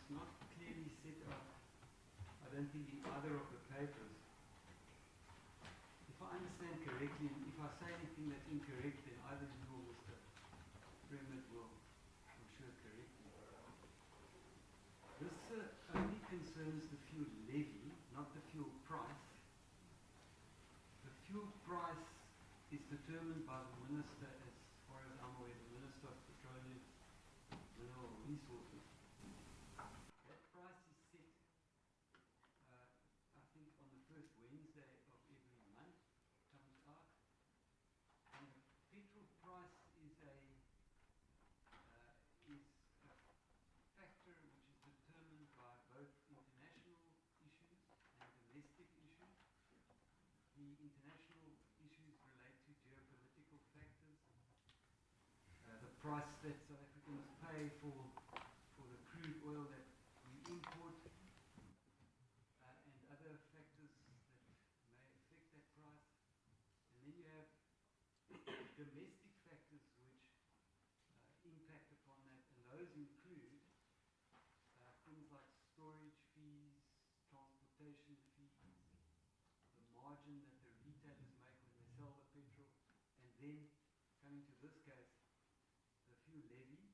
it's not clearly set out, I don't think, in either of the papers. If I understand correctly, and if I say anything that's incorrect, then either you or Mr. Fremont will, I'm sure, correct me. This only concerns the fuel levy, not the fuel price. The fuel price is determined by the Minister, as far as I'm aware, the Minister of Petroleum Mineral Resources. That price is set, I think, on the first Wednesday of every month, comes out. And the petrol price is a factor which is determined by both international issues and domestic issues. The international issues relate to geopolitical factors. The price that South Africans pay for the crude oil that we import, and other factors that may affect that price. And then you have domestic factors which impact upon that, and those include things like storage fees, transportation fees, the margin that the retailers make when they sell the petrol, and then, coming to this case, the fuel levy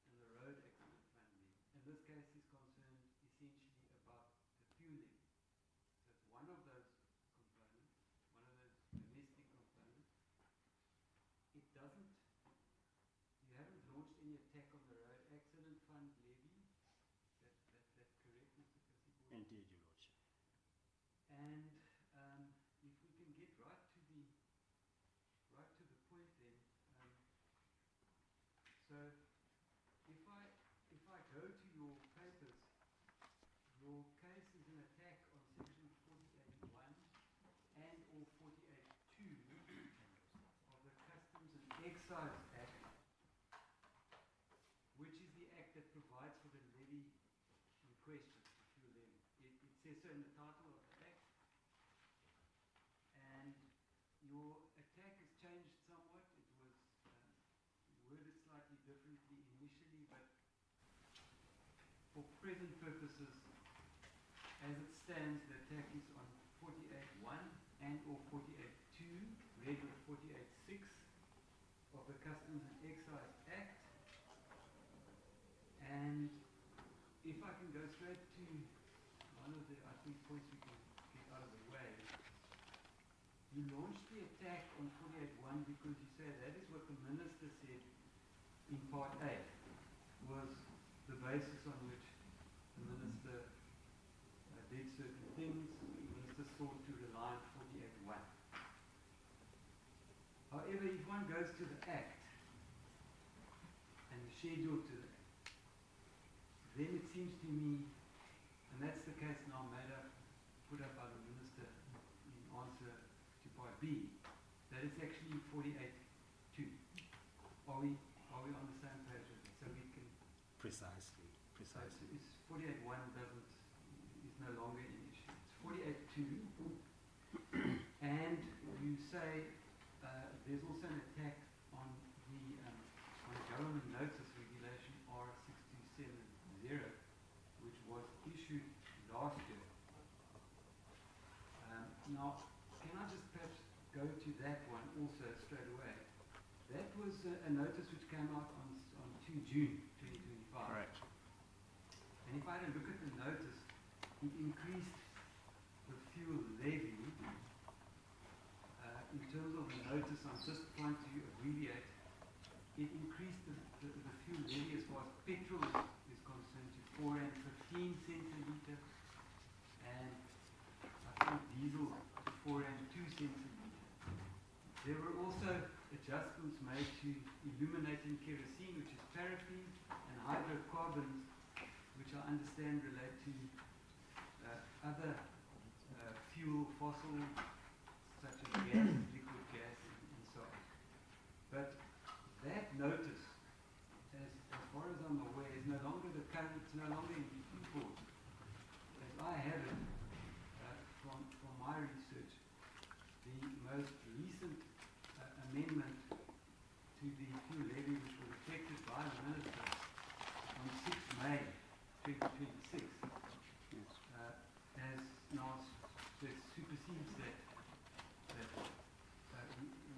and the road accident fund levy. And this case is concerned essentially about the fuel levy. So it's one of those components, one of those domestic components. It doesn't, you haven't launched any attack on the road accident fund levy. That's correct, Mr. Kasibor? Indeed, Your Lordship. And if we can get right to the point, then. So, if I go to your papers, your case is an attack on Section 48.1 and or 48.2 of the Customs and Excise Act, which is the act that provides for the levy in question, the fuel levy. It says so in the title of the act. And your attack has changed somewhat. It was worded slightly differently initially, but for present purposes, as it stands, the attack is on 48.1 and or 48.2, read with 48.6 of the Customs and Excise Act. And if I can go straight to one of the, I think, points we can get out of the way. You launched the attack on 48.1 because you say that is what the Minister said in Part A, was the basis on which the Minister did certain things. The Minister sought to rely on 48.1. However, if one goes to the Act and the schedule to the Act, then it seems to me, and that's the case now put up by the Minister in answer to Part B, that it's actually 48.2. Are we on the same page with it? So we can Precisely. It's 48.1 is no longer an issue. It's 48.2, and you say there's also an attack on the government notice regulation R6270, which was issued last year. Now, can I just perhaps go to that one also straight away? That was a notice which came out on 2 June 2025. Correct. And if I had a look at the notice, it increased the fuel levy. In terms of the notice, I'm just trying to abbreviate. It increased the fuel levy as far as petrol is concerned to 4.15 cents a litre, and I think diesel to 4.02 cents a litre. There were also adjustments made to illuminating kerosene, which is paraffin, and hydrocarbons, which I understand relate to other fuel, fossil, such as gas, liquid gas, and so on. But that notice, as far as I'm aware, is no longer the current, it's no longer in import. As I have it, from my research, the most recent amendment to the fuel levy, which was effected by the Minister on 6 May 2026 Yes. has now that supersedes that.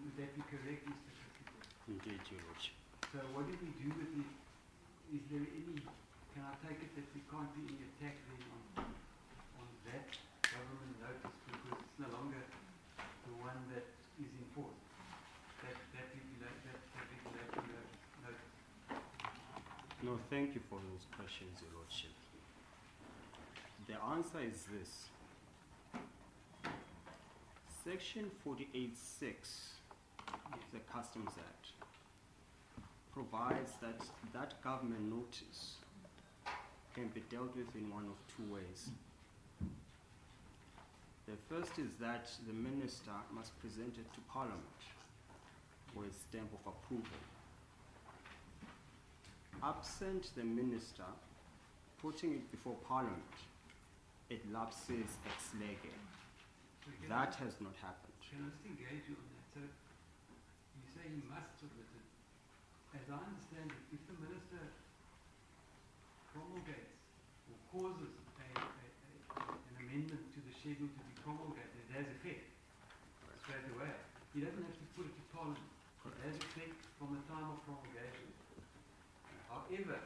Would that be correct, Mr. Christopher? Indeed, Your Lordship. So what do we do with the, is there any, can I take it that there can't be any attack then on that government notice because it's no longer the one that is enforced? That regulatory notice. No, thank you for those questions, Your Lordship. The answer is this. Section 48(6) of the Customs Act provides that that government notice can be dealt with in one of two ways. The first is that the minister must present it to Parliament for a stamp of approval. Absent the minister putting it before Parliament, it lapses ex lege. So That has not happened. can I just engage you on that? So you say he must submit it. As I understand it, if the minister promulgates or causes an amendment to the schedule to be promulgated, it has effect straight away. He doesn't have to put it to Parliament. It has effect from the time of promulgation. However,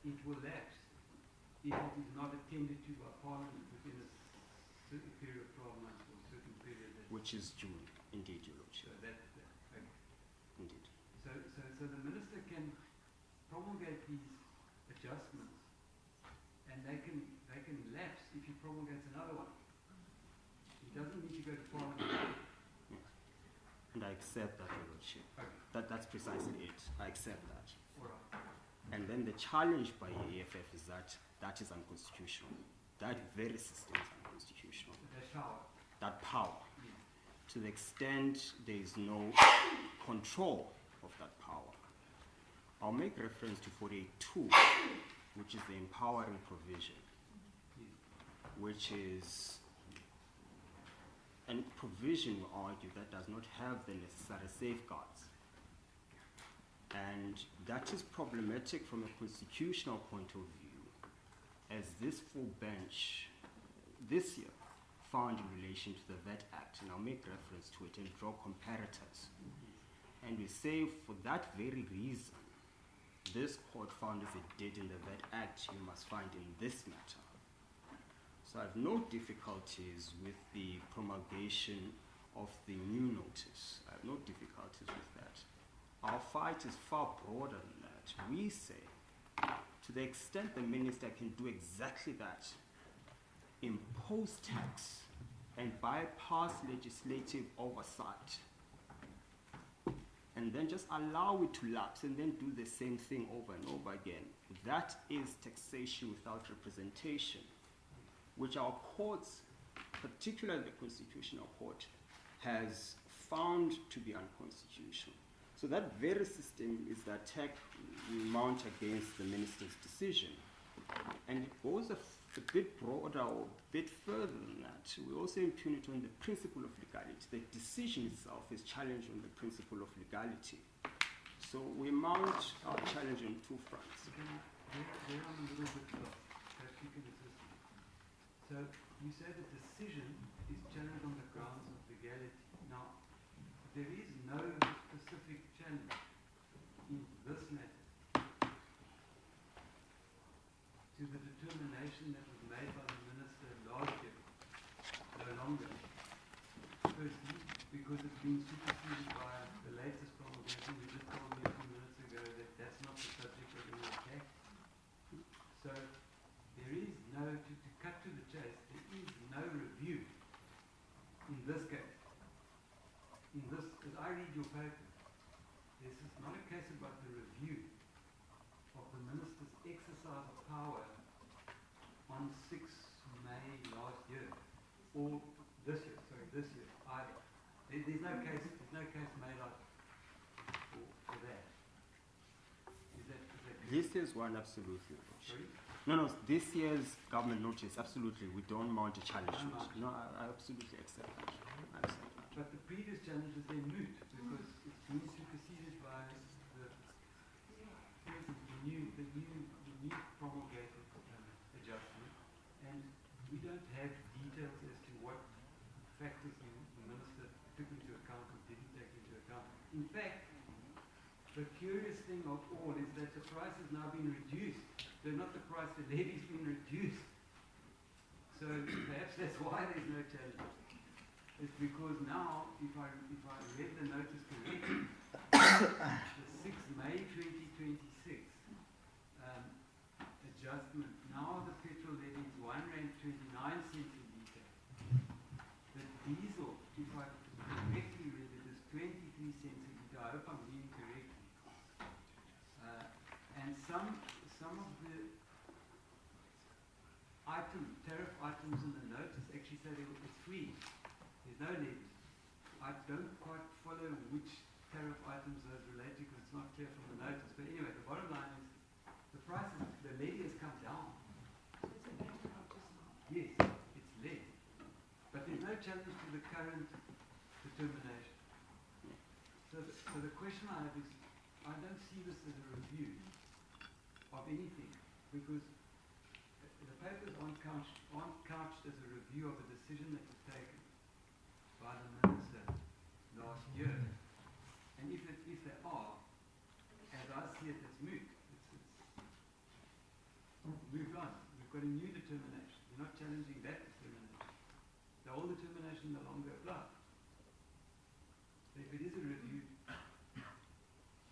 it will lapse if it is not attended to by Parliament within a certain period of 12 months or a certain period. Which is June, indeed, Your Lordship. So okay. Indeed. So the minister can promulgate these adjustments, and they can lapse if he promulgates another one. He doesn't need to go to Parliament. Yes. And I accept that, Your Lordship. Okay. That's precisely it. I accept that. All right. And then the challenge by the EFF is that that is unconstitutional. That very system is unconstitutional. That power. That power. Yeah. To the extent there is no control of that power. I'll make reference to 48(2), which is the empowering provision, which is a provision, we argue, that does not have the necessary safeguards. And that is problematic from a constitutional point of view, as this full bench this year found in relation to the VAT Act, and I'll make reference to it and draw comparators. And we say for that very reason, this court found as it did in the VAT Act, you must find in this matter. So I have no difficulties with the promulgation of the new notice. I have no difficulties with that. Our fight is far broader than that. We say, to the extent the minister can do exactly that, impose tax and bypass legislative oversight, and then just allow it to lapse and then do the same thing over and over again. That is taxation without representation, which our courts, particularly the Constitutional Court, has found to be unconstitutional. So that very system is the attack we mount against the minister's decision. And it goes a bit broader or a bit further than that. We also impugn it on the principle of legality. The decision itself is challenged on the principle of legality. So we mount our challenge on two fronts. There I'm a little bit lost. Perhaps you can assist me. So you say the decision is challenged on the grounds of legality. Now, there is no specific challenge in this matter to the determination that was made by the minister last year, no longer. Firstly, because it's been superseded by the latest promulgation. You just told me a few minutes ago that that's not the subject of any attack. So there is no, to cut to the chase, there is no review in this case. In this, as I read your paper, this is not a case about the review of the minister's exercise of power on 6 May last year, or this year, either. There's no case made out for that. Is that correct? This year's one, absolutely. Sorry? No, this year's government notice, absolutely. We don't mount a challenge to it. No, I absolutely accept that. But the previous challenge is then moot because it's been superseded by the new promulgated we don't have details as to what factors the minister took into account or didn't take into account. In fact, the curious thing of all is that the price has now been reduced. So not the price, the levy's been reduced. So perhaps that's why there's no challenge. It's because now, if I read the notice correctly, the 6th May 2026 adjustment, now the petrol levy is R1.29 a litre. The diesel, if I correctly read it, is 23 cents a litre. I hope I'm reading correctly. And some of the tariff items in the notice actually say it's free. There's no levy. I don't quite follow which tariff items those relate to because it's not clear from the notice. But anyway, the bottom line is the prices, the levy has come down. Yes, it's less. But there's no challenge to the current determination. So the question I have is, I don't see this as a review of anything because the papers aren't couched as a review of a decision that was taken by the minister last year. And if they are, as I see it, it's moot. It's moved on. We've got a new determination. We're not challenging that determination. The old determination no longer applies. So if it is a review,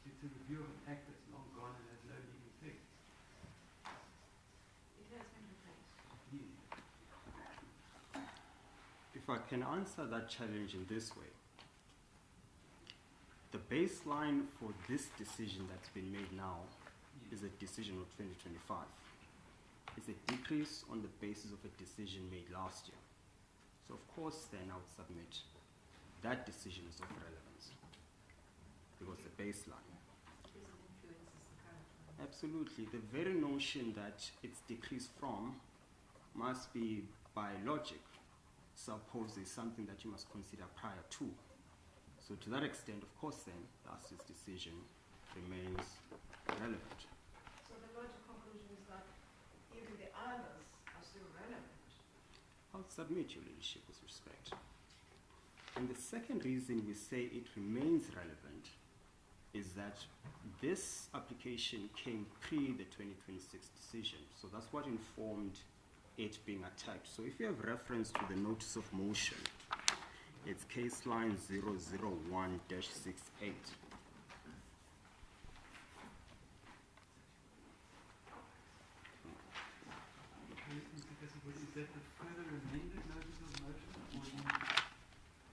it's a review of an act that's long gone and has no legal effect. It has been replaced. Yes. If I can answer that challenge in this way, the baseline for this decision that's been made now is a decision of 2025. It's a decrease on the basis of a decision made last year. So of course then I would submit that decision is of relevance because the baseline. Because it influences the current one. Absolutely. The very notion that it's decreased from must be by logic. Suppose there's something that you must consider prior to. So to that extent, of course then, last year's decision remains relevant. So the logical conclusion is that even the others are still relevant. I'll submit your leadership with respect. And the second reason we say it remains relevant is that this application came pre the 2026 decision. So that's what informed it being attacked. So if you have reference to the notice of motion, it's case line 001-68. Is that the further amended notice of motion or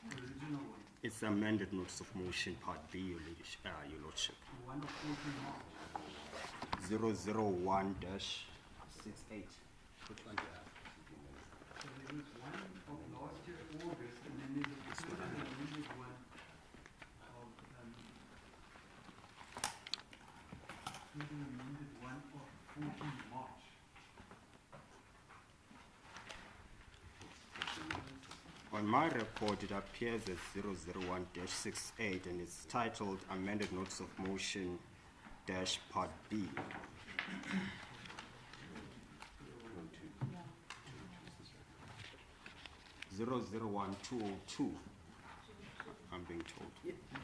the original one? It's the amended notice of motion, Part B, your lordship. The one of 14 March. 001-68. Which one do you have? So there was one of last year, August, and then there's a further amended one of of 14 March. On my report, it appears as 001-68 and it's titled Amended Notice of Motion dash Part B. 001-202, I'm being told.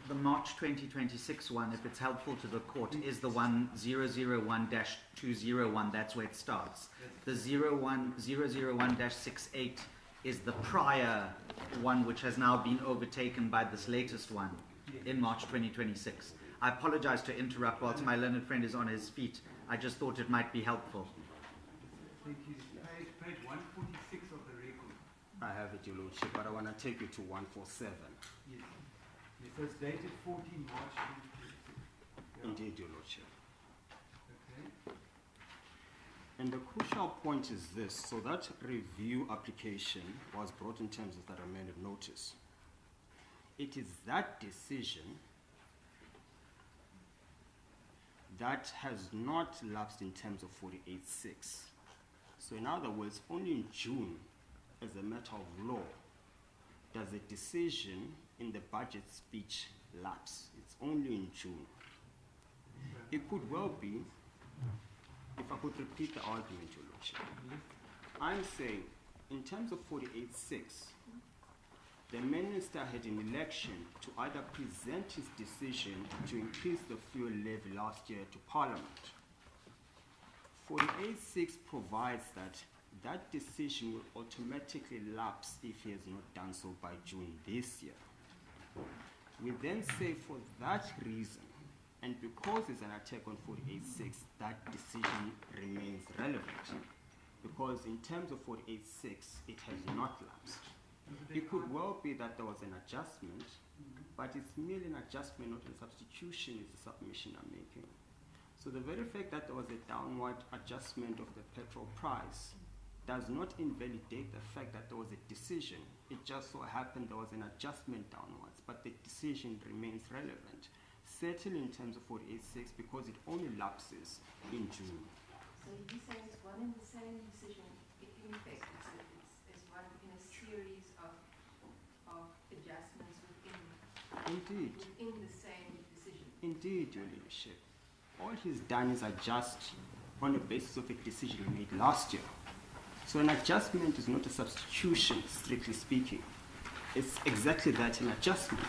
The March 2026 one, if it's helpful to the court, is the one 001-201. That's where it starts. The 001-68 is the prior one, which has now been overtaken by this latest one in March 2026. I apologize to interrupt whilst my learned friend is on his feet. I just thought it might be helpful. Thank you. Page 146 of the record. I have it, your lordship, but I want to take you to 147. Yes. Yes, so it's dated 14 March 2026. Yeah. Indeed, your lordship. Okay. And the crucial point is this. So that review application was brought in terms of that amended notice. It is that decision that has not lapsed in terms of 48.6. So in other words, only in June, as a matter of law, does a decision in the budget speech lapse. It's only in June. It could well be, if I could repeat the argument, your lordship. I'm saying in terms of 48.6, the minister had an election to either present his decision to increase the fuel levy last year to Parliament. 48.6 provides that that decision will automatically lapse if he has not done so by June this year. We then say for that reason, and because it's an attack on 48.6, that decision remains relevant. Because in terms of 48.6, it has not lapsed. It could well be that there was an adjustment, but it's merely an adjustment, not a substitution, is the submission I'm making. So the very fact that there was a downward adjustment of the petrol price does not invalidate the fact that there was a decision. It just so happened there was an adjustment downwards, but the decision remains relevant. Certainly in terms of 48.6, because it only lapses in June. So you're saying it's one and the same decision, in effect, it's one in a series of adjustments within the same decision. Indeed, Your Leadership. All he's done is adjust on the basis of a decision he made last year. So an adjustment is not a substitution, strictly speaking. It's exactly that, an adjustment.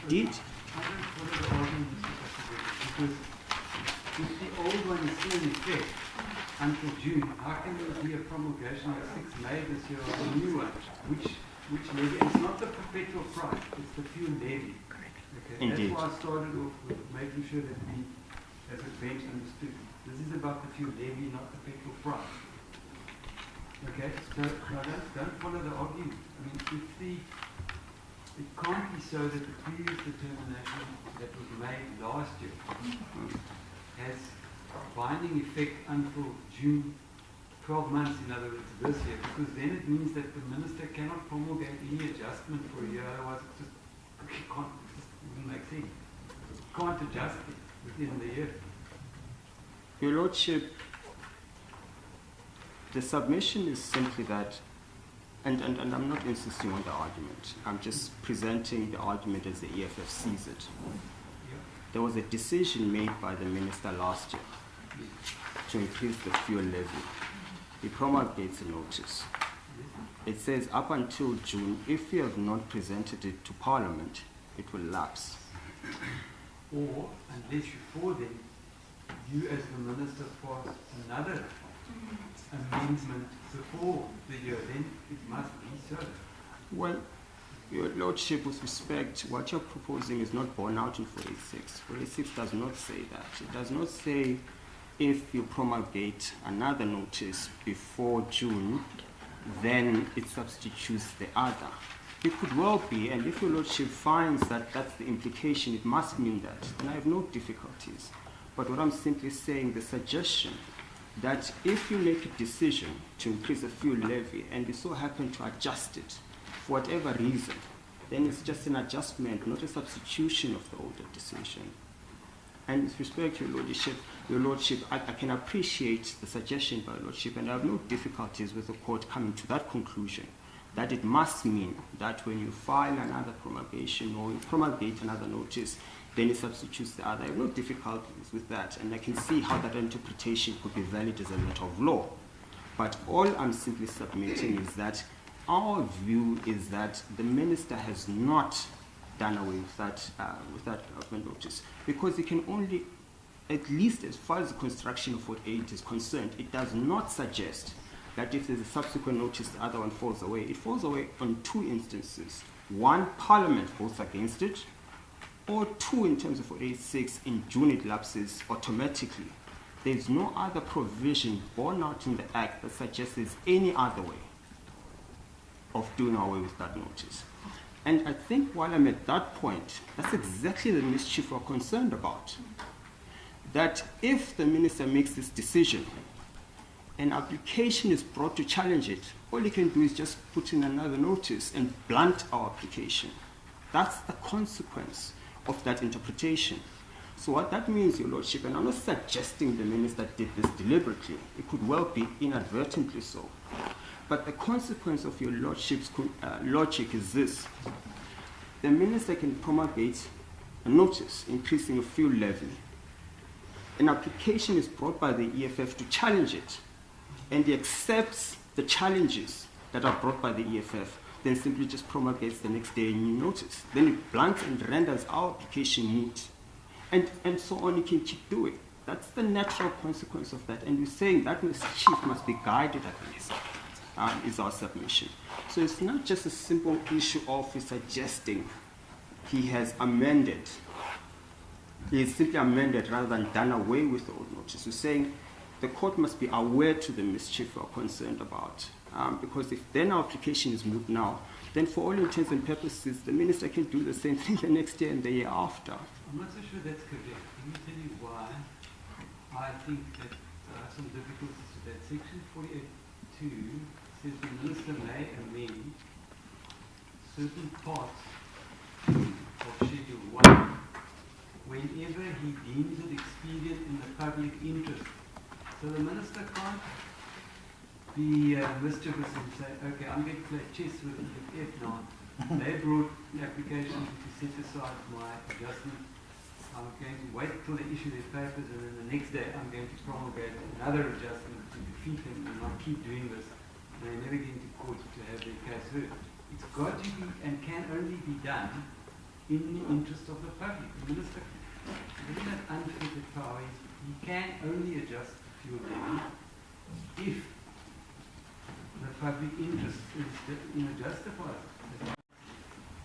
Did? I don't follow the argument, because if the old one is still in effect until June, how can there be a promulgation on 6 May this year of a new one, which levy? And it's not the perpetual price, it's the fuel levy. Okay? Indeed. That's why I started off with making sure that we, as a bench, understood. This is about the fuel levy, not the petrol price. Okay, so now don't follow the argument. I mean, it can't be so that the previous determination that was made last year has binding effect until June, 12 months in other words this year, because then it means that the minister cannot promulgate any adjustment for a year, otherwise it wouldn't make sense. It can't adjust it within the year. Your Lordship, the submission is simply that, and I'm not insisting on the argument, I'm just presenting the argument as the EFF sees it. There was a decision made by the minister last year to increase the fuel levy. He promulgates a notice. It says up until June, if you have not presented it to Parliament, it will lapse. Or, unless before then, you as the minister pass another amendment before the year, then it must be so. Well, Your Lordship, with respect, what you're proposing is not borne out in 486. 486 does not say that. It does not say if you promulgate another notice before June, then it substitutes the other. It could well be, and if Your Lordship finds that that's the implication, it must mean that, then I have no difficulties. But what I'm simply saying, the suggestion that if you make a decision to increase the fuel levy and you so happen to adjust it for whatever reason, then it's just an adjustment, not a substitution of the older decision. And with respect to Your Lordship, I can appreciate the suggestion by Your Lordship, and I have no difficulties with the court coming to that conclusion, that it must mean that when you file another promulgation or you promulgate another notice, then it substitutes the other. I have no difficulties with that, and I can see how that interpretation could be valid as a matter of law. But all I'm simply submitting is that our view is that the minister has not done away with that government notice, because it can only, at least as far as the construction of 48 is concerned, it does not suggest that if there's a subsequent notice, the other one falls away. It falls away on 2 instances. 1, Parliament votes against it, or 2, in terms of 486, in June it lapses automatically. There's no other provision borne out in the Act that suggests there's any other way of doing away with that notice. And I think while I'm at that point, that's exactly the mischief we're concerned about. That if the minister makes this decision, an application is brought to challenge it, all he can do is just put in another notice and blunt our application. That's the consequence of that interpretation. So what that means, Your Lordship, and I'm not suggesting the minister did this deliberately, it could well be inadvertently so, but the consequence of Your Lordship's logic is this. The minister can promulgate a notice increasing a fuel levy. An application is brought by the EFF to challenge it, and he accepts the challenges that are brought by the EFF, then simply just promulgates the next day a new notice. Then it blunts and renders our application moot. And so on, you can keep doing. That's the natural consequence of that. And we're saying that mischief must be guided against, is our submission. So it's not just a simple issue of suggesting he has amended. He has simply amended rather than done away with the old notice. We're saying the court must be aware to the mischief we're concerned about. Because if then our application is moot now, then for all intents and purposes, the minister can do the same thing the next year and the year after. I'm not so sure that's correct. Let me tell you why I think that there are some difficulties with that. Section 48.2 says the minister may amend certain parts of Schedule 1 whenever he deems it expedient in the public interest. So the minister can't be mischievous and say, okay, I'm going to play chess with EFF now. They brought the application to set aside my adjustment. I'm going to wait till they issue their papers, and then the next day I'm going to promulgate another adjustment to defeat them, and I'll keep doing this. And they never get into court to have their case heard. It's got to be and can only be done in the interest of the public. The minister doesn't have unfettered power. He can only adjust fuel levy if the public interest is justified.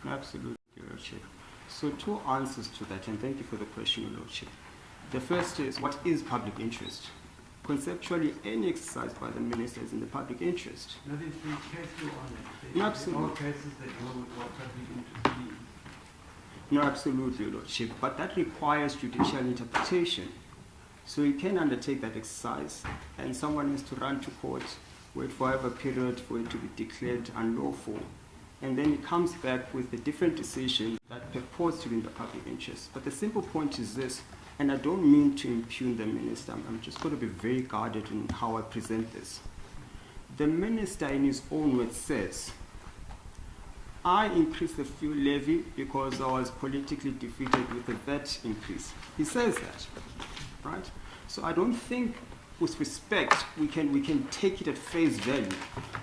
Absolutely, Your Lordship. So two answers to that, and thank you for the question, Your Lordship. The first is, what is public interest? Conceptually, any exercise by the minister is in the public interest. No, there's case law on that. Absolutely. There are cases that deal with what public interest means. No, absolutely, Your Lordship. But that requires judicial interpretation. So you can undertake that exercise, and someone has to run to court, wait for whatever period for it to be declared unlawful. And then it comes back with a different decision that purports to be in the public interest. But the simple point is this, and I don't mean to impugn the minister, I'm just going to be very guarded in how I present this. The minister in his own words says, I increased the fuel levy because I was politically defeated with the VAT increase. He says that, right? So I don't think, with respect, we can take it at face value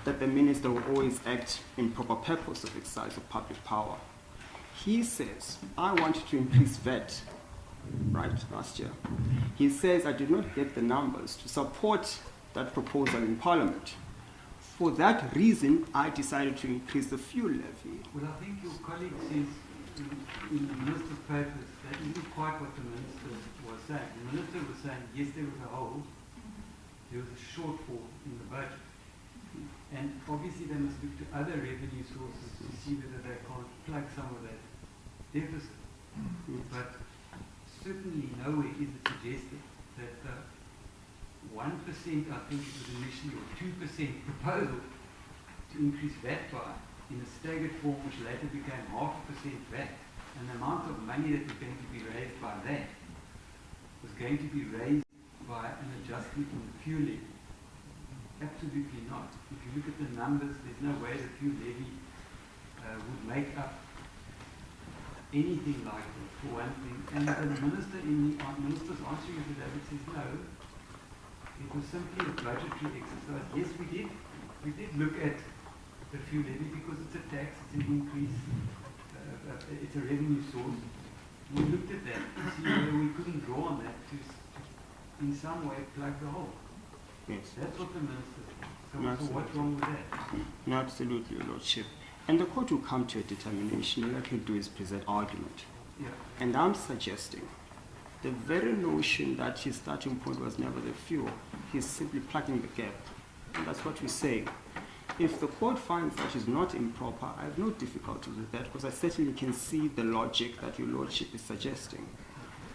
that the minister will always act in proper purpose of exercise of public power. He says, I wanted to increase VAT, right, last year. He says, I did not get the numbers to support that proposal in Parliament. For that reason, I decided to increase the fuel levy. Well, I think your colleague says in the minister's papers that isn't quite what the minister was saying. The minister was saying, yes, there was a hole, there was a shortfall in the budget. And obviously they must look to other revenue sources to see whether they can't plug some of that deficit. But certainly nowhere is it suggested that 1%, I think it was initially, or 2% proposal to increase VAT by in a staggered form, which later became 0.5% VAT, and the amount of money that was going to be raised by that was going to be raised by an adjustment in the fuel levy. Absolutely not. If you look at the numbers, there's no way the fuel levy would make up anything like that, for one thing. And the minister in the minister's answering affidavit says no, it was simply a budgetary exercise. Yes, we did look at the fuel levy because it's a tax, it's an increase, it's a revenue source. We looked at that to see whether we couldn't draw on that to in some way plug the hole. Yes. That's what the minister said. So what's wrong with that? No, absolutely, Your Lordship. And the court will come to a determination. All I can do is present argument. Yeah. And I'm suggesting the very notion that his starting point was never the fuel, he's simply plugging the gap. And that's what we say. If the court finds that is not improper, I have no difficulty with that because I certainly can see the logic that Your Lordship is suggesting.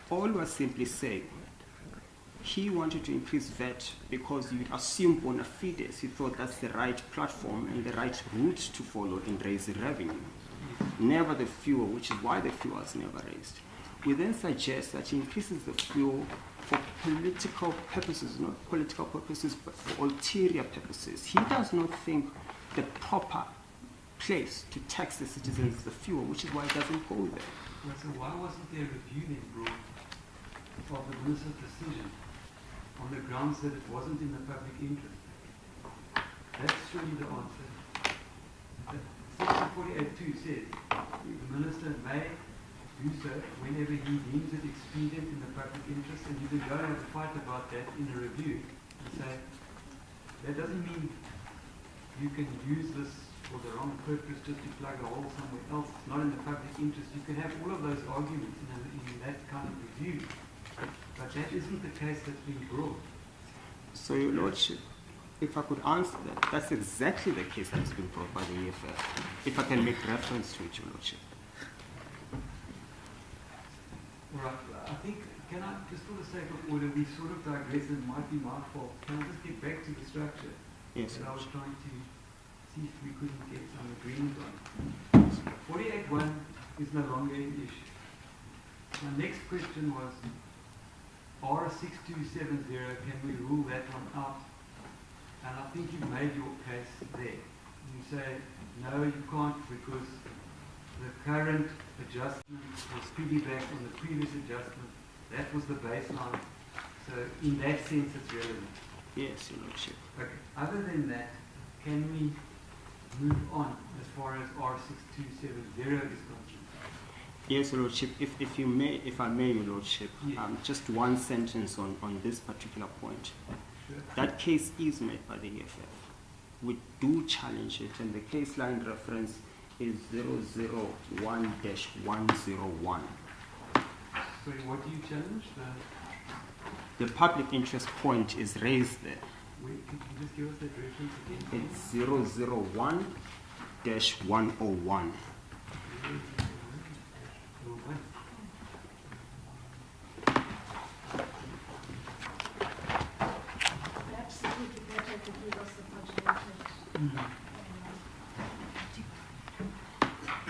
All we're simply saying, he wanted to increase VAT because you assume bona fides, he thought that's the right platform and the right route to follow in raising revenue. Never the fuel, which is why the fuel was never raised. We then suggest that he increases the fuel for political purposes, not political purposes, but for ulterior purposes. He does not think the proper place to tax the citizens is the fuel, which is why he doesn't go there. Well, so why wasn't there a review then brought of the minister's decision on the grounds that it wasn't in the public interest? That's surely the answer. Section 48.2 says, the minister may do so whenever he deems it expedient in the public interest, and you can go and have a fight about that in a review and say, that doesn't mean you can use this for the wrong purpose just to plug a hole somewhere else. It's not in the public interest. You can have all of those arguments in that kind of review, but that isn't the case that's been brought. So, Your Lordship, if I could answer that, that's exactly the case that's been brought by the EFF. If I can make reference to it, Your Lordship. All right, I think, can I, just for the sake of order, we sort of digress and it might be my fault. Can I just get back to the structure Yes, that I Your was Lordship. trying to see if we couldn't get some agreement on? 48.1 is no longer an issue. My next question was, R6270, can we rule that one out? And I think you've made your case there. You say, no, you can't, because the current adjustment was piggybacked on the previous adjustment. That was the baseline. So in that sense, it's relevant. Yes, Your Lordship. Okay. Other than that, can we move on as far as R6270 is concerned? Yes, Your Lordship. If I may, Your Lordship, Yes. just one sentence on this particular point. Sure. That case is made by the EFF. We do challenge it, and the case line reference is 001-101. Sorry, what do you challenge? The public interest point is raised there. Wait, could you just give us that reference again? It's 001-101. Perhaps it would be better to give us the budget.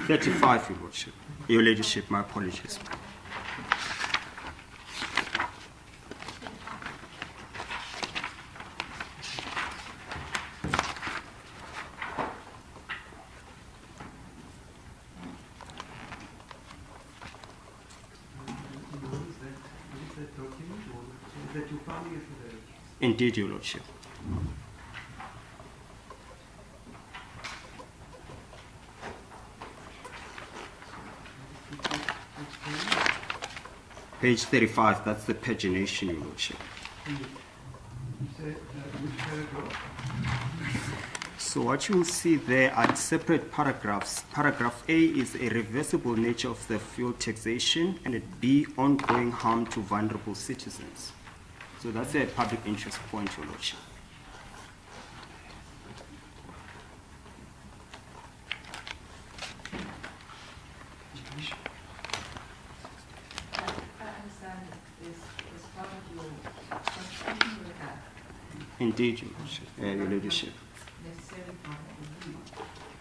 35, Your Lordship. Your Ladyship, my apologies. What is that document, or is that your finding affidavit? Indeed, Your Lordship. Page 35, that's the pagination, Your Lordship. You say, which paragraph? So what you will see there are separate paragraphs. Paragraph A is a reversible nature of the fuel taxation, and it B, ongoing harm to vulnerable citizens. So that's a public interest point, Your Lordship. I understand this is part of your constitution you have. Indeed, Your Lordship. Your Ladyship. Necessarily part of the rule.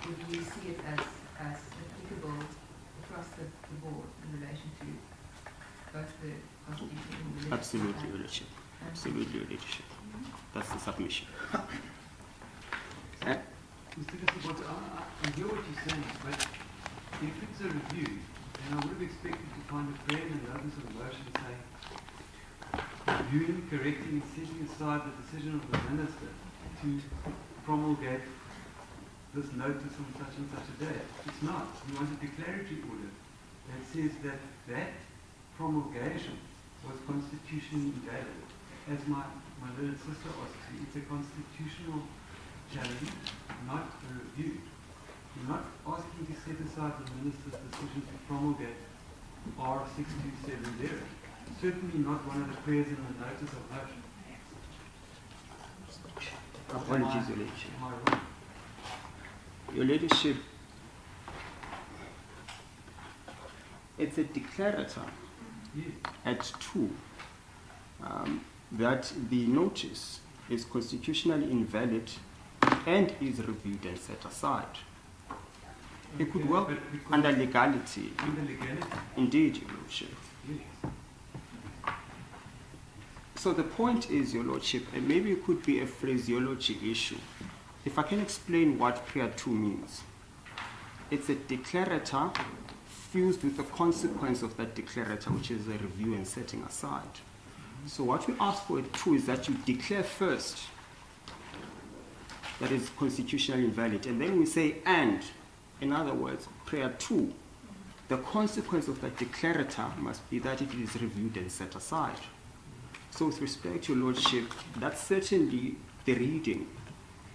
Would you see it as applicable across the board in relation to both the constitution and the Absolutely, legislative Your Ladyship. act? Absolutely, Your Ladyship. That's the submission. Mr. Kasabot, I hear what you're saying, but if it's a review, then I would have expected to find a friend and notice of motion saying, reviewing, correcting, and setting aside the decision of the minister to promulgate this notice on such and such a day. It's not. You want a declaratory order that says that that promulgation was constitutionally invalid. As my little sister asked you, it's a constitutional challenge, not a review. You're not asking to set aside the minister's decision to promulgate R6270. Certainly not one of the prayers in the notice of motion. Apologies, Your Ladyship. Am I wrong? Your Ladyship, it's a declarator Yes. at 2 that the notice is constitutionally invalid and is reviewed and set aside. It could Okay, work but because under legality. under legality. Indeed, Your Lordship. Yes. So the point is, Your Lordship, and maybe it could be a phraseology issue. If I can explain what Prayer 2 means. It's a declarator fused with the consequence of that declarator, which is a review and setting aside. So what we ask for at 2 is that you declare first that is constitutionally invalid. And then we say and, in other words, prayer 2, the consequence of that declarator must be that it is reviewed and set aside. So with respect to your Lordship, that's certainly the reading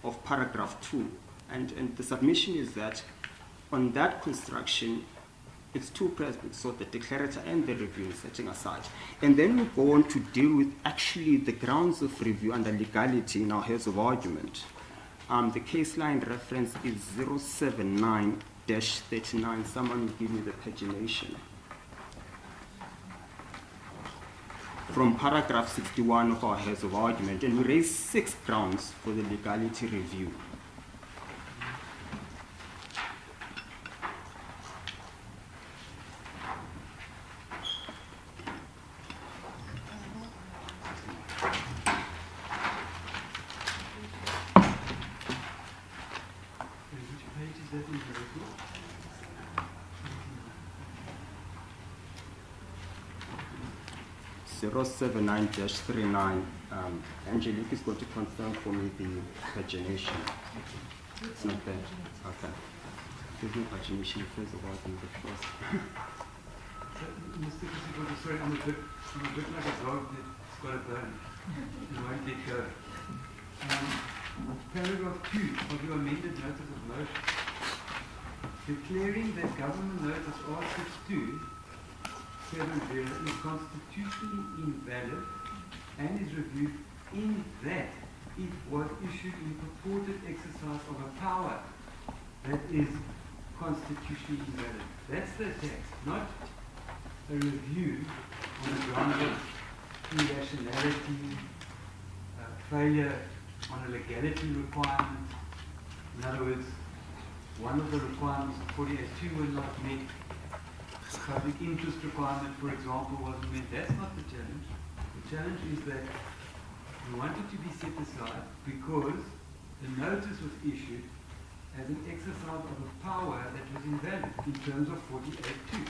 of paragraph 2. And the submission is that on that construction, it's two prayers, so the declarator and the review is setting aside. And then we go on to deal with actually the grounds of review under legality in our heads of argument. The case line reference is 079-39. Someone will give me the pagination. From paragraph 61 of our heads of argument, and we raise 6 grounds for the legality review. Which page is that in the report? 079-39. Angelique is going to confirm for me the pagination. It's not there. Okay. There's no pagination first of all in the first. Mr. Kisiboto, sorry, I'm a bit like a dog that's got a bone. It won't let go. Paragraph 2 of your amended notice of motion. Declaring that government notice R62 is constitutionally invalid and is reviewed in that it was issued in purported exercise of a power that is constitutionally invalid. That's the text, not a review on the ground of irrationality, failure on a legality requirement. In other words, one of the requirements of 48.2 were not met. Public interest requirement, for example, wasn't met. That's not the challenge. The challenge is that we want it to be set aside because the notice was issued as an exercise of a power that was invalid in terms of 48.2.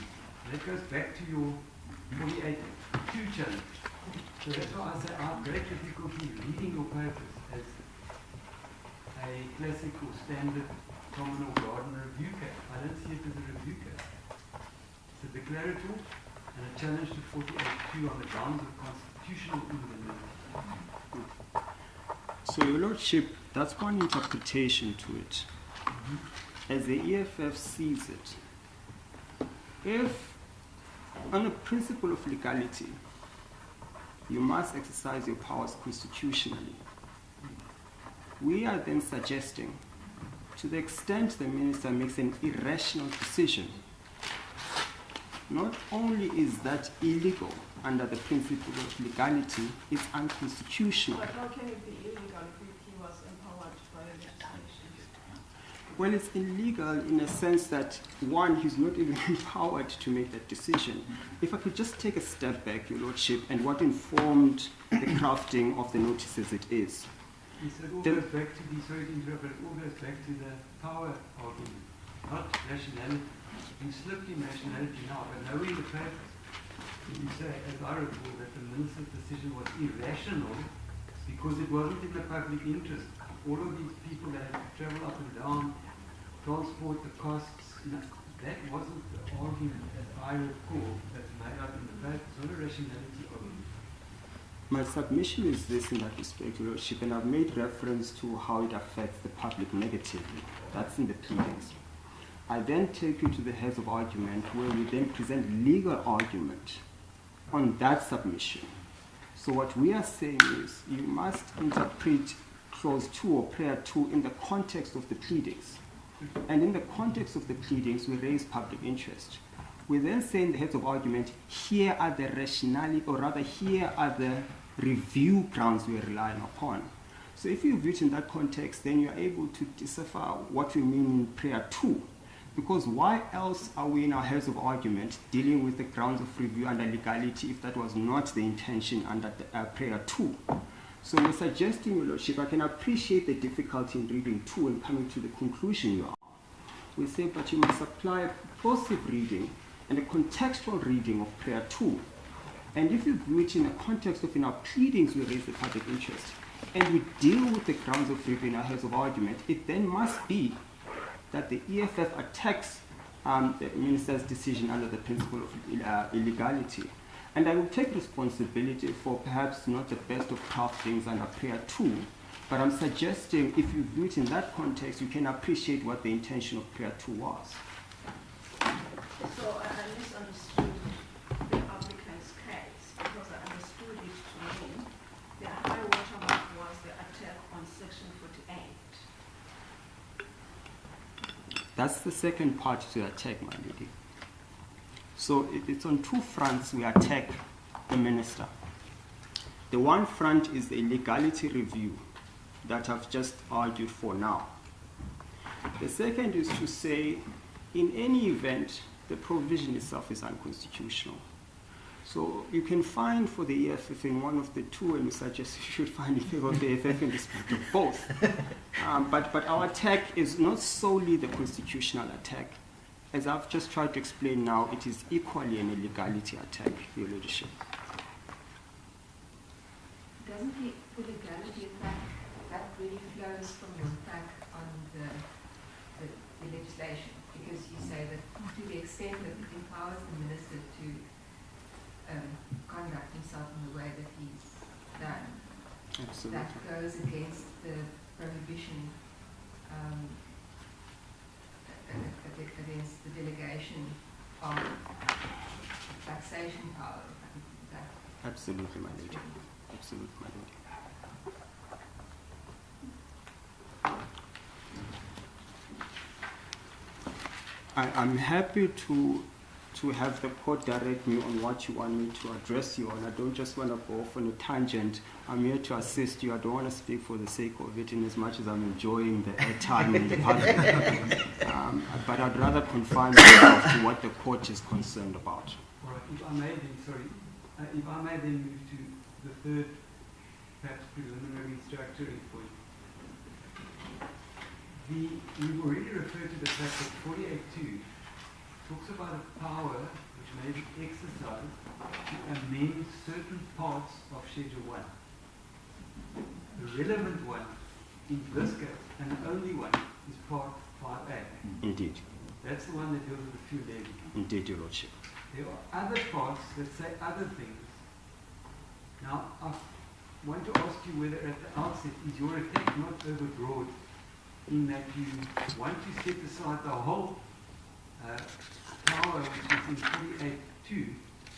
That goes back to your 48.2 challenge. So that's why I say I have great difficulty reading your papers as a classic or standard common or garden review case. I don't see it as a review case. It's a declarative and a challenge to 48.2 on the grounds of constitutional invalidity. So, Your Lordship, that's one interpretation to it. As the EFF sees it, if on a principle of legality, you must exercise your powers constitutionally, we are then suggesting, to the extent the minister makes an irrational decision, not only is that illegal under the principle of legality, it's unconstitutional. But how can it be illegal if he was empowered by the legislation? Well, it's illegal in a sense that, one, he's not even empowered to make that decision. If I could just take a step back, Your Lordship, and what informed the crafting of the notice as it is. Yes, it all goes back to the, sorry to interrupt, but it all goes back to the power argument, not rationality. You slipped in rationality now, but nowhere in the papers did you say, as I recall, that the minister's decision was irrational because it wasn't in the public interest. All of these people that had to travel up and down, transport, the costs, that wasn't the argument, as I recall, that's made out in the papers. It's not a rationality argument. My submission is this in that respect, Your Lordship, and I've made reference to how it affects the public negatively. That's in the pleadings. I then take you to the heads of argument where we then present legal argument on that submission. So what we are saying is you must interpret clause 2 or prayer 2 in the context of the pleadings. And in the context of the pleadings, we raise public interest. We then say in the heads of argument, here are the rationality, or rather here are the review grounds we are relying upon. So if you view it in that context, then you are able to decipher what we mean in prayer 2. Because why else are we in our heads of argument dealing with the grounds of review under legality if that was not the intention under the, prayer 2? So we're suggesting, Your Lordship, I can appreciate the difficulty in reading 2 and coming to the conclusion you are. We say, but you must apply a purposive reading and a contextual reading of prayer 2. And if you view it in the context of in our pleadings we raise the public interest, and we deal with the grounds of review in our heads of argument, it then must be that the EFF attacks the minister's decision under the principle of illegality. And I will take responsibility for perhaps not the best of craftings under Prayer 2, but I'm suggesting if you view it in that context, you can appreciate what the intention of Prayer 2 was. So I misunderstood the applicant's case because I understood it to mean the high water mark was the attack on Section 48. That's the second part to the attack, my lady. So it's on two fronts we attack the minister. The one front is the illegality review that I've just argued for now. The second is to say, in any event, the provision itself is unconstitutional. So you can find for the EFF in one of the two, and we suggest you should find in favor of the EFF in respect of both. But our attack is not solely the constitutional attack. As I've just tried to explain now, it is equally an illegality attack, Your Lordship. Doesn't the illegality attack, that really flows from your attack on the legislation? Because you say that to the extent that it empowers the minister to conduct himself in the way that he's done, Absolutely. that goes against the prohibition against the delegation of taxation power. Absolutely, my lady. Absolutely, my lady. I'm happy to have the court direct me on what you want me to address you on. I don't just want to go off on a tangent. I'm here to assist you. I don't want to speak for the sake of it, in as much as I'm enjoying the airtime in the public. But I'd rather confine myself to what the court is concerned about. All right, if I may then, sorry, if I may then move to the third, perhaps preliminary structuring point. We've already referred to the fact that 48.2 talks about a power which may be exercised to amend certain parts of Schedule 1. The relevant one in this case, and the only one, is Part 5A. Indeed. That's the one that deals with the fuel levy. Indeed, Your Lordship. There are other parts that say other things. Now, I want to ask you whether at the outset is your attack not overbroad in that you want to set aside the whole power which is in 48.2,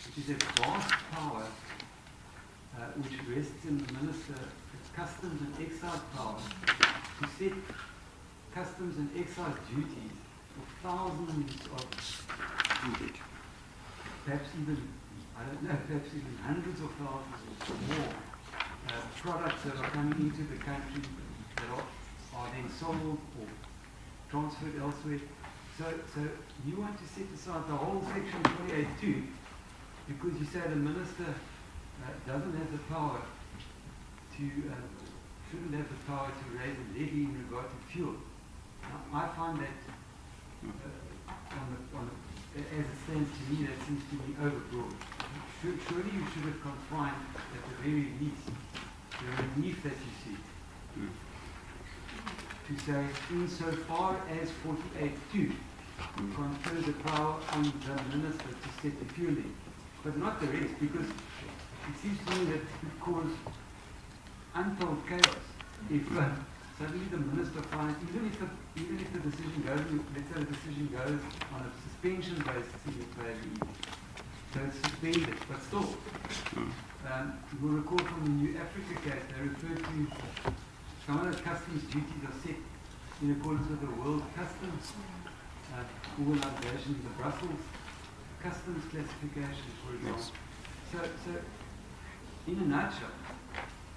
which is a vast power which rests in the minister, it's customs and excise power, to set customs and excise duties for thousands of, perhaps even, I don't know, perhaps even hundreds of thousands or more products that are coming into the country that are then sold or transferred elsewhere. So you want to set aside the whole section 48.2 because you say the minister doesn't have the power to, shouldn't have the power to raise a levy in regard to fuel. Now, I find that, as it stands to me, that seems to be overbroad. Surely you should have confined, at the very least, the relief that you seek. To say, insofar as 48.2 confers the power on the minister to set the fueling, but not the rest, because it seems to me that it could cause untold chaos if suddenly the minister finds, even if the decision goes, let's say the decision goes on a suspension basis in the levy, so it's suspended, but still, you will recall from the New Africa case, they referred to some of the customs duties are set in accordance with the World Customs Organization, the Brussels Customs Classification, for example. Yes. So in a nutshell,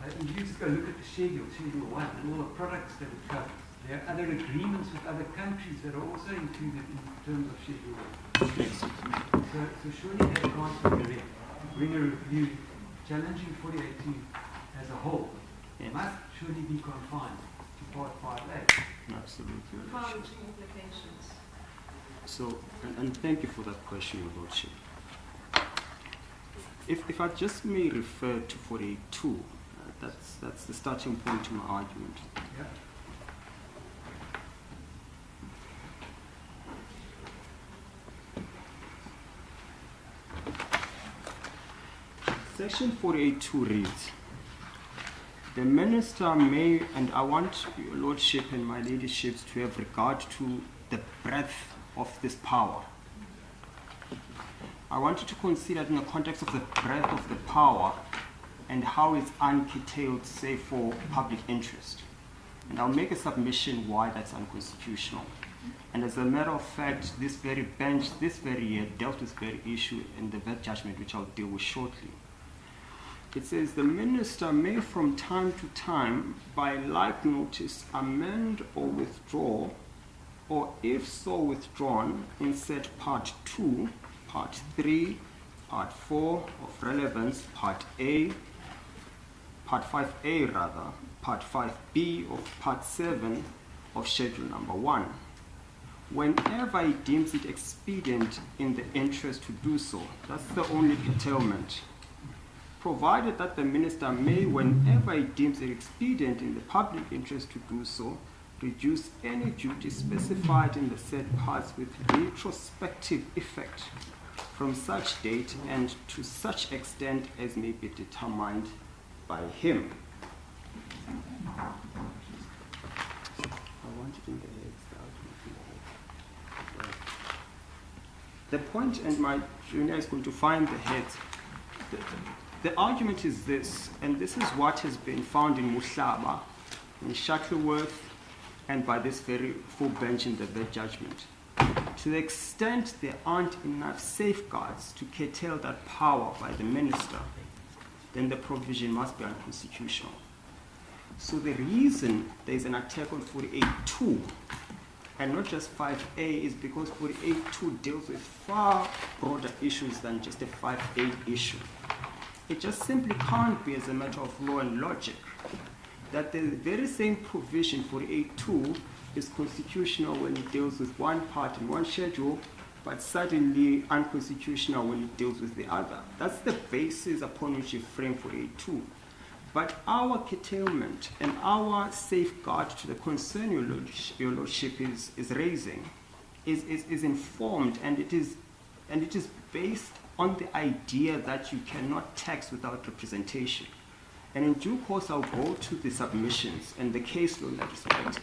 if you just go look at the Schedule 1, and all the products that it covers, there are other agreements with other countries that are also included in terms of Schedule 1. Yes. So surely that can't be correct. Bring a review challenging 48.2 as a whole. It must surely be confined to Part 5A. Absolutely. Far-reaching implications. So, and thank you for that question, Your Lordship. If I just may refer to 48.2, that's the starting point to my argument. Yeah. Section 48.2 reads, the minister may, and I want your lordship and my ladyships to have regard to the breadth of this power. I want you to consider it in the context of the breadth of the power and how it's uncurtailed, say, for public interest. And I'll make a submission why that's unconstitutional. And as a matter of fact, this very bench, this very year, dealt with this very issue in the vet judgment, which I'll deal with shortly. It says, the minister may from time to time, by like notice, amend or withdraw, or if so withdrawn, insert part 2, part 3, part 4 of relevance, part A, part 5A rather, part 5B of part 7 of schedule number 1. Whenever he deems it expedient in the interest to do so, that's the only curtailment. Provided that the minister may, whenever he deems it expedient in the public interest to do so, reduce any duty specified in the said parts with retrospective effect from such date and to such extent as may be determined by him. I want it in the heads. The point, and my junior is going to find the heads. The argument is this, and this is what has been found in Muhlaba, in Shuttleworth, and by this very full bench in the vet judgment. To the extent there aren't enough safeguards to curtail that power by the minister, then the provision must be unconstitutional. So the reason there's an attack on 48.2 and not just 5A is because 48.2 deals with far broader issues than just a 5A issue. It just simply can't be, as a matter of law and logic, that the very same provision 48.2 is constitutional when it deals with one part in one schedule, but suddenly unconstitutional when it deals with the other. That's the basis upon which you frame 48.2. But our curtailment and our safeguard to the concern your lordship is raising is informed, and it is based on the idea that you cannot tax without representation. And in due course, I'll go to the submissions and the case law in that respect.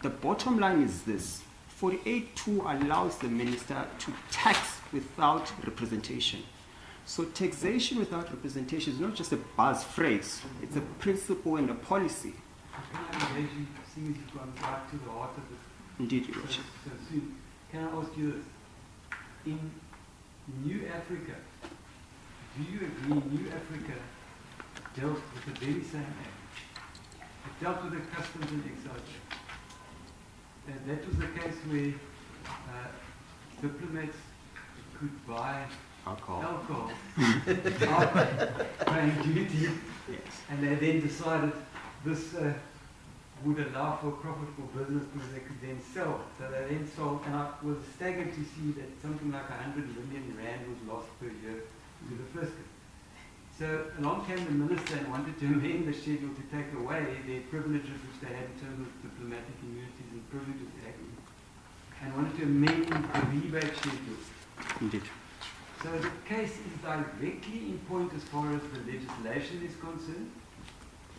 The bottom line is this: 48.2 allows the minister to tax without representation. So taxation without representation is not just a buzz phrase, it's a principle and a policy. Can I engage you, seeing as you've gone right to the heart of it Indeed, Your Lordship. so soon? Can I ask you this? In New Africa, do you agree New Africa dealt with the very same act? It dealt with the customs and excise tax. And that was the case where diplomats could buy alcohol without paying duty, and they then decided this would allow for profitable business because they could then sell. So they then sold, and I was staggered to see that something like 100 million rand was lost per year to the fiscus. So along came the minister and wanted to amend the schedule to take away their privileges which they had in terms of diplomatic immunities and privileges they had, and wanted to amend the rebate schedule. Indeed. So the case is directly in point as far as the legislation is concerned.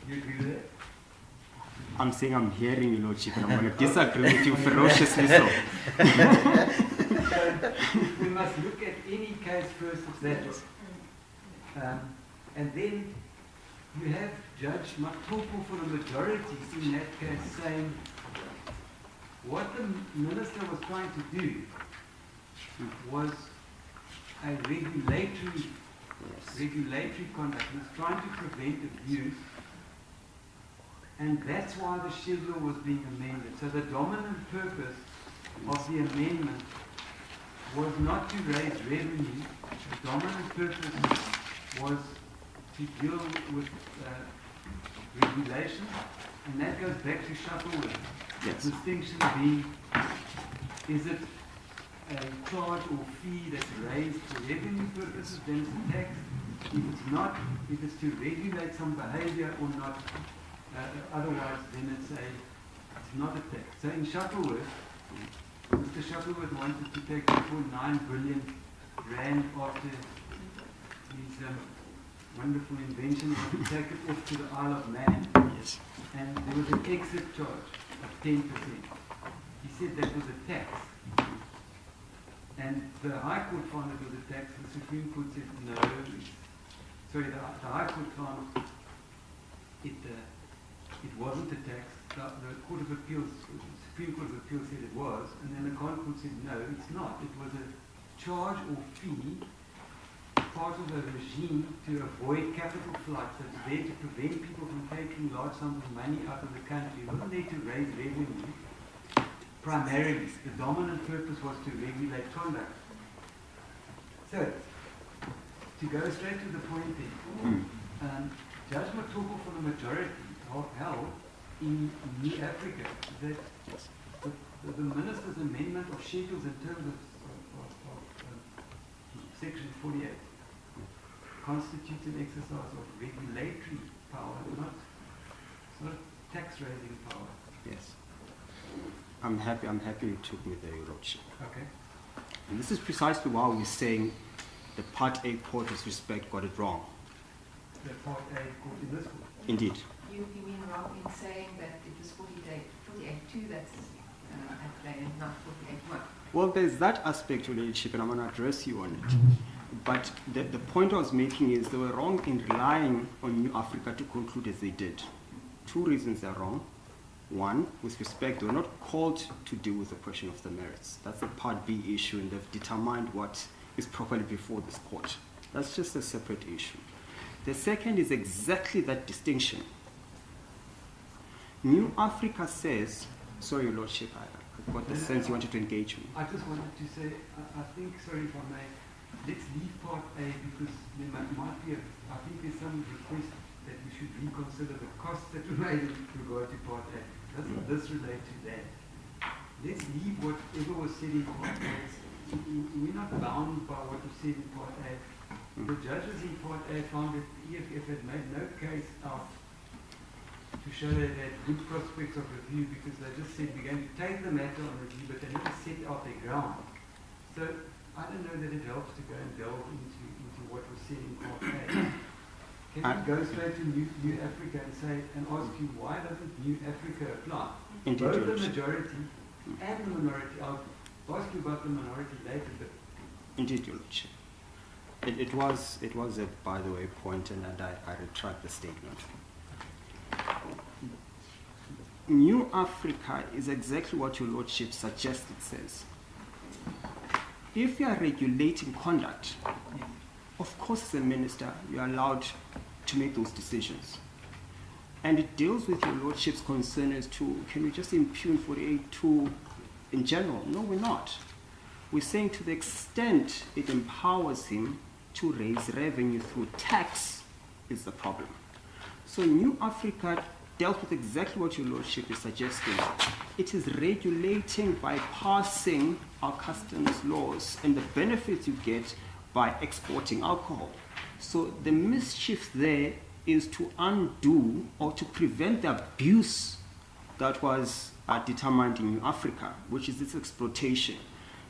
You agree with that? I'm saying I'm hearing you, Lordship, and I'm going to disagree with you ferociously so. So we must look at any case first of that. And then you have Judge Matopo for the majority in that case saying what the minister was trying to do was a regulatory conduct. He was trying to prevent abuse, and that's why the schedule was being amended. So the dominant purpose of the amendment was not to raise revenue. The dominant purpose was to deal with regulation, and that goes back to Shuttleworth. Yes. The distinction being, is it a charge or fee that's raised for revenue purposes, then it's a tax, if it's to regulate some behavior or not, otherwise then it's not a tax. So in Shuttleworth, Mr. Shuttleworth wanted to take 2.9 billion rand after his wonderful invention, to take it off to the Isle of Man, Yes. and there was an exit charge of 10%. He said that was a tax. And the High Court found it was a tax. The Supreme Court said no. Sorry, the High Court found it wasn't a tax. The Court of Appeals, the Supreme Court of Appeals said it was, and then the Crown Court said no, it's not. It was a charge or fee, part of a regime to avoid capital flights. That's there to prevent people from taking large sums of money out of the country. It wasn't there to raise revenue. Primarily, the dominant purpose was to regulate conduct. So, to go straight to the point then, Judge Matoko for the majority held in New Africa that the minister's amendment of schedules in terms of Section 48 constitutes an exercise of regulatory power, not tax-raising power. Yes. I'm happy you took me there, Your Lordship. Okay. And this is precisely why we're saying the Part A court with respect got it wrong. The Part A court in this court? Indeed. You mean wrong in saying that it was 48.2 that's at play and not 48.1? Well, there's that aspect, Your Lordship, and I'm going to address you on it. But the point I was making is they were wrong in relying on New Africa to conclude as they did. Two reasons they're wrong. One, with respect, they were not called to deal with the question of the merits. That's the Part B issue, and they've determined what is properly before this court. That's just a separate issue. The second is exactly that distinction. New Africa says, sorry, Your Lordship, I got the sense you wanted to engage me. I just wanted to say, I think, sorry if I may, let's leave Part A because there might be I think there's some request that we should reconsider the costs that were made in regard to Part A. Doesn't this relate to that? Let's leave whatever was said in Part A. We're not bound by what was said in Part A. The judges in Part A found that the EFF had made no case out to show that they had good prospects of review because they just said we're going to take the matter on review, but they never set out their ground. So I don't know that it helps to go and delve into what was said in Part A. Can we go straight to New Africa and say and ask you why doesn't New Africa apply? Indeed, both the majority and the minority. I'll ask you about the minority later, but Indeed, Your Lordship. It was a, by the way, point, and I retract the statement. New Africa is exactly what Your Lordship suggested says. If you are regulating conduct, of course as a minister, you are allowed to make those decisions. And it deals with Your Lordship's concern as to, can we just impugn 48.2 in general? No, we're not. We're saying to the extent it empowers him to raise revenue through tax is the problem. So New Africa dealt with exactly what Your Lordship is suggesting. It is regulating by passing our customs laws and the benefits you get by exporting alcohol. So the mischief there is to undo or to prevent the abuse that was determined in New Africa, which is this exploitation.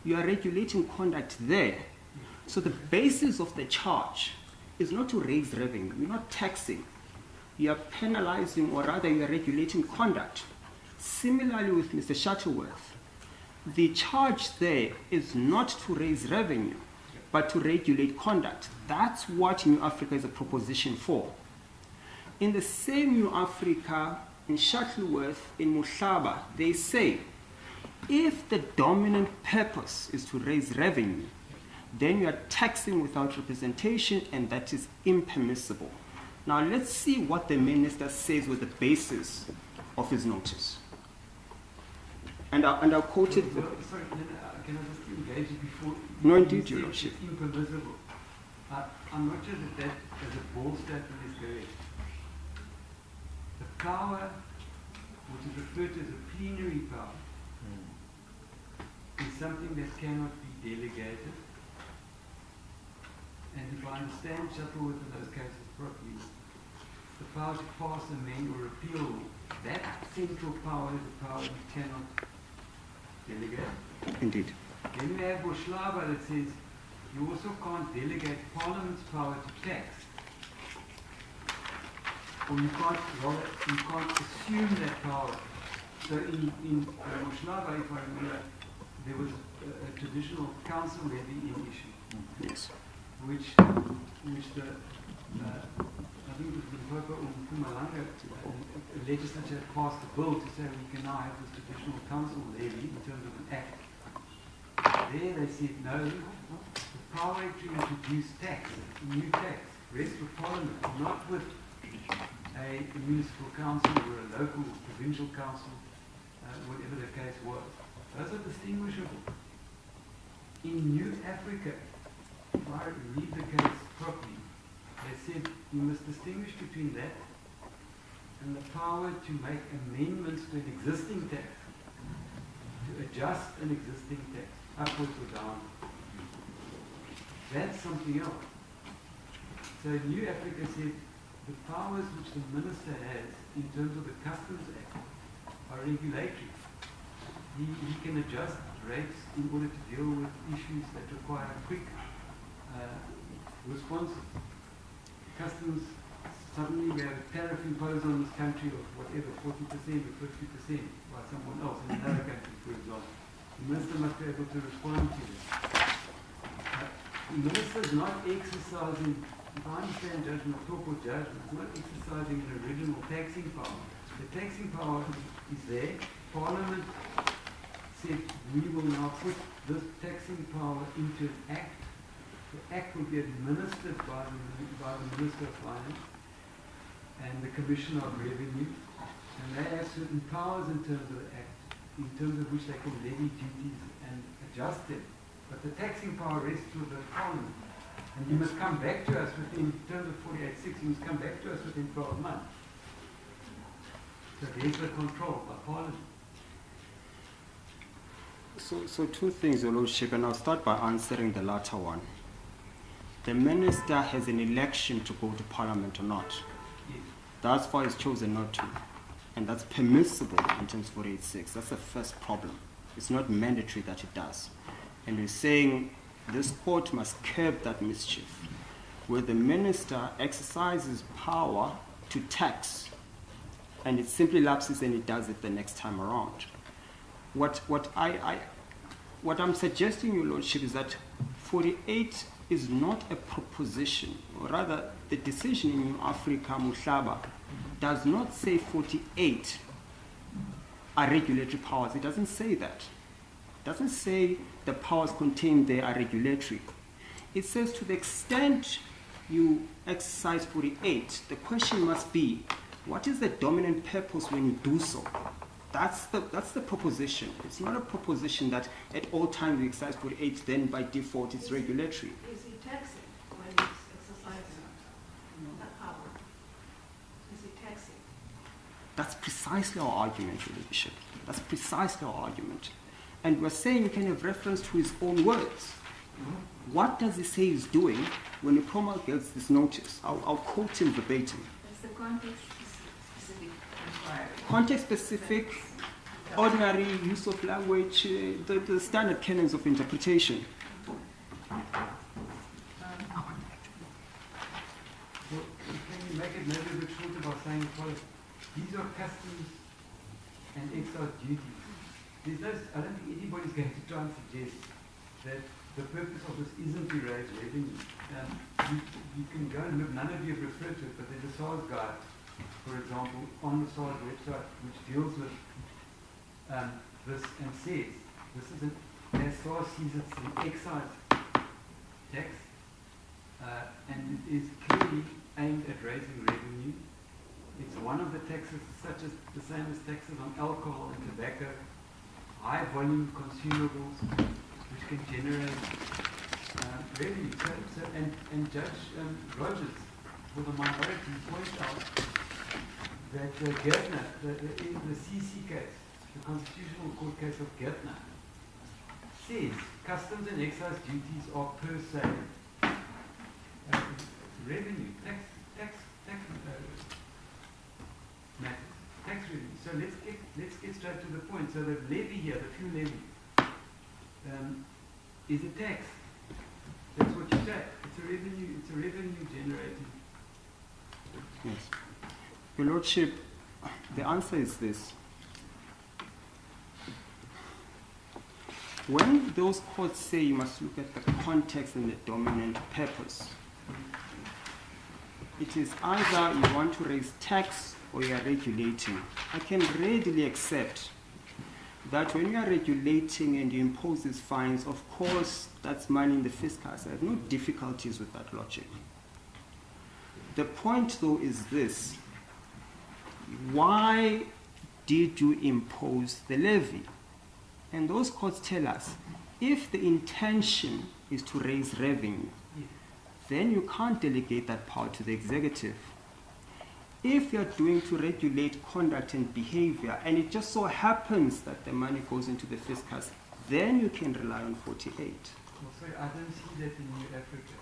You are regulating conduct there. So the basis of the charge is not to raise revenue. You're not taxing. You are penalizing, or rather you are regulating conduct. Similarly with Mr. Shuttleworth, the charge there is not to raise revenue, but to regulate conduct. That's what New Africa is a proposition for. In the same New Africa, in Shuttleworth, in Muhlaba, they say, if the dominant purpose is to raise revenue, then you are taxing without representation, and that is impermissible. Now let's see what the minister says was the basis of his notice. And I'll quote it. Sorry, can I just engage it before? No, indeed, Your Lordship. It's impermissible. I'm not sure that as a bold statement is correct. The power, which is referred to as a plenary power, is something that cannot be delegated. and if I understand Shuttleworth in those cases properly, the power to pass, amend, or repeal law, that central power is a power you cannot delegate. Indeed. Then we have Boschlaba that says you also can't delegate Parliament's power to tax. Or you can't assume that power. So in Boschlaba, if I remember, there was a traditional council levy in issue. Yes. Which the I think it was Limpopo or Mpumalanga, the legislature passed a bill to say we can now have this traditional council levy in terms of an act. There they said no, the power to introduce tax, new tax, rests with Parliament, not with a municipal council or a local provincial council, whatever the case was. Those are distinguishable. In New Africa, if I read the case properly, they said you must distinguish between that and the power to make amendments to an existing tax, to adjust an existing tax, upwards or down. That's something else. So New Africa said the powers which the minister has in terms of the Customs Act are regulatory. He can adjust rates in order to deal with issues that require quick responses. Customs, suddenly we have a tariff imposed on this country of whatever, 40% or 50% by someone else in another country, for example. The minister must be able to respond to this. The minister is not exercising, if I understand judgment, corporal judgment, it's not exercising an original taxing power. The taxing power is there. Parliament said we will now put this taxing power into an act. The act will be administered by the Minister of Finance and the Commissioner of Revenue, and they have certain powers in terms of the act, in terms of which they can levy duties and adjust them. But the taxing power rests with the Parliament. And you must come back to us within, in terms of 48.6, you must come back to us within 12 months. So there's the control by Parliament. So two things, Your Lordship, and I'll start by answering the latter one. The minister has an election to go to Parliament or not. Yes. Thus far he's chosen not to. And that's permissible in terms of 48.6. That's the first problem. It's not mandatory that it does. And we're saying this court must curb that mischief, where the minister exercises power to tax, and it simply lapses and it does it the next time around. What I'm suggesting, Your Lordship, is that 48 is not a proposition, or rather the decision in Africa, Muhlaba, does not say 48 are regulatory powers. It doesn't say that. It doesn't say the powers contained there are regulatory. It says to the extent you exercise 48, the question must be, what is the dominant purpose when you do so? That's the proposition. It's not a proposition that at all times you exercise 48, then by default it's regulatory. Is he taxing when he's exercising that power? Is he taxing? That's precisely our argument, Your Lordship. That's precisely our argument. And we're saying you can have reference to his own words. What does he say he's doing when he promulgates this notice? I'll quote him verbatim. That's the context-specific inquiry. Context-specific, ordinary use of language, the standard canons of interpretation. Well, can you make it maybe a bit shorter by saying, well, these are customs and excise duties. There's no, I don't think anybody's going to try and suggest that the purpose of this isn't to raise revenue. You can go and look, none of you have referred to it, but there's a SARS guide, for example, on the SARS website, which deals with this and says, this is an, as SARS sees it's an excise tax, and it is clearly aimed at raising revenue. It's one of the taxes, such as the same as taxes on alcohol and tobacco, high volume consumables, which can generate revenue. And Judge Rogers, for the minority, points out that Gertner, the CC case, the Constitutional Court case of Gertner, says customs and excise duties are per se revenue, tax matters, tax revenue. So let's get straight to the point. So the levy here, the fuel levy, is a tax. That's what you say. It's a revenue generating. Yes. Your Lordship, the answer is this. When those courts say you must look at the context and the dominant purpose, it is either you want to raise tax or you are regulating. I can readily accept that when you are regulating and you impose these fines, of course, that's money in the fiscus. I have no difficulties with that logic. The point, though, is this. Why did you impose the levy? And those courts tell us, if the intention is to raise revenue, then you can't delegate that power to the executive. If you're doing to regulate conduct and behavior, and it just so happens that the money goes into the fiscus, then you can rely on 48. Well, sorry, I don't see that in New Africa.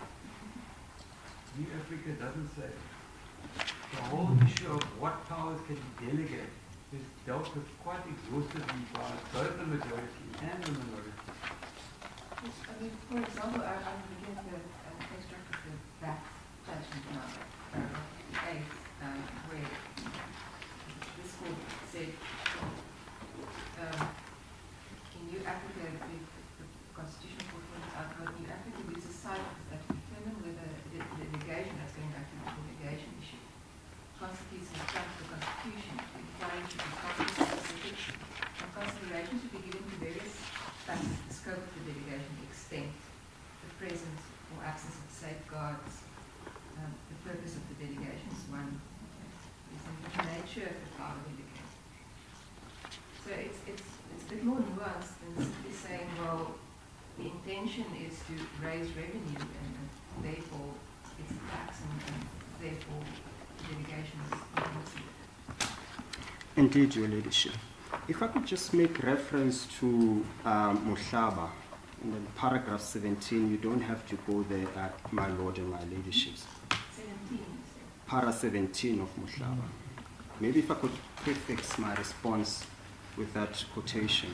New Africa doesn't say it. The whole issue of what powers can be delegated is dealt with quite exhaustively by both the majority and the minority. Yes, I mean, for example, I would give the extract of the back judgment now, paragraph 8, where this court said, in New Africa, the Constitutional Court points out that New Africa uses cycles that determine whether the litigation, that's going back to the litigation issue, constitutes an affront to the Constitution. The inquiry should be context-specific, and consideration should be given to various factors: the scope of the litigation, the extent, the presence or absence of safeguards, the purpose of the litigation is one, the nature of the power of litigation. So it's a bit more nuanced than simply saying, well, the intention is to raise revenue and therefore it's a tax and therefore litigation is not. Indeed, Your Ladyship. If I could just make reference to Mohlaba, in the paragraph 17, you don't have to go there, my Lord and my Ladyships. 17, Para 17 of Mohlaba. Maybe if I could prefix my response with that quotation.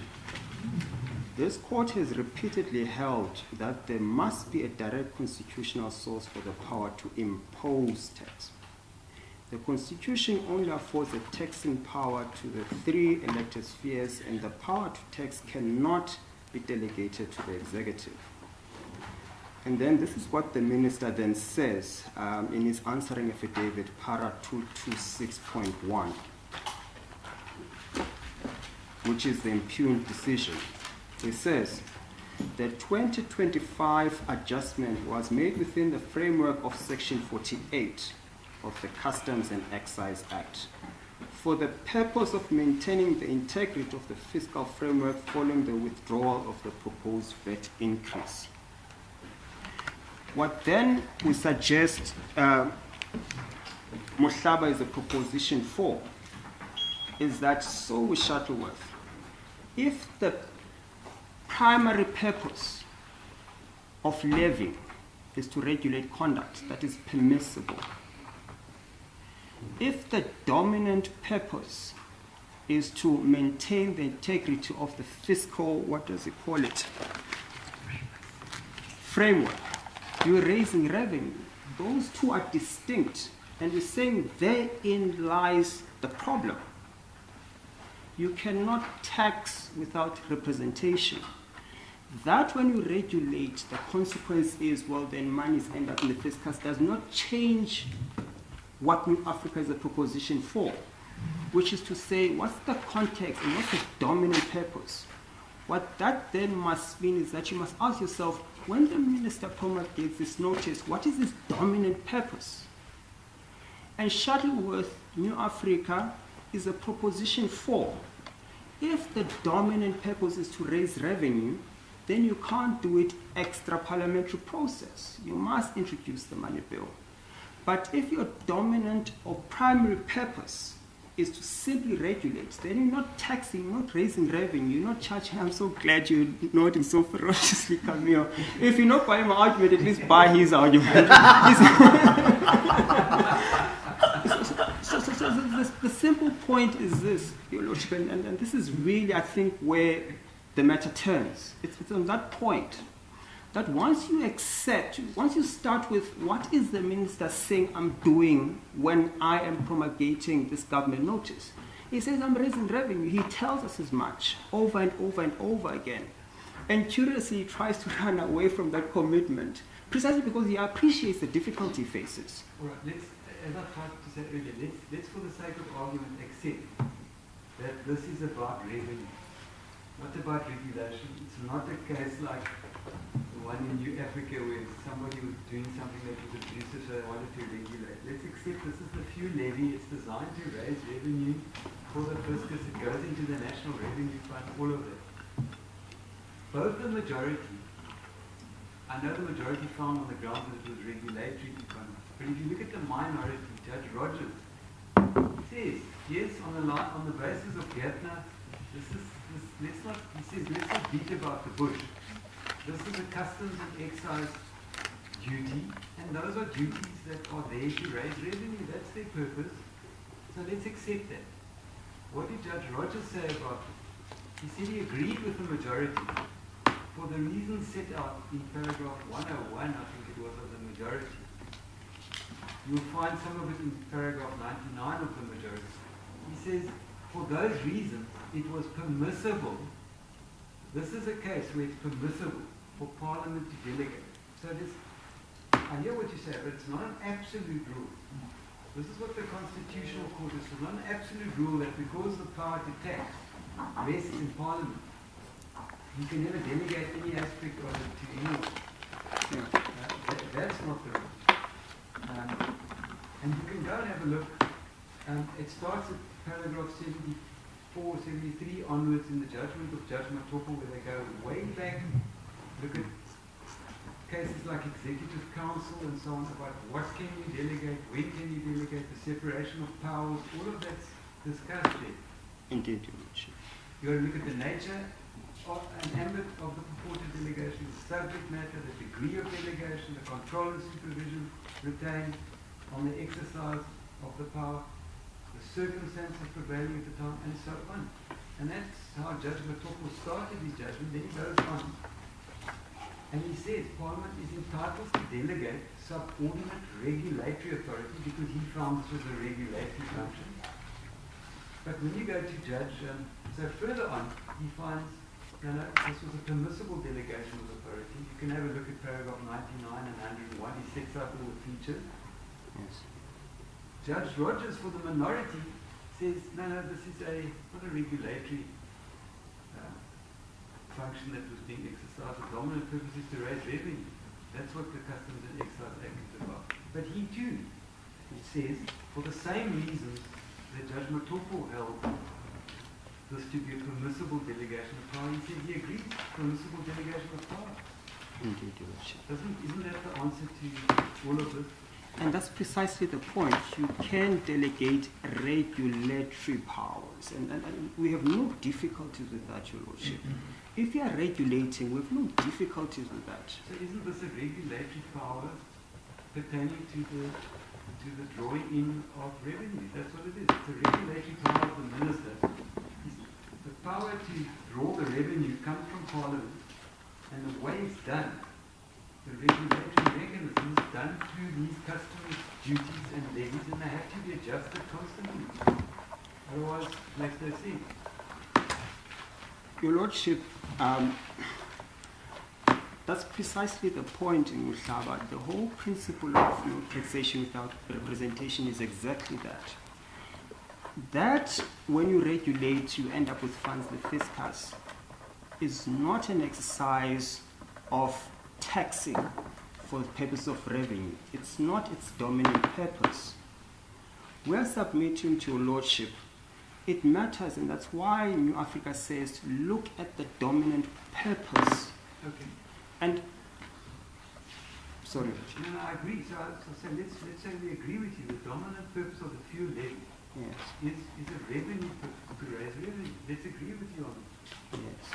This court has repeatedly held that there must be a direct constitutional source for the power to impose tax. The Constitution only affords a taxing power to the 3 elected spheres, and the power to tax cannot be delegated to the executive. And then this is what the minister then says in his answering affidavit, para 226.1, which is the impugned decision. He says, the 2025 adjustment was made within the framework of Section 48 of the Customs and Excise Act for the purpose of maintaining the integrity of the fiscal framework following the withdrawal of the proposed VAT increase. What then we suggest Mohlaba is a proposition for is that so with Shuttleworth, if the primary purpose of levy is to regulate conduct that is permissible, if the dominant purpose is to maintain the integrity of the fiscal, what does it call it, framework, you're raising revenue. Those two are distinct, and we're saying therein lies the problem. You cannot tax without representation. That when you regulate, the consequence is, well, then monies end up in the fiscus, does not change what New Africa is a proposition for, which is to say, what's the context and what's the dominant purpose? What that then must mean is that you must ask yourself, when the minister promulgates this notice, what is his dominant purpose? And Shuttleworth, New Africa, is a proposition for. If the dominant purpose is to raise revenue, then you can't do it extra parliamentary process. You must introduce the money bill. But if your dominant or primary purpose is to simply regulate. Then you're not taxing, you're not raising revenue, you're not charging. I'm so glad you're nodding so ferociously, Camille. If you're not buying my argument, at least buy his argument. So the simple point is this, Your Lordship, and this is really, I think, where the matter turns. It's on that point that once you start with what is the minister saying I'm doing when I am promulgating this government notice, he says I'm raising revenue. He tells us as much over and over and over again. And curiously, he tries to run away from that commitment precisely because he appreciates the difficulty he faces. All right, as I tried to say earlier, let's for the sake of argument accept that this is about revenue, not about regulation. It's not a case like the one in New Africa where somebody was doing something that was abusive, so they wanted to regulate. Let's accept this is the fuel levy. It's designed to raise revenue for the fiscus. It goes into the National Revenue Fund, all of that. Both the majority, I know the majority found on the grounds that it was regulatory to fund. But if you look at the minority, Judge Rogers says, yes, on the basis of Gärtner, let's not beat about the bush. This is a customs and excise duty, and those are duties that are there to raise revenue. That's their purpose. So let's accept that. What did Judge Rogers say about it? He said he agreed with the majority for the reasons set out in paragraph 101, I think it was, of the majority. You'll find some of it in paragraph 99 of the majority. He says, for those reasons, it was permissible. This is a case where it's permissible for Parliament to delegate. So I hear what you say, but it's not an absolute rule. This is what the Constitutional Court is. It's not an absolute rule that because the power to tax rests in Parliament, you can never delegate any aspect of it to anyone. That's not the rule. And you can go and have a look. It starts at paragraph 74, 73 onwards in the judgment of Judge Matopo, where they go way back, look at cases like Executive Council and so on, about what can you delegate, when can you delegate, the separation of powers, all of that's discussed there. Indeed, Your Lordship. You got to look at the nature of an ambit of the purported delegation, the subject matter, the degree of delegation, the control and supervision retained on the exercise of the power, the circumstances prevailing at the time, and so on. And that's how Judge Matopo started his judgment. Then he goes on, and he says Parliament is entitled to delegate subordinate regulatory authority because he found this was a regulatory function. But when you go to Judge, so further on, he finds this was a permissible delegation of authority. You can have a look at paragraph 99 and 101. He sets out all the features. Yes. Judge Rogers, for the minority, says, no, this is not a regulatory function that was being exercised. The dominant purpose is to raise revenue. That's what the Customs and Excise Act is about. But he too says, for the same reasons that Judge Matopo held this to be a permissible delegation of power, he said he agrees permissible delegation of power. Indeed, Your Lordship. Isn't that the answer to all of this? And that's precisely the point. You can delegate regulatory powers. And we have no difficulties with that, Your Lordship. If you are regulating, we have no difficulties with that. So isn't this a regulatory power pertaining to the drawing in of revenue? That's what it is. It's a regulatory power of the minister. The power to draw the revenue comes from Parliament, and the way it's done, the regulatory mechanism is done through these customs duties and levies, and they have to be adjusted constantly. Otherwise, it makes no sense. Your Lordship, that's precisely the point in Muhlaba. The whole principle of taxation without representation is exactly that. That when you regulate, you end up with funds, the fiscus, is not an exercise of taxing for the purpose of revenue. It's not its dominant purpose. We are submitting to Your Lordship. It matters, and that's why New Africa says to look at the dominant purpose. Okay. And sorry. No, I agree. So let's say we agree with you. The dominant purpose of the fuel levy Yes. is a revenue to raise revenue. Let's agree with you on it. Yes.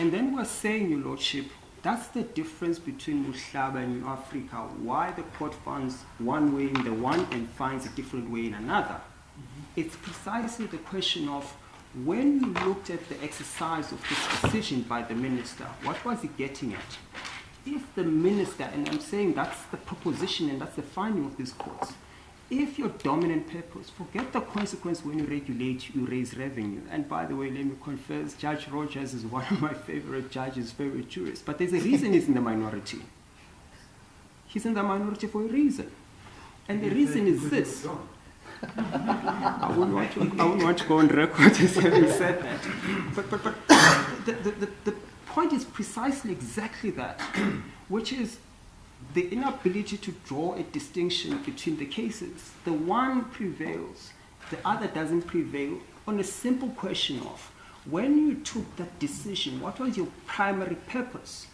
And then we're saying, Your Lordship, that's the difference between Muhlaba and New Africa. Why the court finds one way in the one and finds a different way in another. It's precisely the question of when you looked at the exercise of this decision by the minister, what was he getting at? If the minister, and I'm saying that's the proposition and that's the finding of these courts, if your dominant purpose, forget the consequence when you regulate, you raise revenue. And by the way, let me confess, Judge Rogers is one of my favorite judges, favorite jurists. But there's a reason he's in the minority. He's in the minority for a reason. And the reason is this. I wouldn't want to go on record as having said that. But the point is precisely exactly that, which is the inability to draw a distinction between the cases. The one prevails, the other doesn't prevail, on a simple question of when you took that decision, what was your primary purpose?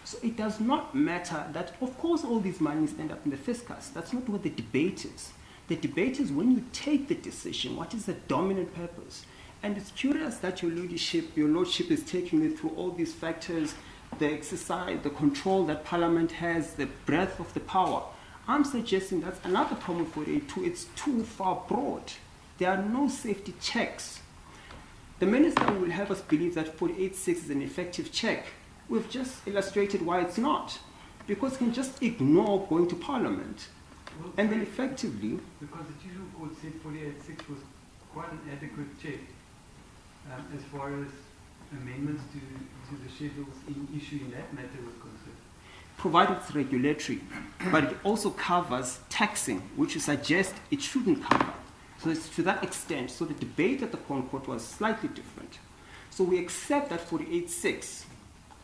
So it does not matter that, of course, all these monies end up in the fiscus. That's not what the debate is. The debate is when you take the decision, what is the dominant purpose? And it's curious that your lordship is taking me through all these factors, the exercise, the control that Parliament has, the breadth of the power. I'm suggesting that's another problem for 482. It's too far broad. There are no safety checks. The minister will have us believe that 486 is an effective check. We've just illustrated why it's not. Because you can just ignore going to Parliament. Well, And then effectively, because the Chief Court said 486 was quite an adequate check as far as amendments to the schedules in issue in that matter was concerned. provided it's regulatory, but it also covers taxing, which you suggest it shouldn't cover. So it's to that extent. So the debate at the Crown Court was slightly different. So we accept that 486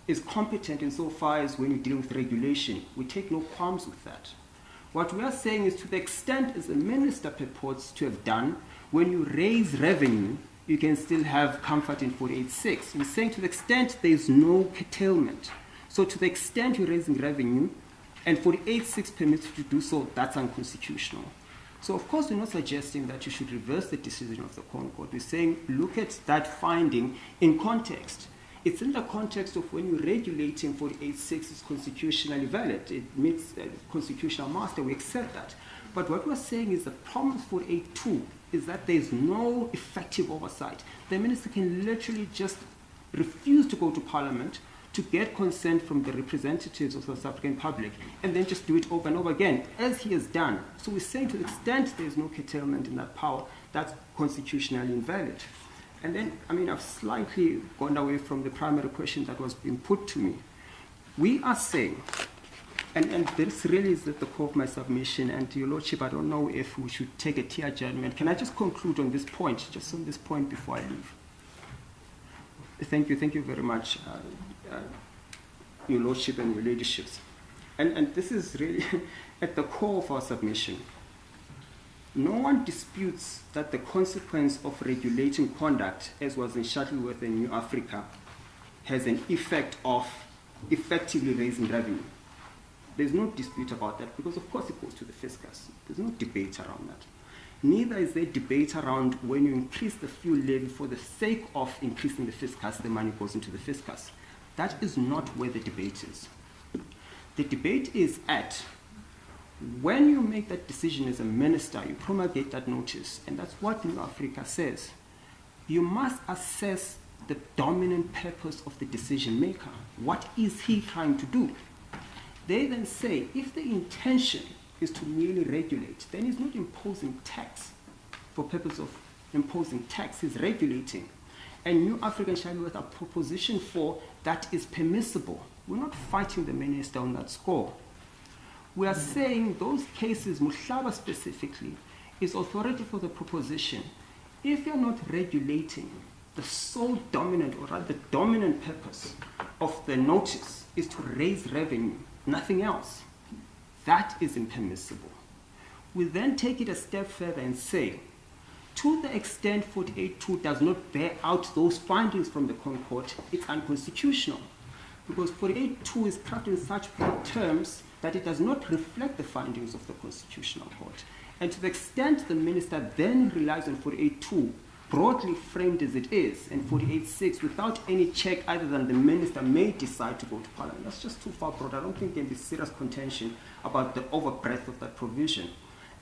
is competent insofar as when you deal with regulation. We take no qualms with that. What we are saying is to the extent as the minister purports to have done, when you raise revenue, you can still have comfort in 486. We're saying to the extent there is no curtailment. So to the extent you're raising revenue, and 486 permits you to do so, that's unconstitutional. So of course we're not suggesting that you should reverse the decision of the Crown Court. We're saying look at that finding in context. It's in the context of when you're regulating 486 is constitutionally valid. It meets constitutional master. We accept that. But what we're saying is the problem with 482 is that there's no effective oversight. The minister can literally just refuse to go to Parliament to get consent from the representatives of the South African public and then just do it over and over again, as he has done. So we're saying to the extent there's no curtailment in that power, that's constitutionally invalid. And then, I've slightly gone away from the primary question that was being put to me. We are saying, and this really is at the core of my submission, and Your Lordship, I don't know if we should take a tear judgment. Can I just conclude on this point, just on this point before I leave? Thank you very much, Your Lordship and Your Ladyships. And this is really at the core of our submission. No one disputes that the consequence of regulating conduct, as was in Shuttleworth and New Africa, has an effect of effectively raising revenue. There's no dispute about that because, of course, it goes to the fiscus. There's no debate around that. Neither is there debate around when you increase the fuel levy for the sake of increasing the fiscus, the money goes into the fiscus. That is not where the debate is. The debate is at when you make that decision as a minister, you promulgate that notice, and that's what New Africa says. You must assess the dominant purpose of the decision maker. What is he trying to do? They then say, if the intention is to merely regulate, then he's not imposing tax for purpose of imposing tax, he's regulating. And New African Shuttleworth are proposition for that is permissible. We're not fighting the minister on that score. We are saying those cases, Muhlaba specifically, is authority for the proposition. If you're not regulating, the sole dominant, or rather the dominant purpose of the notice is to raise revenue, nothing else. That is impermissible. We then take it a step further and say, to the extent 482 does not bear out those findings from the Crown Court, it's unconstitutional. Because 482 is crafted in such broad terms that it does not reflect the findings of the Constitutional Court. And to the extent the minister then relies on 48.2, broadly framed as it is, and 48.6, without any check other than the minister may decide to go to Parliament, that's just too far broad. I don't think there can be serious contention about the overbreadth of that provision.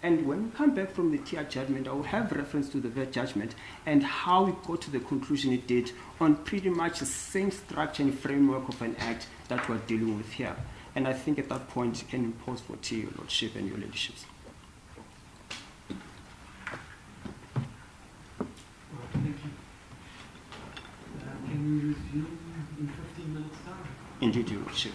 And when we come back from the TR judgment, I will have reference to the VET judgment and how it got to the conclusion it did on pretty much the same structure and framework of an act that we're dealing with here. And I think at that point, it can impose for Your Lordship and Your Ladyship. Thank you. Can we resume in 15 minutes' time? Indeed, Your Lordship.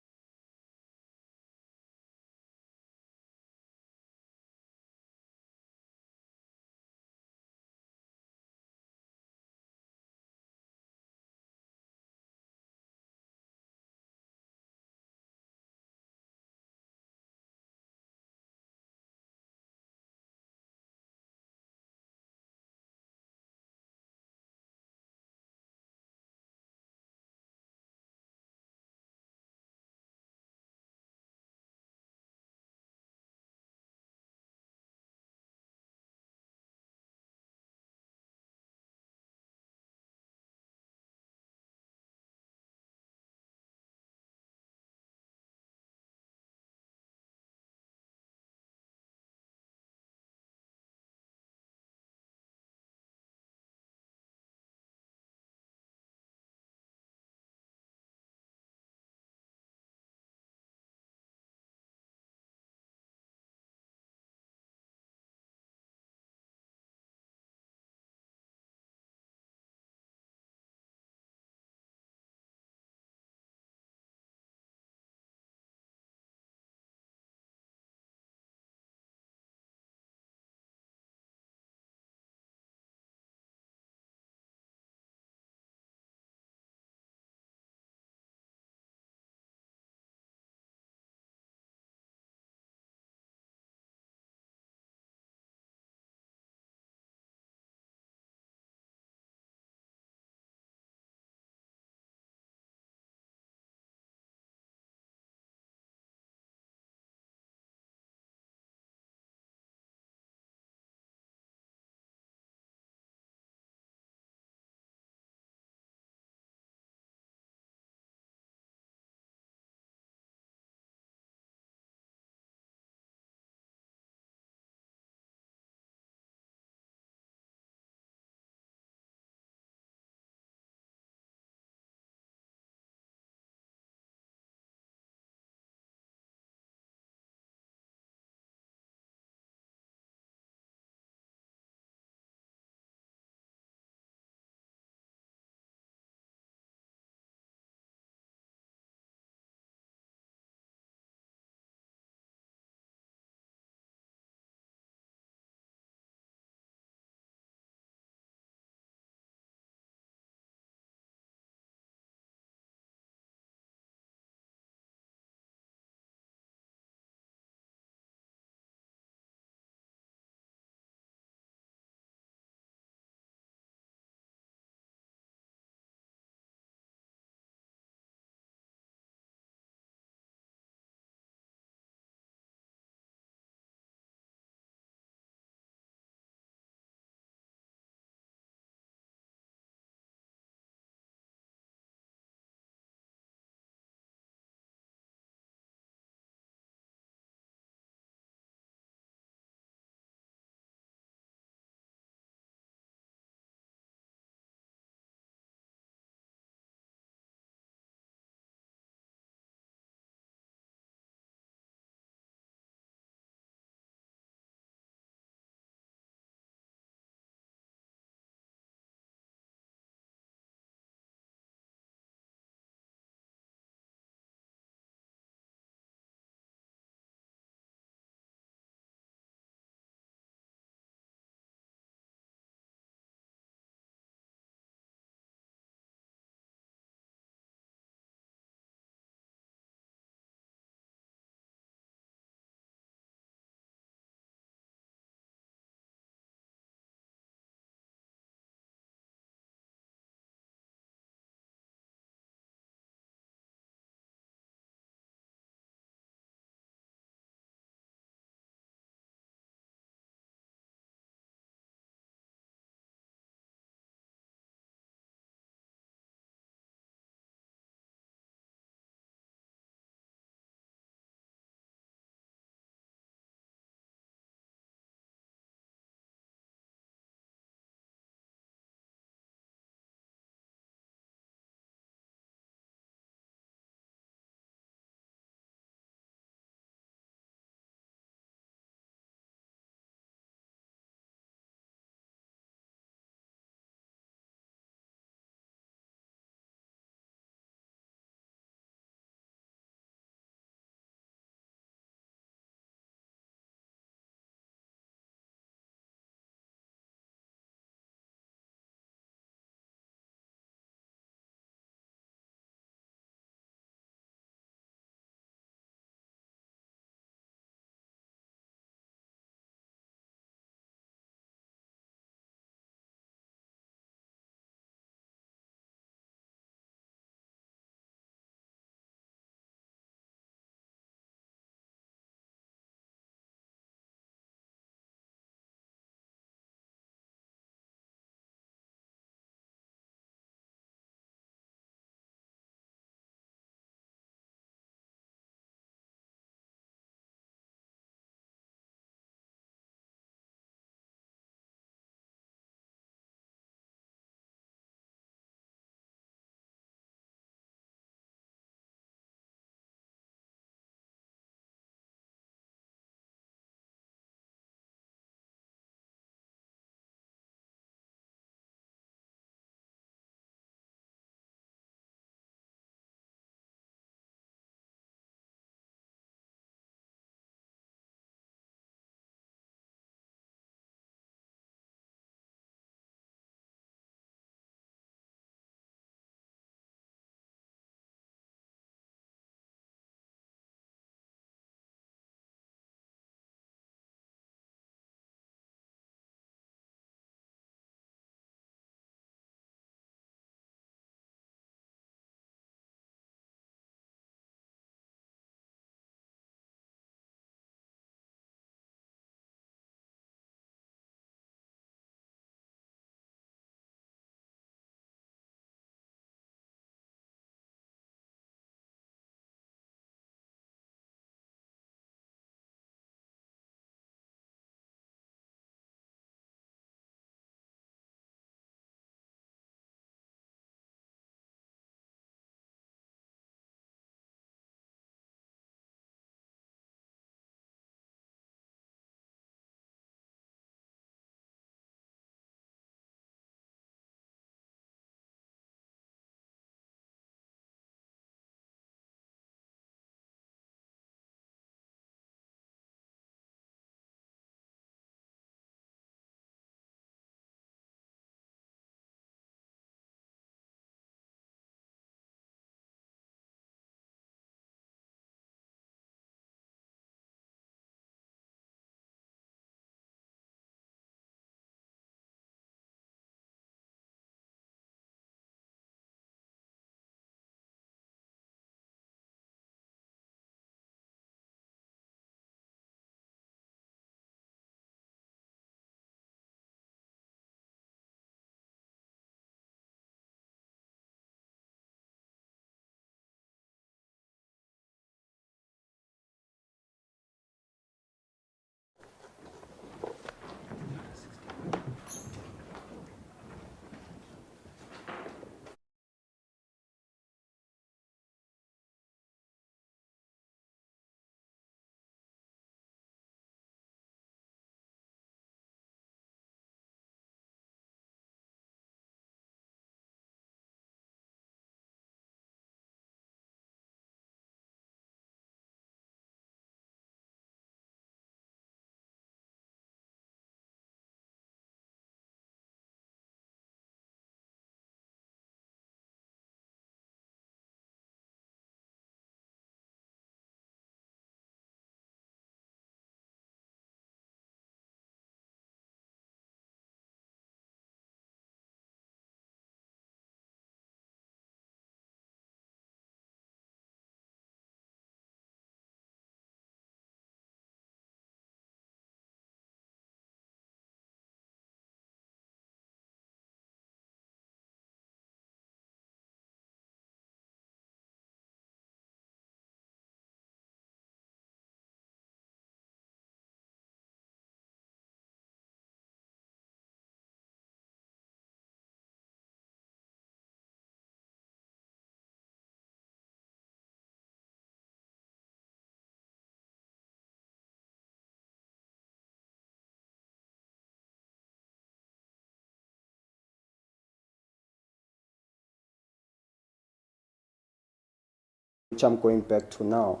which I'm going back to now.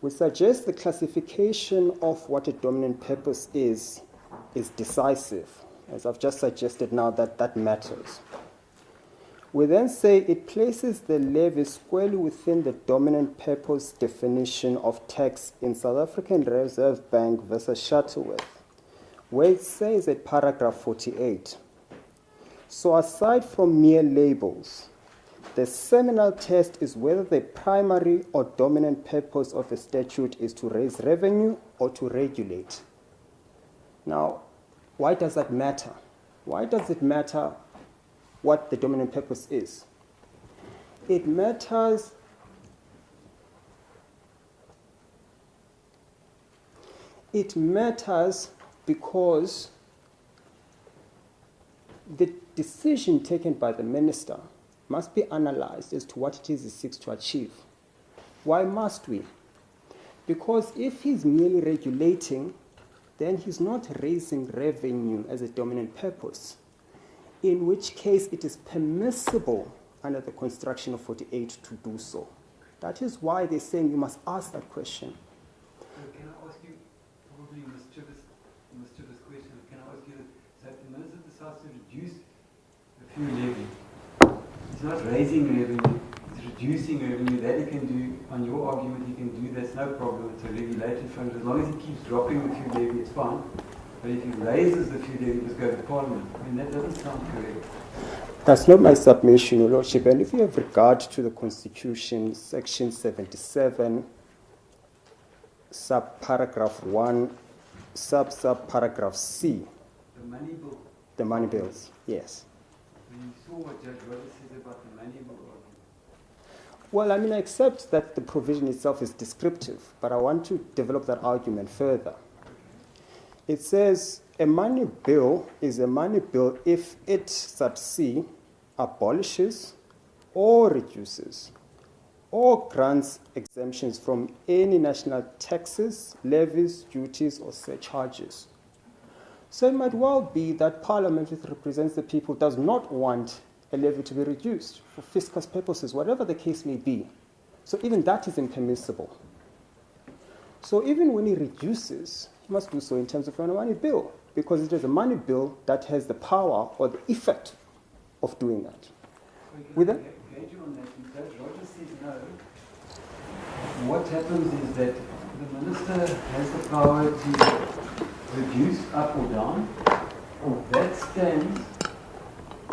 We suggest the classification of what a dominant purpose is decisive. As I've just suggested now, that matters. We then say it places the levy squarely within the dominant purpose definition of tax in South African Reserve Bank versus Shuttleworth, where it says at paragraph 48, so aside from mere labels, the seminal test is whether the primary or dominant purpose of a statute is to raise revenue or to regulate. Now, why does that matter? Why does it matter what the dominant purpose is? It matters because the decision taken by the minister must be analyzed as to what it is he seeks to achieve. Why must we? Because if he's merely regulating, then he's not raising revenue as a dominant purpose, in which case it is permissible under the construction of 48 to do so. That is why they're saying you must ask that question. Can I ask you, probably a mischievous question, can I ask you, so if the minister decides to reduce a few levy, it's not raising revenue, it's reducing revenue, that he can do, on your argument he can do, that's no problem, it's a regulated fund, as long as he keeps dropping the few levy, it's fine. But if he raises the few levy, just go to Parliament. I mean, that doesn't sound correct. That's not my submission, Your Lordship. And if you have regard to the Constitution, Section 77, subparagraph 1, subparagraph C. The money bill. The money bills, yes. When you saw what Judge Rogers said about the money bill argument. Well, I mean, I accept that the provision itself is descriptive, but I want to develop that argument further. It says a money bill is a money bill if it, sub C, abolishes or reduces or grants exemptions from any national taxes, levies, duties, or surcharges. So it might well be that Parliament, which represents the people, does not want a levy to be reduced for fiscal purposes, whatever the case may be. So even that is impermissible. So even when he reduces, he must do so in terms of a money bill, because it is a money bill that has the power or the effect of doing that. With that? Engage you on that. Judge Rogers said no. What happens is that the minister has the power to reduce up or down. That stands,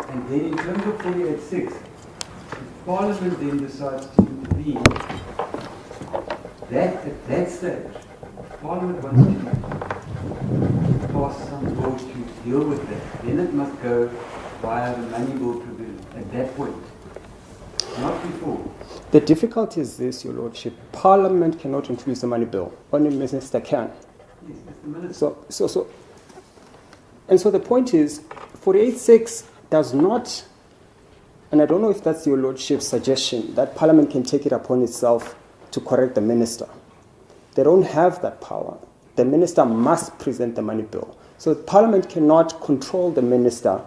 and then in terms of 48.6, if Parliament then decides to intervene, at that stage, Parliament wants to pass some law to deal with that. Then it must go via the money bill provision at that point, not before. The difficulty is this, Your Lordship. Parliament cannot introduce a money bill. Only the minister can. Yes, it's the minister. So the point is, 48.6 does not, and I don't know if that's Your Lordship's suggestion, that Parliament can take it upon itself to correct the minister. They don't have that power. The minister must present the money bill. So Parliament cannot control the minister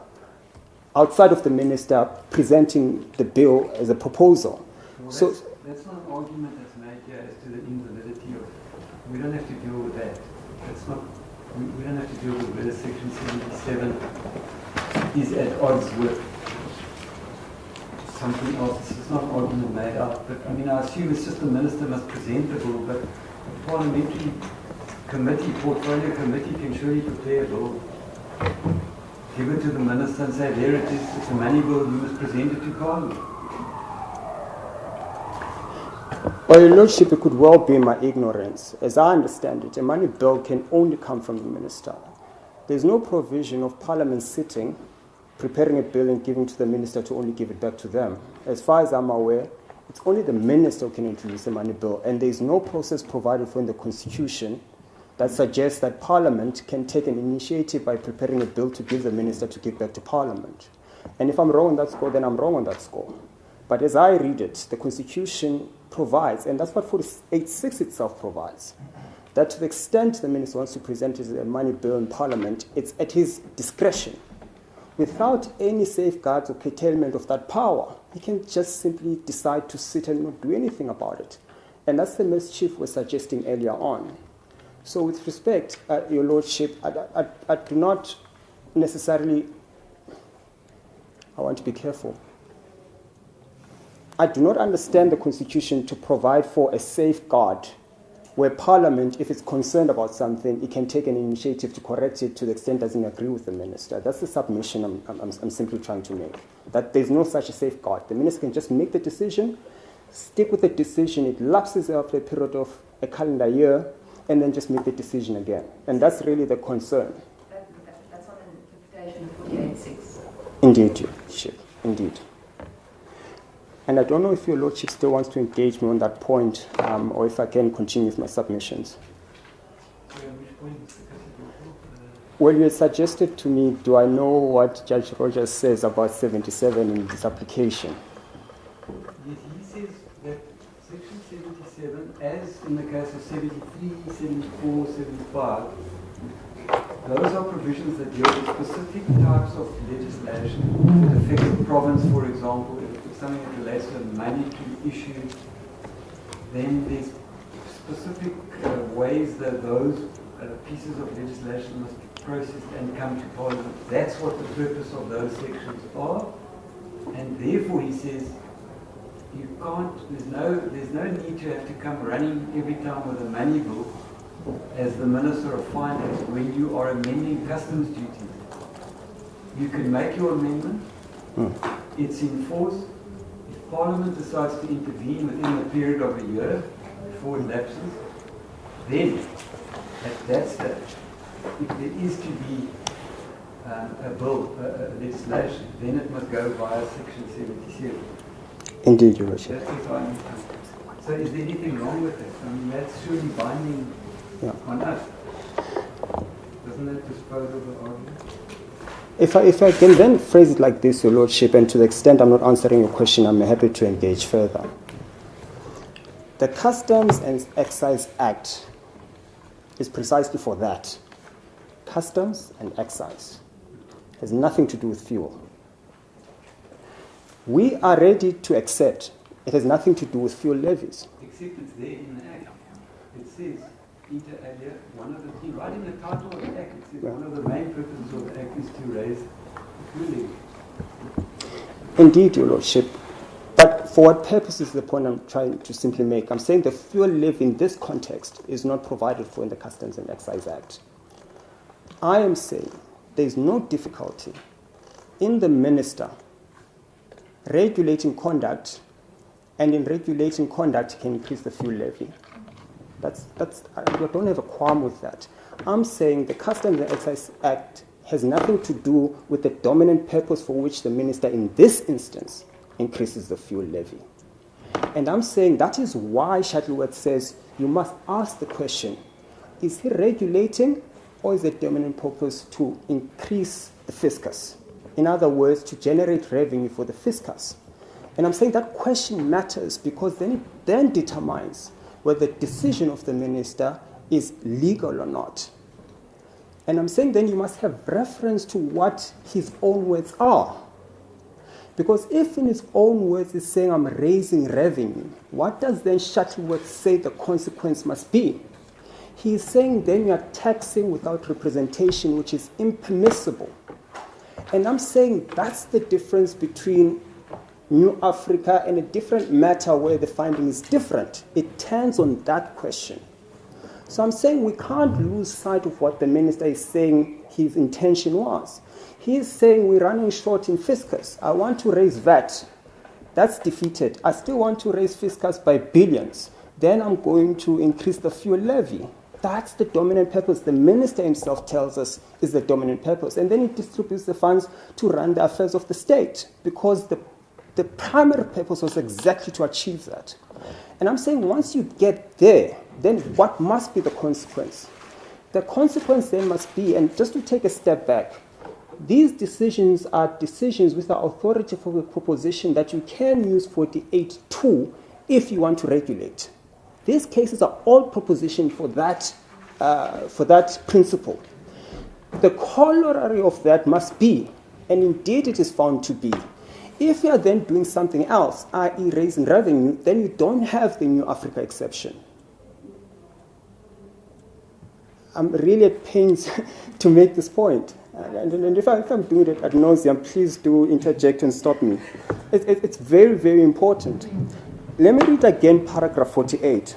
outside of the minister presenting the bill as a proposal. Well, so that's not an argument that's made here as to the invalidity of. We don't have to deal with that. That's not. We don't have to deal with whether Section 77 is at odds with something else. It's not an argument made out. But I mean, I assume it's just the minister must present the bill, but the parliamentary committee, portfolio committee, can surely prepare a bill, give it to the minister and say, there it is, it's a money bill, you must present it to Parliament. Well, Your Lordship, it could well be my ignorance. As I understand it, a money bill can only come from the minister. There's no provision of Parliament sitting, preparing a bill and giving to the minister to only give it back to them. As far as I'm aware, it's only the minister who can introduce a money bill, and there's no process provided for in the Constitution that suggests that Parliament can take an initiative by preparing a bill to give the minister to give back to Parliament. And if I'm wrong on that score, then I'm wrong on that score. But as I read it, the Constitution provides, and that's what 48.6 itself provides, that to the extent the minister wants to present a money bill in Parliament, it's at his discretion. without any safeguards or curtailment of that power, he can just simply decide to sit and not do anything about it. And that's the mischief we're suggesting earlier on. So with respect, Your Lordship, I do not necessarily, I want to be careful. I do not understand the Constitution to provide for a safeguard where Parliament, if it's concerned about something, it can take an initiative to correct it to the extent it doesn't agree with the minister. That's the submission I'm simply trying to make. That there's no such a safeguard. The minister can just make the decision, stick with the decision, it lapses after a period of a calendar year, and then just make the decision again. And that's really the concern. That's not an interpretation of 48.6. Indeed, Your Lordship. Indeed. And I don't know if Your Lordship still wants to engage me on that point, or if I can continue with my submissions. Well, you had suggested to me, do I know what Judge Rogers says about 77 in this application? Yes, he says that Section 77, as in the case of 73, 74, 75, those are provisions that deal with specific types of legislation that affect the province, for example. If something that relates to a monetary issue, then there's specific ways that those pieces of legislation must be processed and come to Parliament. That's what the purpose of those sections are. And therefore, he says, you can't, there's no need to have to come running every time with a money bill as the Minister of Finance when you are amending customs duty. You can make your amendment, it's in force. If Parliament decides to intervene within a period of a year before it lapses, then at that stage, if there is to be a bill, legislation, then it must go via Section 77. Indeed, Your Lordship. That's what I understand. So is there anything wrong with that? I mean, that's surely binding on us. Doesn't that dispose of the argument? If I can then phrase it like this, Your Lordship, and to the extent I'm not answering your question, I'm happy to engage further. The Customs and Excise Act is precisely for that. Customs and excise has nothing to do with fuel. We are ready to accept it has nothing to do with fuel levies. Except it's there in the Act. It says, inter alia, one of the things, right in the title of the Act, it says one of the main purposes of the Act is to raise the fuel levy. Indeed, Your Lordship. But for what purpose is the point I'm trying to simply make? I'm saying the fuel levy in this context is not provided for in the Customs and Excise Act. I am saying there is no difficulty in the minister regulating conduct, and in regulating conduct can increase the fuel levy. I don't have a qualm with that. I'm saying the Customs and Excise Act has nothing to do with the dominant purpose for which the minister in this instance increases the fuel levy. And I'm saying that is why Shuttleworth says you must ask the question, is he regulating or is the dominant purpose to increase the fiscus? In other words, to generate revenue for the fiscus. And I'm saying that question matters because then it then determines whether the decision of the minister is legal or not. And I'm saying then you must have reference to what his own words are. Because if in his own words he's saying I'm raising revenue, what does then Shuttleworth say the consequence must be? He is saying then you are taxing without representation, which is impermissible. And I'm saying that's the difference between New Africa and a different matter where the finding is different. It turns on that question. So I'm saying we can't lose sight of what the minister is saying his intention was. He is saying we're running short in fiscus. I want to raise VAT. That's defeated. I still want to raise fiscus by billions. Then I'm going to increase the fuel levy. That's the dominant purpose. The minister himself tells us is the dominant purpose. And then he distributes the funds to run the affairs of the state because the primary purpose was exactly to achieve that. And I'm saying once you get there, then what must be the consequence? The consequence then must be, and just to take a step back, these decisions are decisions with the authority for the proposition that you can use 48.2 if you want to regulate. These cases are all propositioned for that principle. The corollary of that must be and indeed it is found to be, if you are then doing something else, i.e. raising revenue, then you don't have the New Africa exception. I'm really at pains to make this point. And if I'm doing it ad nauseum, please do interject and stop me. It's very, very important. Let me read again paragraph 48.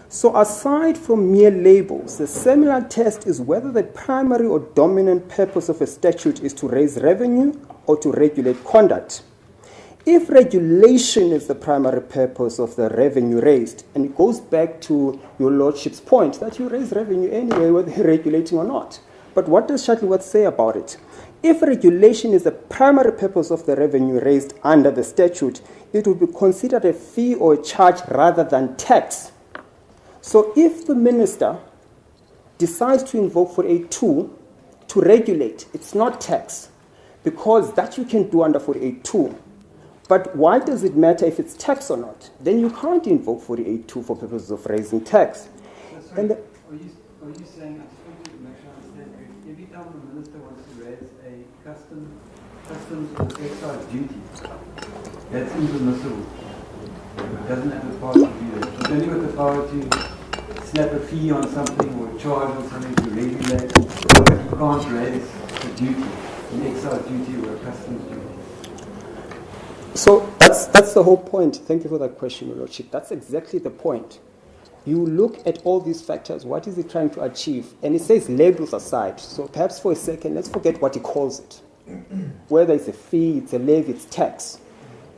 So aside from mere labels, the seminal test is whether the primary or dominant purpose of a statute is to raise revenue or to regulate conduct. If regulation is the primary purpose of the revenue raised, and it goes back to your Lordship's point that you raise revenue anyway, whether you're regulating or not. But what does Shuttleworth say about it? If regulation is the primary purpose of the revenue raised under the statute, it would be considered a fee or a charge rather than tax. So if the minister decides to invoke 48.2 to regulate, it's not tax, because that you can do under 48.2. But why does it matter if it's tax or not? Then you can't invoke 48.2 for purposes of raising tax. So sorry, are you saying, I just want to make sure I understand, every time the minister wants to raise a customs or excise duty, that's impermissible. It doesn't have the power to do that. It's only got the power to slap a fee on something or a charge on something to regulate, but you can't raise a duty, an excise duty or a customs duty. So that's the whole point. Thank you for that question, Your Lordship. That's exactly the point. You look at all these factors, what is it trying to achieve? And it says labels aside. So perhaps for a second, let's forget what he calls it. Whether it's a fee, it's a levy, it's tax.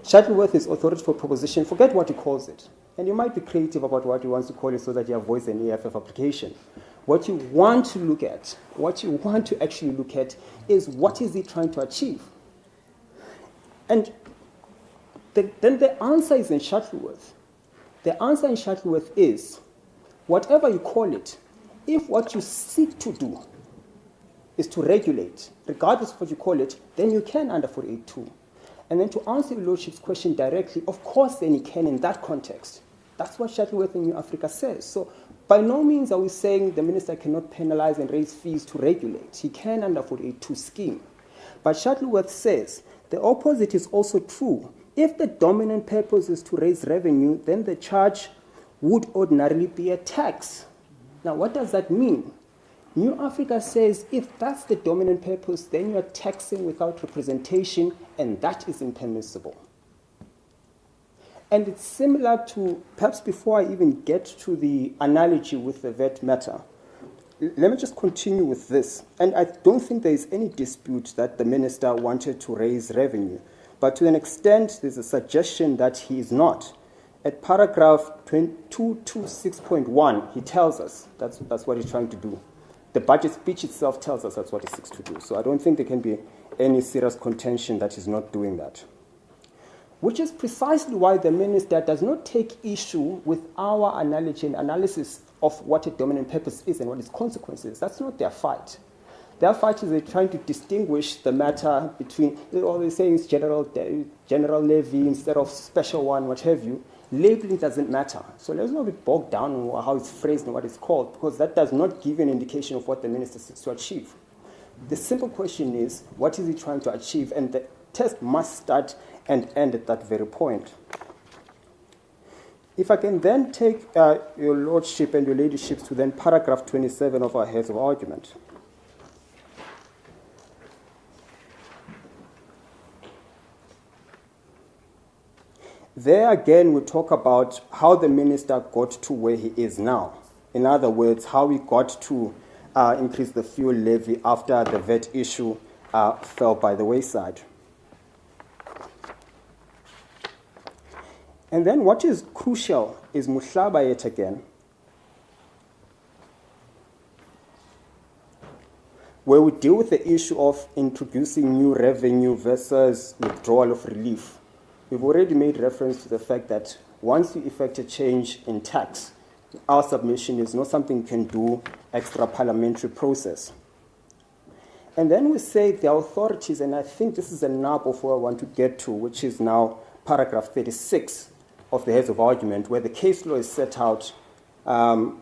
Shuttleworth is authority for proposition. Forget what he calls it. And you might be creative about what he wants to call it so that you avoid an EFF application. What you want to look at, what you want to actually look at is what is he trying to achieve? And then the answer is in Shuttleworth. The answer in Shuttleworth is, whatever you call it, if what you seek to do is to regulate, regardless of what you call it, then you can under 48.2. And then to answer your Lordship's question directly, of course then you can in that context. That's what Shuttleworth in New Africa says. So by no means are we saying the minister cannot penalize and raise fees to regulate. He can under 48.2 scheme. But Shuttleworth says the opposite is also true. If the dominant purpose is to raise revenue, then the charge would ordinarily be a tax. Now, what does that mean? New Africa says if that's the dominant purpose, then you are taxing without representation, and that is impermissible. And it's similar to, perhaps before I even get to the analogy with the VAT matter, let me just continue with this. And I don't think there is any dispute that the minister wanted to raise revenue. But to an extent, there's a suggestion that he is not. At paragraph 226.1, he tells us that's what he's trying to do. The budget speech itself tells us that's what he seeks to do. So I don't think there can be any serious contention that he's not doing that. Which is precisely why the minister does not take issue with our analogy and analysis of what a dominant purpose is and what its consequences. That's not their fight. Their fight is they're trying to distinguish the matter between, all they're saying is general levy instead of special one, what have you. Labeling doesn't matter. So let's not be bogged down on how it's phrased and what it's called, because that does not give you an indication of what the minister seeks to achieve. The simple question is, what is he trying to achieve? And the test must start and end at that very point. If I can then take your Lordship and your Ladyships to then paragraph 27 of our heads of argument. There again, we talk about how the minister got to where he is now. In other words, how he got to increase the fuel levy after the VAT issue fell by the wayside. And then what is crucial is Muhlaba yet again, where we deal with the issue of introducing new revenue versus withdrawal of relief. We've already made reference to the fact that once you effect a change in tax, our submission is not something you can do extra parliamentary process. And then we say the authorities, and I think this is a nub of where I want to get to, which is now paragraph 36 of the heads of argument, where the case law is set out on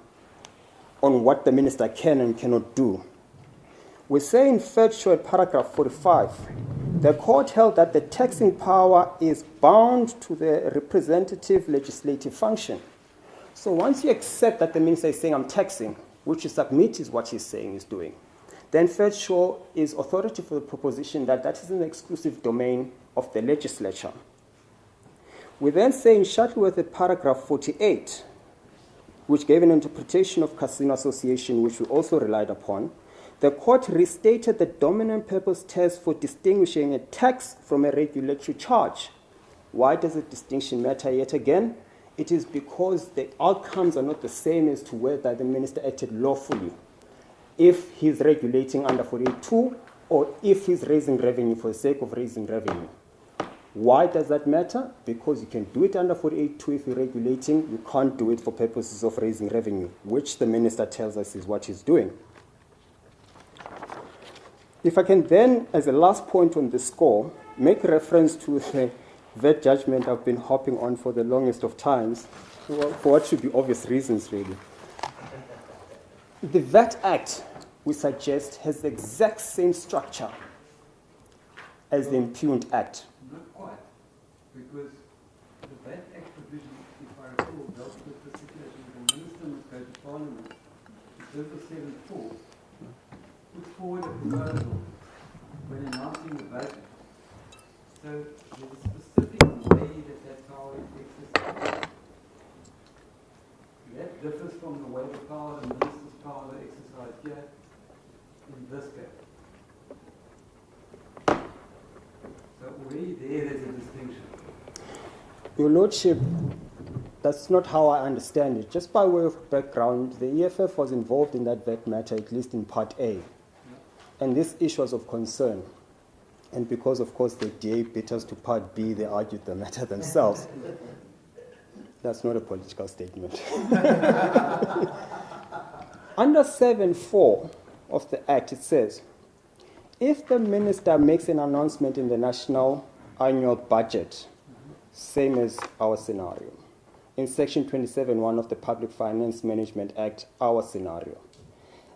what the minister can and cannot do. We say in Federal at paragraph 45, the court held that the taxing power is bound to the representative legislative function. So once you accept that the minister is saying, I'm taxing, which you submit is what he's saying he's doing, then Federal is authority for the proposition that that is an exclusive domain of the legislature. We then say in Shuttleworth at paragraph 48, which gave an interpretation of Casino Association, which we also relied upon, the court restated the dominant purpose test for distinguishing a tax from a regulatory charge. Why does the distinction matter yet again? It is because the outcomes are not the same as to whether the minister acted lawfully, if he's regulating under 48.2 or if he's raising revenue for the sake of raising revenue. Why does that matter? Because you can do it under 48.2 if you're regulating, you can't do it for purposes of raising revenue, which the minister tells us is what he's doing. If I can then, as a last point on the score, make reference to the VAT judgment I've been hopping on for the longest of times, for what should be obvious reasons, really. The VAT Act, we suggest, has the exact same structure as the Impugned Act. Not quite, because the VAT Act provision, if I recall, dealt with the situation the minister must go to Parliament. Article 7.4 puts forward a proposal when announcing the budget. So there's a specific way that power is exercised. That differs from the way the power, the minister's power, is exercised here in this case. So already there's a distinction. Your Lordship, that's not how I understand it. Just by way of background, the EFF was involved in that VAT matter, at least in Part A. And this issue was of concern. And because, of course, the DA beat us to Part B, they argued the matter themselves. That's not a political statement. Under 7.4 of the Act, it says, if the minister makes an announcement in the national annual budget, same as our scenario, in Section 27.1 of the Public Finance Management Act, our scenario,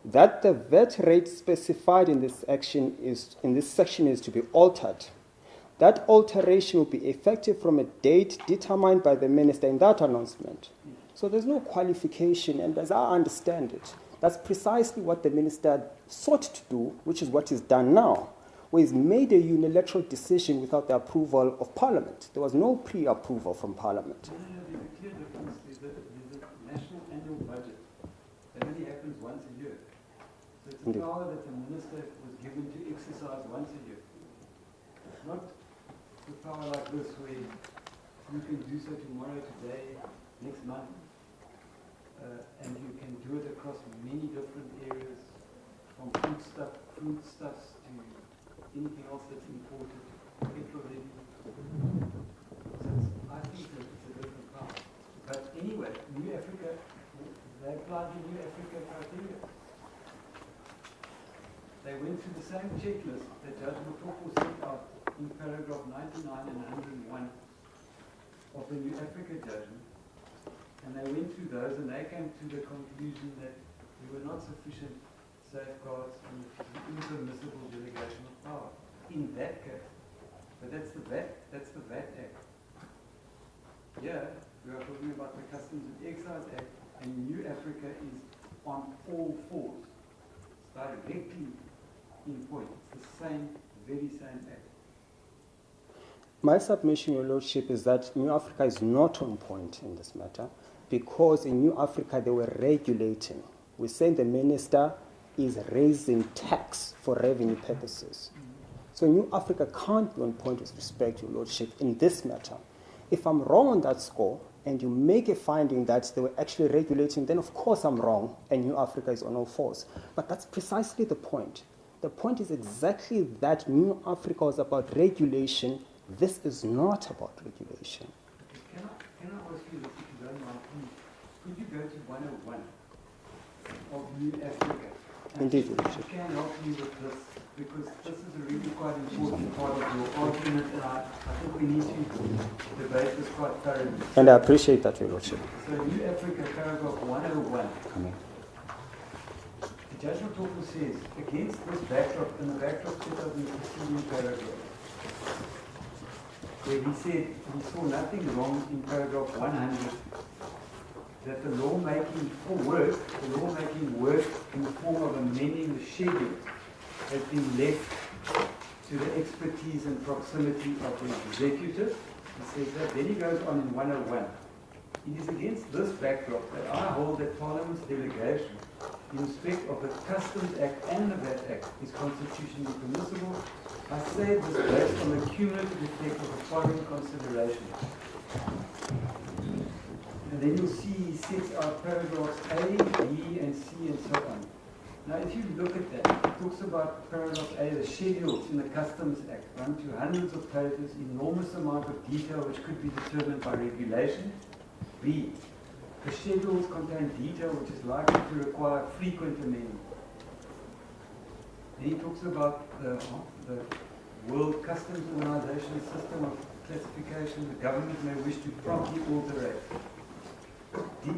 that the VAT rate specified in this section is to be altered. That alteration will be effective from a date determined by the minister in that announcement. So there's no qualification, and as I understand it, that's precisely what the minister sought to do, which is what he's done now, where he's made a unilateral decision without the approval of Parliament. There was no pre-approval from Parliament. No, there's a clear difference. There's a national annual budget that only happens once a year. So it's a Indeed. power that the minister was given to exercise once a year. Not a power like this where you can do so tomorrow, today, next month, and you can do it across many different areas, from foodstuffs to anything else that's imported, petrol levy. So I think that it's a different power. But anyway, New Africa, they applied the New Africa criteria. They went through the same checklist that Judge Motoko set out in paragraph 99 and 101 of the New Africa judgment. And they went through those and they came to the conclusion that there were not sufficient safeguards and impermissible delegation of power in that case. But that's the VAT Act. Here, we are talking about the Customs and Excise Act, and New Africa is on all fours. It's directly in point. It's the same, very same act. My submission, Your Lordship, is that New Africa is not on point in this matter because in New Africa they were regulating. We're saying the minister is raising tax for revenue purposes. So New Africa can't be on point with respect to Your Lordship in this matter. If I'm wrong on that score and you make a finding that they were actually regulating, then of course I'm wrong and New Africa is on all fours. But that's precisely the point. The point is exactly that New Africa was about regulation. This is not about regulation. Can I ask you this, if you don't mind, please? Could you go to 101 of New Africa? Indeed, Your I Lordship. can help you with this, because this is a really quite important part of your argument, and I think we need to debate this quite thoroughly. And I appreciate that, Your Lordship. So New Africa, paragraph 101, Amen. it Judge Motoko says, against this backdrop, and the backdrop set out in the preceding paragraph, where he said he saw nothing wrong in paragraph 100, that the lawmaking work in the form of amending the schedule has been left to the expertise and proximity of the executive. He says that. Then he goes on in 101. It is against this backdrop that I hold that Parliament's delegation in respect of the Customs Act and the VAT Act is constitutionally permissible. I say this based on the cumulative effect of the following consideration. And then you'll see he sets out paragraphs A, B, and C, and so on. Now, if you look at that, it talks about paragraph A, the schedules in the Customs Act run to hundreds of pages, enormous amount of detail which could be determined by regulation. B, the schedules contain detail which is likely to require frequent amendment. Then he talks about the World Customs Organization system of classification. The government may wish to promptly alter it.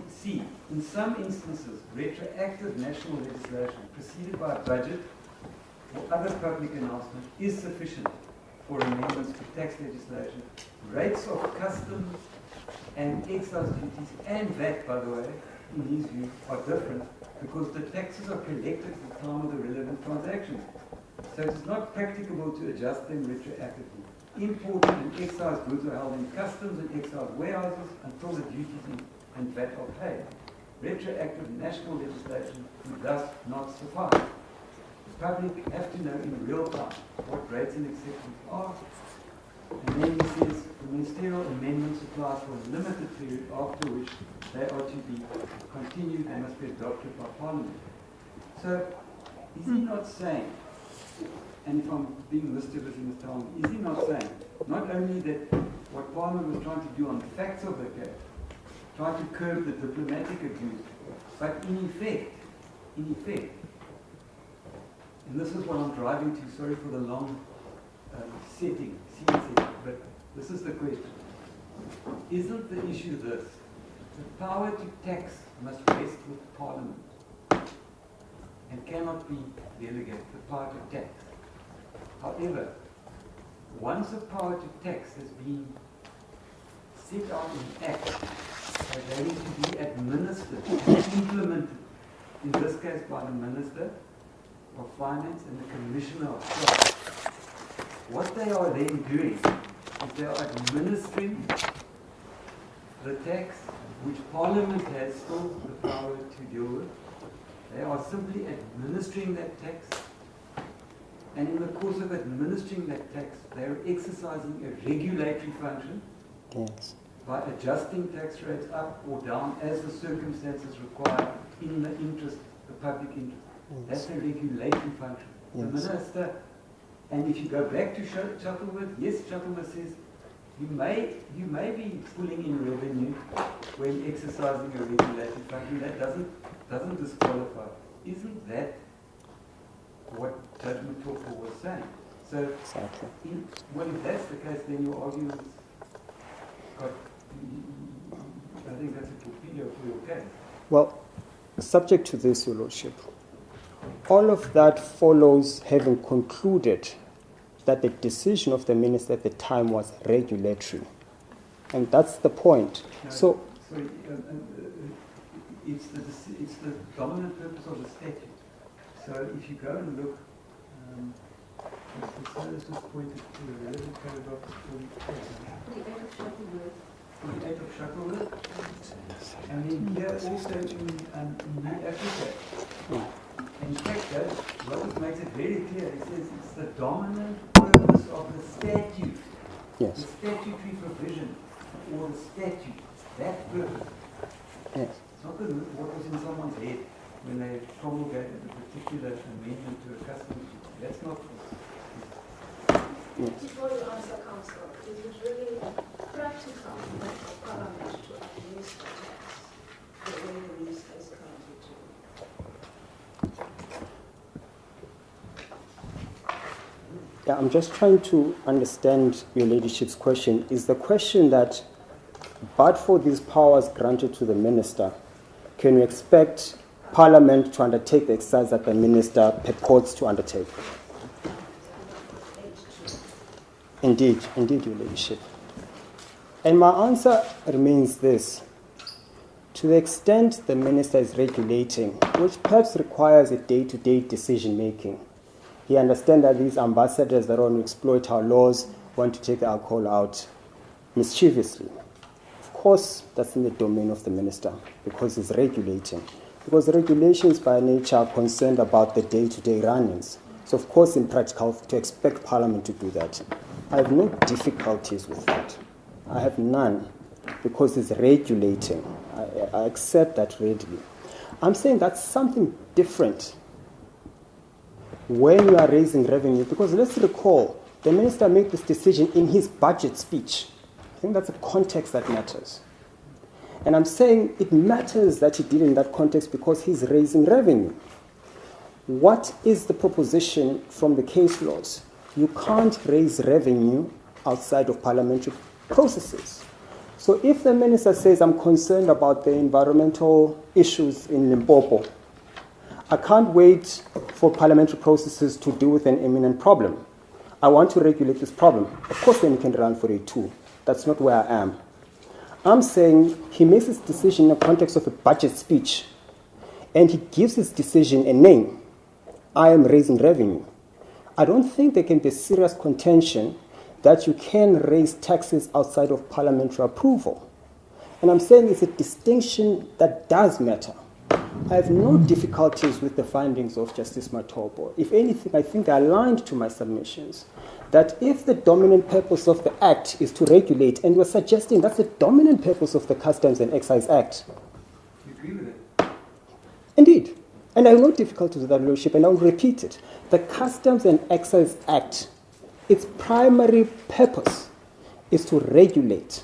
C, in some instances, retroactive national legislation preceded by a budget or other public announcement is sufficient for amendments to tax legislation. Rates of customs and excise duties and VAT, by the way, in his view, are different because the taxes are collected at the time of the relevant transactions. So it is not practicable to adjust them retroactively. Imported and excise goods are held in customs and excise warehouses until the duties and VAT are paid. Retroactive national legislation would thus not suffice. The public have to know in real time what rates and exceptions are. And then he says the ministerial amendments apply for a limited period after which they are to be continued and must be adopted by Parliament. So is he not saying, and if I'm being mischievous in this time, is he not saying not only that what Parliament was trying to do on the facts of the case, try to curb the diplomatic abuse, but in effect, and this is what I'm driving to, sorry for the long scene setting, but this is the question. Isn't the issue this? The power to tax must rest with Parliament and cannot be delegated, the power to tax. However, once the power to tax has been set out in act, they need to be administered and implemented, in this case by the Minister of Finance and the Commissioner of Trust. What they are then doing is they are administering the tax which Parliament has still the power to deal with. They are simply administering that tax, and in the course of administering that tax, they are exercising a regulatory function. Yes. By adjusting tax rates up or down as the circumstances require in the interest, the public interest. Yes. That's a regulatory function. Yes. The Minister, and if you go back to Shuttleworth, yes, Shuttleworth says you may be pulling in revenue when exercising a regulatory function. That doesn't disqualify. Isn't that what Judge Motoko was saying? So, exactly. Well, if that's the case, then your argument's got. I think that's a torpedo for your case. Well, subject to this, Your Lordship, all of that follows having concluded that the decision of the minister at the time was regulatory. And that's the point. No, so it's the dominant purpose of the statute. So if you go and look, let's just point it to the relevant paragraph 48 of Shuttleworth. And then here also in New Africa. In fact, Robert makes it very clear. He says it's the dominant purpose of the statute. Yes. The statutory provision or the statute. That purpose. Yes. It's not what was in someone's head when they promulgated a particular amendment to a customs duty. That's not. Yes. Before you answer, Council, is it really practical for Parliament to administer tax the way the minister is currently doing? Yeah, I'm just trying to understand Your Ladyship's question. Is the question that, but for these powers granted to the minister, can we expect Parliament to undertake the exercise that the minister purports to undertake. Indeed, Your Ladyship. And my answer remains this. To the extent the minister is regulating, which perhaps requires a day-to-day decision-making, he understands that these ambassadors that want to exploit our laws want to take the alcohol out mischievously. Of course, that's in the domain of the minister because he's regulating. Because the regulations by nature are concerned about the day-to-day runnings. So of course, in practical, to expect Parliament to do that. I have no difficulties with that. I have none because it's regulating. I accept that readily. I'm saying that's something different when you are raising revenue, because let's recall, the minister made this decision in his budget speech. I think that's a context that matters. And I'm saying it matters that he did in that context because he's raising revenue. What is the proposition from the case laws? You can't raise revenue outside of parliamentary processes. So if the minister says, I'm concerned about the environmental issues in Limpopo, I can't wait for parliamentary processes to deal with an imminent problem. I want to regulate this problem. Of course, then you can run for it too. That's not where I am. I'm saying he makes his decision in the context of a budget speech, and he gives his decision a name. I am raising revenue. I don't think there can be serious contention that you can raise taxes outside of parliamentary approval. And I'm saying it's a distinction that does matter. I have no difficulties with the findings of Justice Matobo. If anything, I think they're aligned to my submissions. That if the dominant purpose of the Act is to regulate, and we're suggesting that's the dominant purpose of the Customs and Excise Act. You agree with it? Indeed. And I have no difficulties with that, Lordship, and I'll repeat it. The Customs and Excise Act, its primary purpose is to regulate.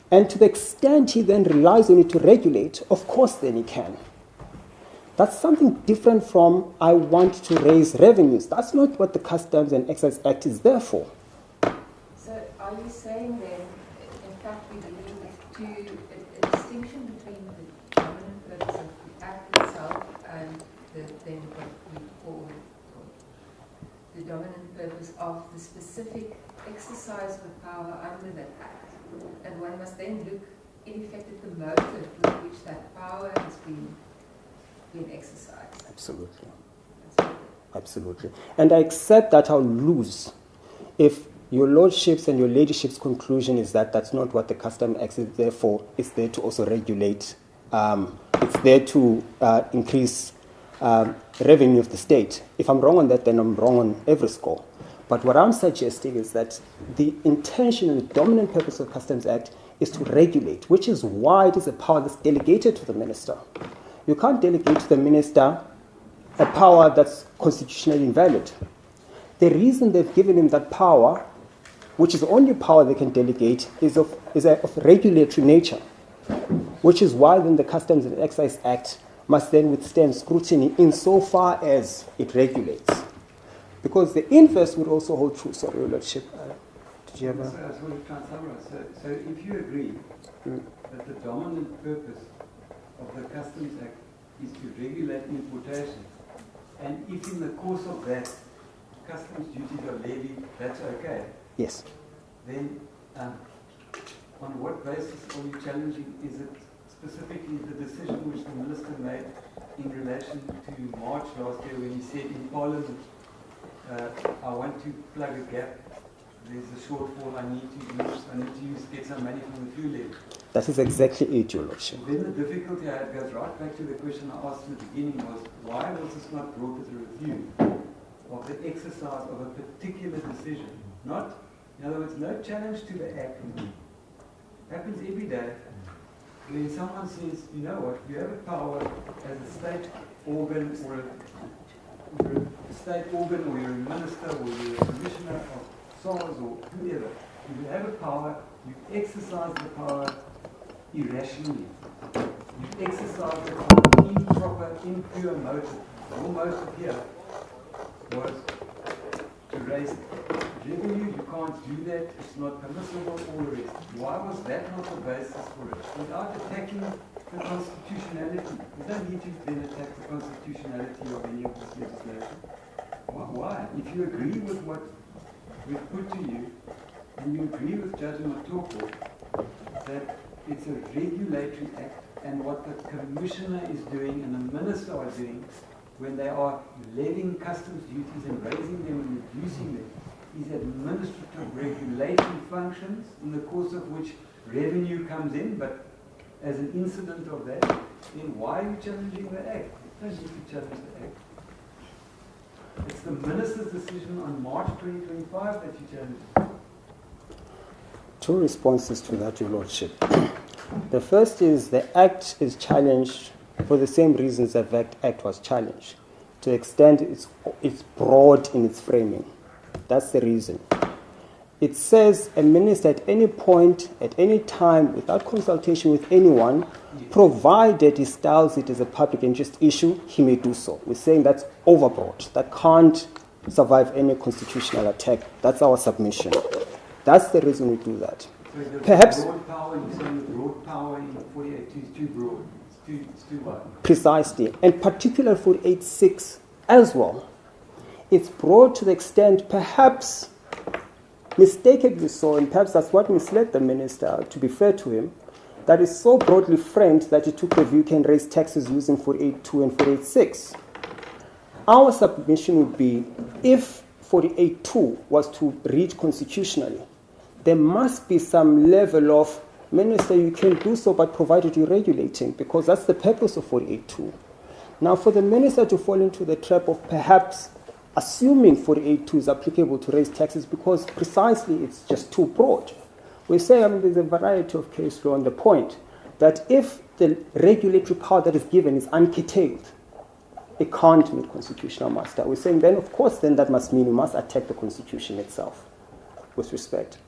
And to the extent he then relies on it to regulate, of course then he can. That's something different from I want to raise revenues. That's not what the Customs and Excise Act is there for. So are you saying then, in fact, we believe a distinction between the dominant purpose of the Act itself and then what we call the dominant purpose of the specific exercise of power under that Act? And one must then look, in effect, at the motive with which that power has been exercised. Absolutely. Absolutely. And I accept that I'll lose if your lordship's and your ladyship's conclusion is that that's not what the Customs Act is there for. It's there to also regulate. It's there to increase revenue of the state. If I'm wrong on that, then I'm wrong on every score. But what I'm suggesting is that the intention and the dominant purpose of the Customs Act is to regulate, which is why it is a power that's delegated to the minister. You can't delegate to the minister a power that's constitutionally invalid. The reason they've given him that power, which is the only power they can delegate, is of regulatory nature, which is why then the Customs and Excise Act must then withstand scrutiny insofar as it regulates. Because the inverse would also hold true. Sorry, Your Lordship. Did you have a... So I just want to try and summarize. So if you agree that the dominant purpose of the Customs Act is to regulate importation, and if in the course of that customs duties are levied, that's okay. Yes. Then on what basis are you challenging? Is it specifically the decision which the minister made in relation to March last year when he said in Parliament, I want to plug a gap, there's a shortfall, I need to get some money from the fuel levy? That is exactly it, Your Lordship. Then the difficulty I had goes right back to the question I asked in the beginning was, why was this not brought as a review of the exercise of a particular decision? Not, in other words, no challenge to the act. Happens every day when someone says, you know what, you have a power as a state organ or you're a state organ or you're a minister or you're a commissioner of SARS or whoever. You have a power, you exercise the power irrationally. You exercise the power improper, impure motive. Your motive here was to raise revenue, you can't do that, it's not permissible, all the rest. Why was that not the basis for it? Without attacking the constitutionality, we don't need to then attack the constitutionality of any of this legislation. Why? If you agree with what we've put to you, and you agree with Judge Matoko that it's a regulatory act, and what the Commissioner is doing and the Minister are doing when they are levying customs duties and raising them and reducing them is administrative regulatory functions in the course of which revenue comes in, but as an incident of that, then why are you challenging the Act? You don't need to challenge the Act. It's the Minister's decision on March 2025 that you challenge. Two responses to that, Your Lordship. The first is the Act is challenged for the same reasons that that Act was challenged, to the extent it's broad in its framing. That's the reason. It says a minister at any point, at any time, without consultation with anyone, provided he styles it as a public interest issue, he may do so. We're saying that's overbroad. That can't survive any constitutional attack. That's our submission. That's the reason we do that. So the Perhaps broad power, you're saying the broad power in 48.2 is too broad. It's too wide. precisely, and particularly for 8.6 as well. It's broad to the extent, perhaps mistakenly so, and perhaps that's what misled the minister, to be fair to him, that is so broadly framed that he took the view you can raise taxes using 48.2 and 48.6. Our submission would be, if 48.2 was to reach constitutionally, there must be some level of, minister, you can do so, but provided you're regulating, because that's the purpose of 48.2. Now, for the minister to fall into the trap of perhaps assuming 48.2 is applicable to raise taxes because precisely it's just too broad. We say, there's a variety of case law on the point that if the regulatory power that is given is uncurtailed, it can't meet constitutional muster. We're saying then, of course, then that must mean we must attack the Constitution itself with respect.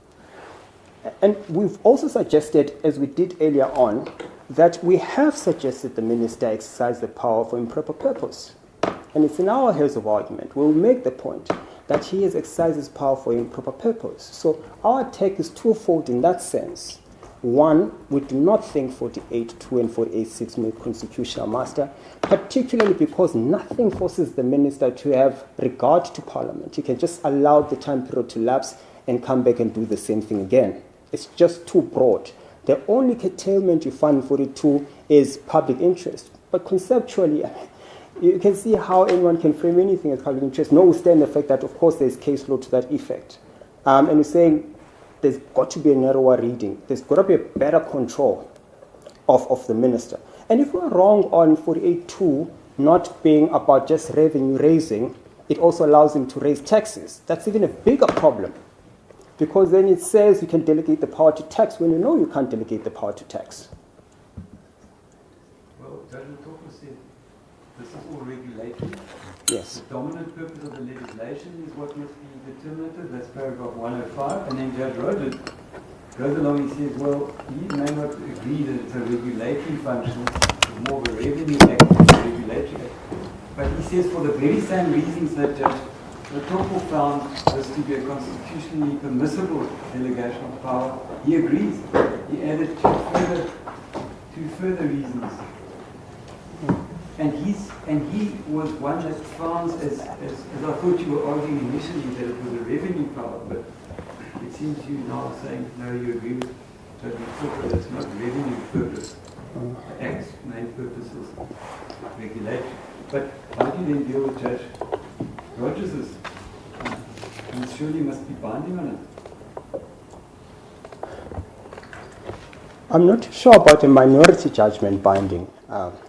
And we've also suggested, as we did earlier on, that we have suggested the minister exercise the power for improper purpose. And it's in our heads of argument where we make the point that he has exercised his power for improper purpose. So our attack is twofold in that sense. One, we do not think 48.2 and 48.6 make constitutional muster, particularly because nothing forces the minister to have regard to Parliament. He can just allow the time period to lapse and come back and do the same thing again. It's just too broad. The only curtailment you find in 42 is public interest. But conceptually, you can see how anyone can frame anything as public interest, notwithstanding the fact that, of course, there's case law to that effect. And we're saying there's got to be a narrower reading. There's got to be a better control of the minister. And if we're wrong on 48.2 not being about just revenue raising, it also allows him to raise taxes. That's even a bigger problem. Because then it says you can delegate the power to tax when you know you can't delegate the power to tax. Well, Judge Matoko said this is all regulatory. Yes. The dominant purpose of the legislation is what must be determinative. That's paragraph 105. And then Judge Rogers goes along and says, well, he may not agree that it's a regulatory function, it's more of a revenue act than a regulatory act. But he says for the very same reasons that Judge Matoko found this to be a constitutionally permissible delegation of power, he agrees. He added two further reasons. And he was one that found, as I thought you were arguing initially, that it was a revenue power, but it seems you now saying, no, you agree with Judge Matoko that it's not revenue purpose. The Act's main purpose is regulatory. But how do you then deal with Judge Rogers's? And it surely must be binding on it. I'm not sure about a minority judgment binding,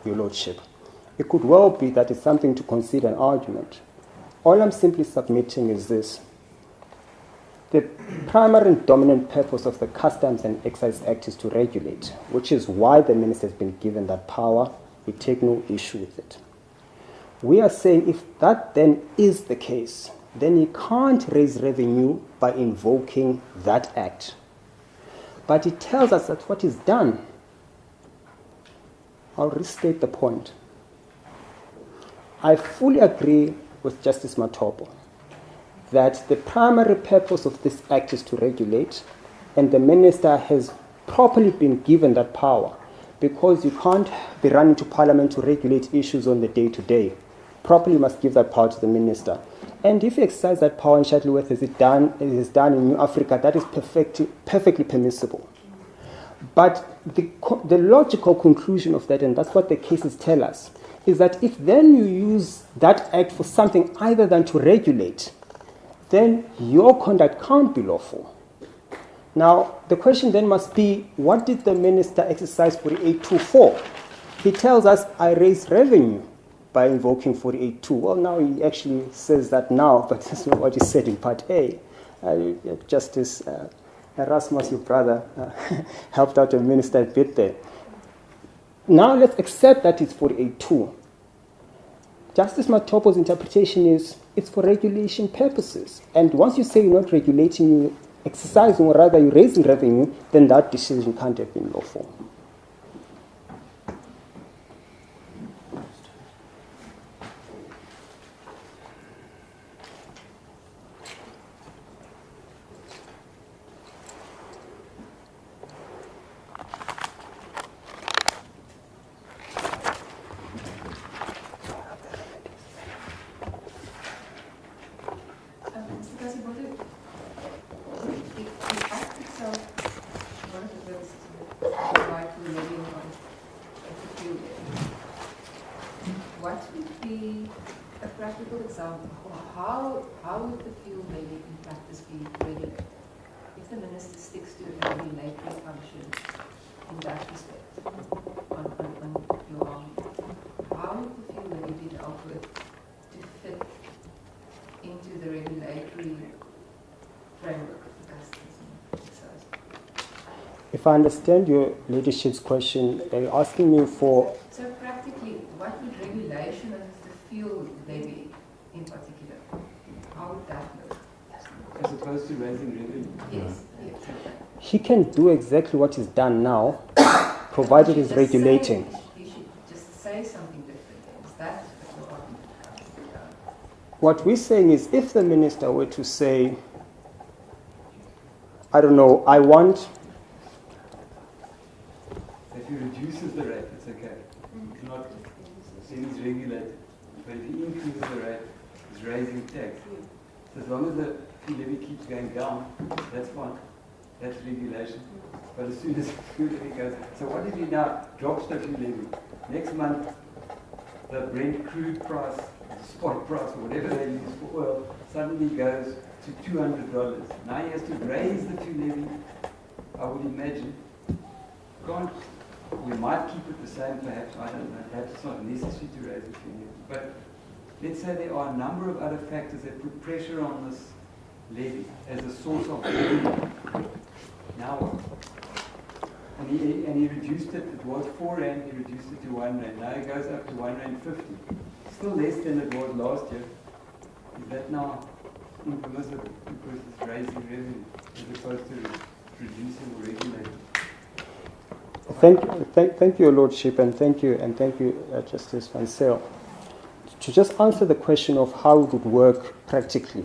Your Lordship. It could well be that it's something to consider an argument. All I'm simply submitting is this. The primary and dominant purpose of the Customs and Excise Act is to regulate, which is why the minister has been given that power. We take no issue with it. We are saying if that then is the case, then he can't raise revenue by invoking that act. But it tells us that's what is done. I'll restate the point. I fully agree with Justice Matopo that the primary purpose of this act is to regulate, and the minister has properly been given that power, because you can't be running to parliament to regulate issues on the day-to-day. Properly must give that power to the minister. And if you exercise that power in Shuttleworth as it is done in New Africa, that is perfectly permissible. But the logical conclusion of that, and that's what the cases tell us, is that if then you use that act for something other than to regulate, then your conduct can't be lawful. Now, the question then must be, what did the minister exercise 48.2 for? He tells us, I raised revenue by invoking 48.2. Well, now he actually says that now, but that's not what he said in Part A. Justice Erasmus, your brother, helped out the minister a bit there. Now let's accept that it's 48.2. Justice Matopo's interpretation is it's for regulation purposes. And once you say you're not regulating, you're exercising, or rather you're raising revenue, then that decision can't have been lawful. What would be a practical example? How would the fuel levy in practice be regulated? If the minister sticks to a regulatory function in that respect, on your argument, how would the fuel levy be dealt with to fit into the regulatory framework of the customs and excise? If I understand your leadership's question, are you asking me for... So practically, what would regulation of the fuel levy in particular, how would that look? As opposed to raising revenue? Yes, yes. He can do exactly what is done now, provided he's regulating. You should just say something different. Is that what your argument comes? What we're saying is, if the minister were to say, I don't know, I want... If he reduces the rate, it's okay. It's not, then he's regulated. But if he increases the rate, he's raising tax. So as long as the fuel levy keeps going down, that's fine. That's regulation. But as soon as the fuel levy goes, so what if he now drops the fuel levy? Next month, the Brent crude price, the spot price, or whatever they use for oil, suddenly goes to $200. Now he has to raise the fuel levy, I would imagine. We might keep it the same, perhaps, I don't know. Perhaps it's not necessary to raise the fuel levy. But let's say there are a number of other factors that put pressure on this levy as a source of revenue. Now what? And he reduced it. It was 4 Rand, he reduced it to 1 Rand. Now it goes up to 1 Rand 50. Still less than it was last year. Is that now impermissible because it's raising revenue as opposed to reducing or regulating? Thank you, Your Lordship, and thank you, Justice Van Zyl. To just answer the question of how it would work practically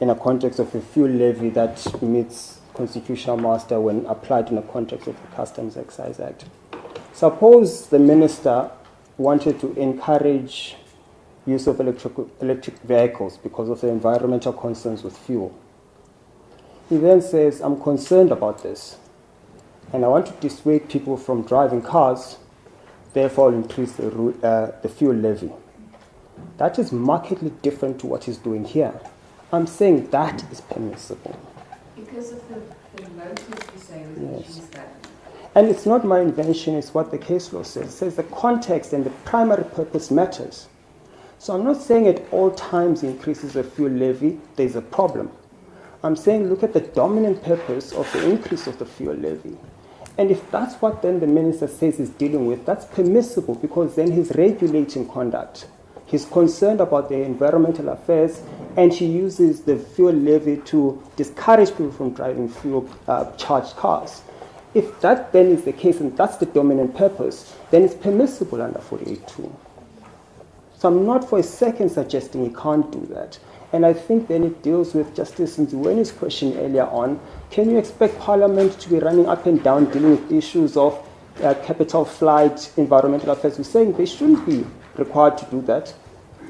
in a context of a fuel levy that meets constitutional muster when applied in the context of the Customs Excise Act. Suppose the minister wanted to encourage use of electric vehicles because of the environmental concerns with fuel. He then says, I'm concerned about this, and I want to dissuade people from driving cars, therefore I'll increase the fuel levy. That is markedly different to what he's doing here. I'm saying that is permissible. Because of the motive, you say, with which that. And it's not my invention, it's what the case law says. It says the context and the primary purpose matters. So I'm not saying at all times he increases the fuel levy, there's a problem. I'm saying look at the dominant purpose of the increase of the fuel levy. And if that's what then the minister says he's dealing with, that's permissible because then he's regulating conduct. He's concerned about the environmental affairs, and he uses the fuel levy to discourage people from driving fuel-charged cars. If that then is the case, and that's the dominant purpose, then it's permissible under 48.2. So I'm not for a second suggesting he can't do that. And I think then it deals with Justice Nziweni's question earlier on. Can you expect Parliament to be running up and down dealing with issues of capital flight, environmental affairs? We're saying they shouldn't be required to do that.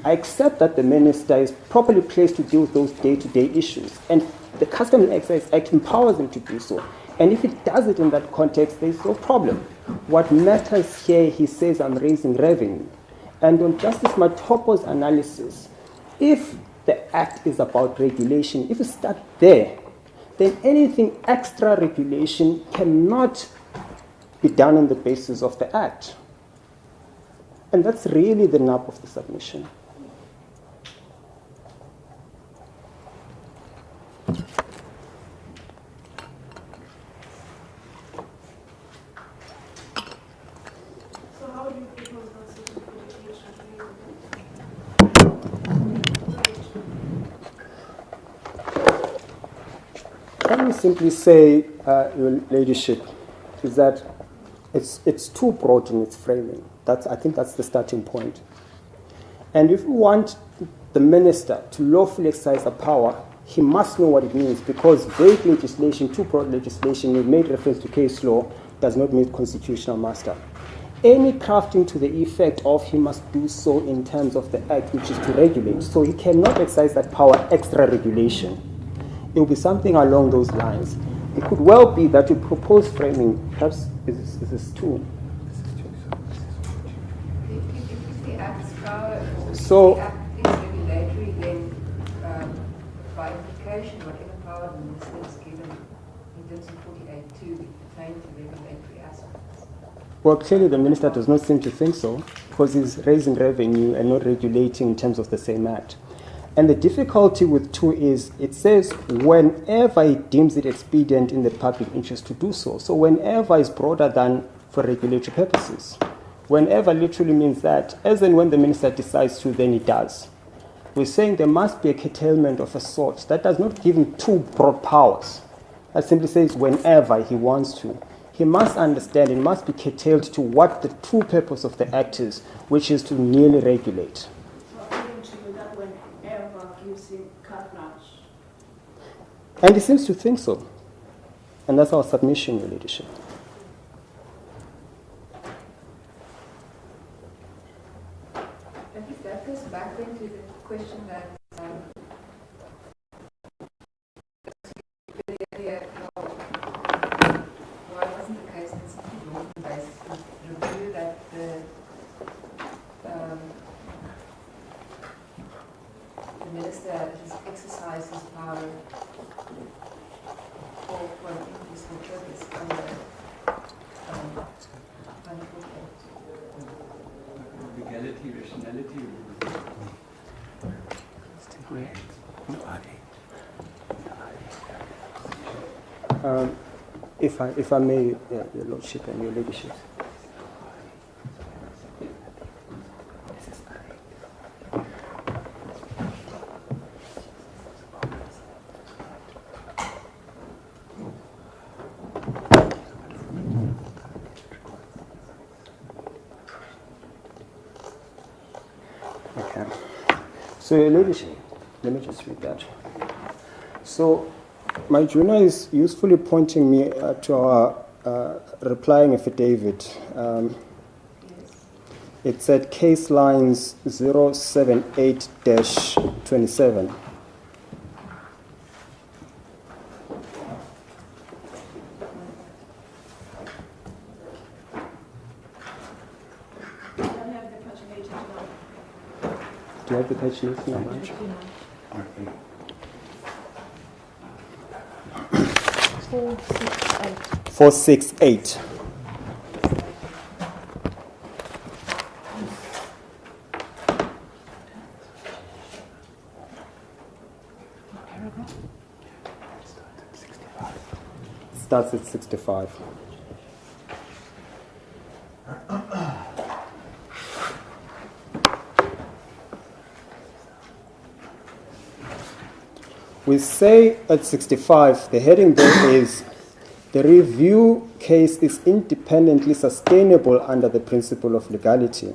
I accept that the minister is properly placed to deal with those day-to-day issues. And the Customs and Excise Act empowers him to do so. And if it does it in that context, there's no problem. What matters here, he says, I'm raising revenue. And on Justice Matopo's analysis, if the Act is about regulation, if you start there, then anything extra regulation cannot be done on the basis of the Act. And that's really the nub of the submission. So how do you propose that section 48 should be? Let me simply say, Your Ladyship, is that it's too broad in its framing. I think that's the starting point. And if we want the minister to lawfully exercise the power, he must know what it means, because vague legislation, too broad legislation, you made reference to case law, does not make constitutional master. Any crafting to the effect of he must do so in terms of the Act, which is to regulate. So he cannot exercise that power extra regulation. It will be something along those lines. It could well be that you propose framing, perhaps is this too. If the Act's power, So- the Act is regulatory, then by implication, whatever power the minister is given in terms of 48.2 would pertain to regulatory aspects. Well, clearly the minister does not seem to think so, because he's raising revenue and not regulating in terms of the same Act. And the difficulty with 2 is it says whenever it deems it expedient in the public interest to do so. So whenever is broader than for regulatory purposes. Whenever literally means that as and when the minister decides to, then he does. We're saying there must be a curtailment of a sort. That does not give him too broad powers. That simply says whenever he wants to. He must understand it must be curtailed to what the true purpose of the Act is, which is to merely regulate. So according to you, that whenever gives him carte blanche. And he seems to think so. And that's our submission, Your Ladyship. I think that goes back then to the question that earlier, why wasn't the case that simply law-based review that the minister has exercised his power for an useful purpose under Legality, rationality. If I may, Your Lordship and Your Ladyship. Okay. So, Your Ladyship, let me just read that. So, my junior is usefully pointing me to our replying affidavit. It said case lines 078-27. I don't have the paginated now. Do you have the page number? 468. Starts at 65. We say at 65, the heading there is, the review case is independently sustainable under the principle of legality.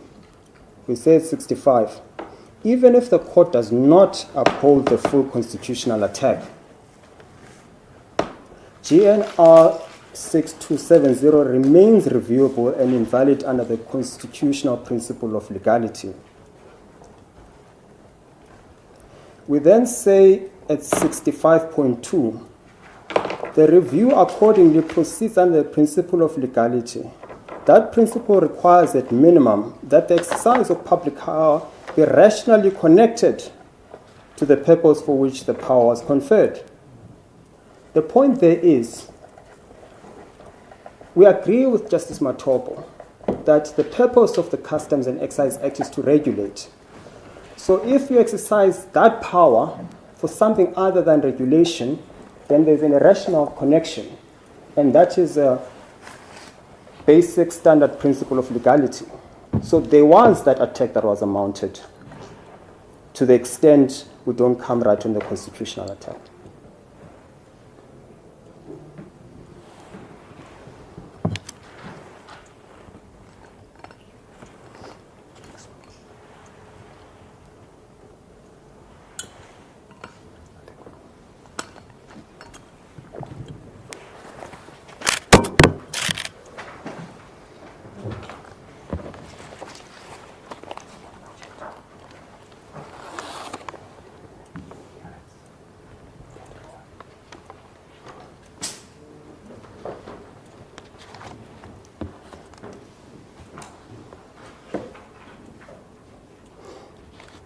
We say at 65, even if the court does not uphold the full constitutional attack, GNR 6270 remains reviewable and invalid under the constitutional principle of legality. We then say at 65.2, the review accordingly proceeds under the principle of legality. That principle requires at minimum that the exercise of public power be rationally connected to the purpose for which the power was conferred. The point there is, we agree with Justice Matopo that the purpose of the Customs and Excise Act is to regulate. So if you exercise that power for something other than regulation, then there's an irrational connection. And that is a basic standard principle of legality. So there was that attack that was mounted. To the extent we don't come right on the constitutional attack.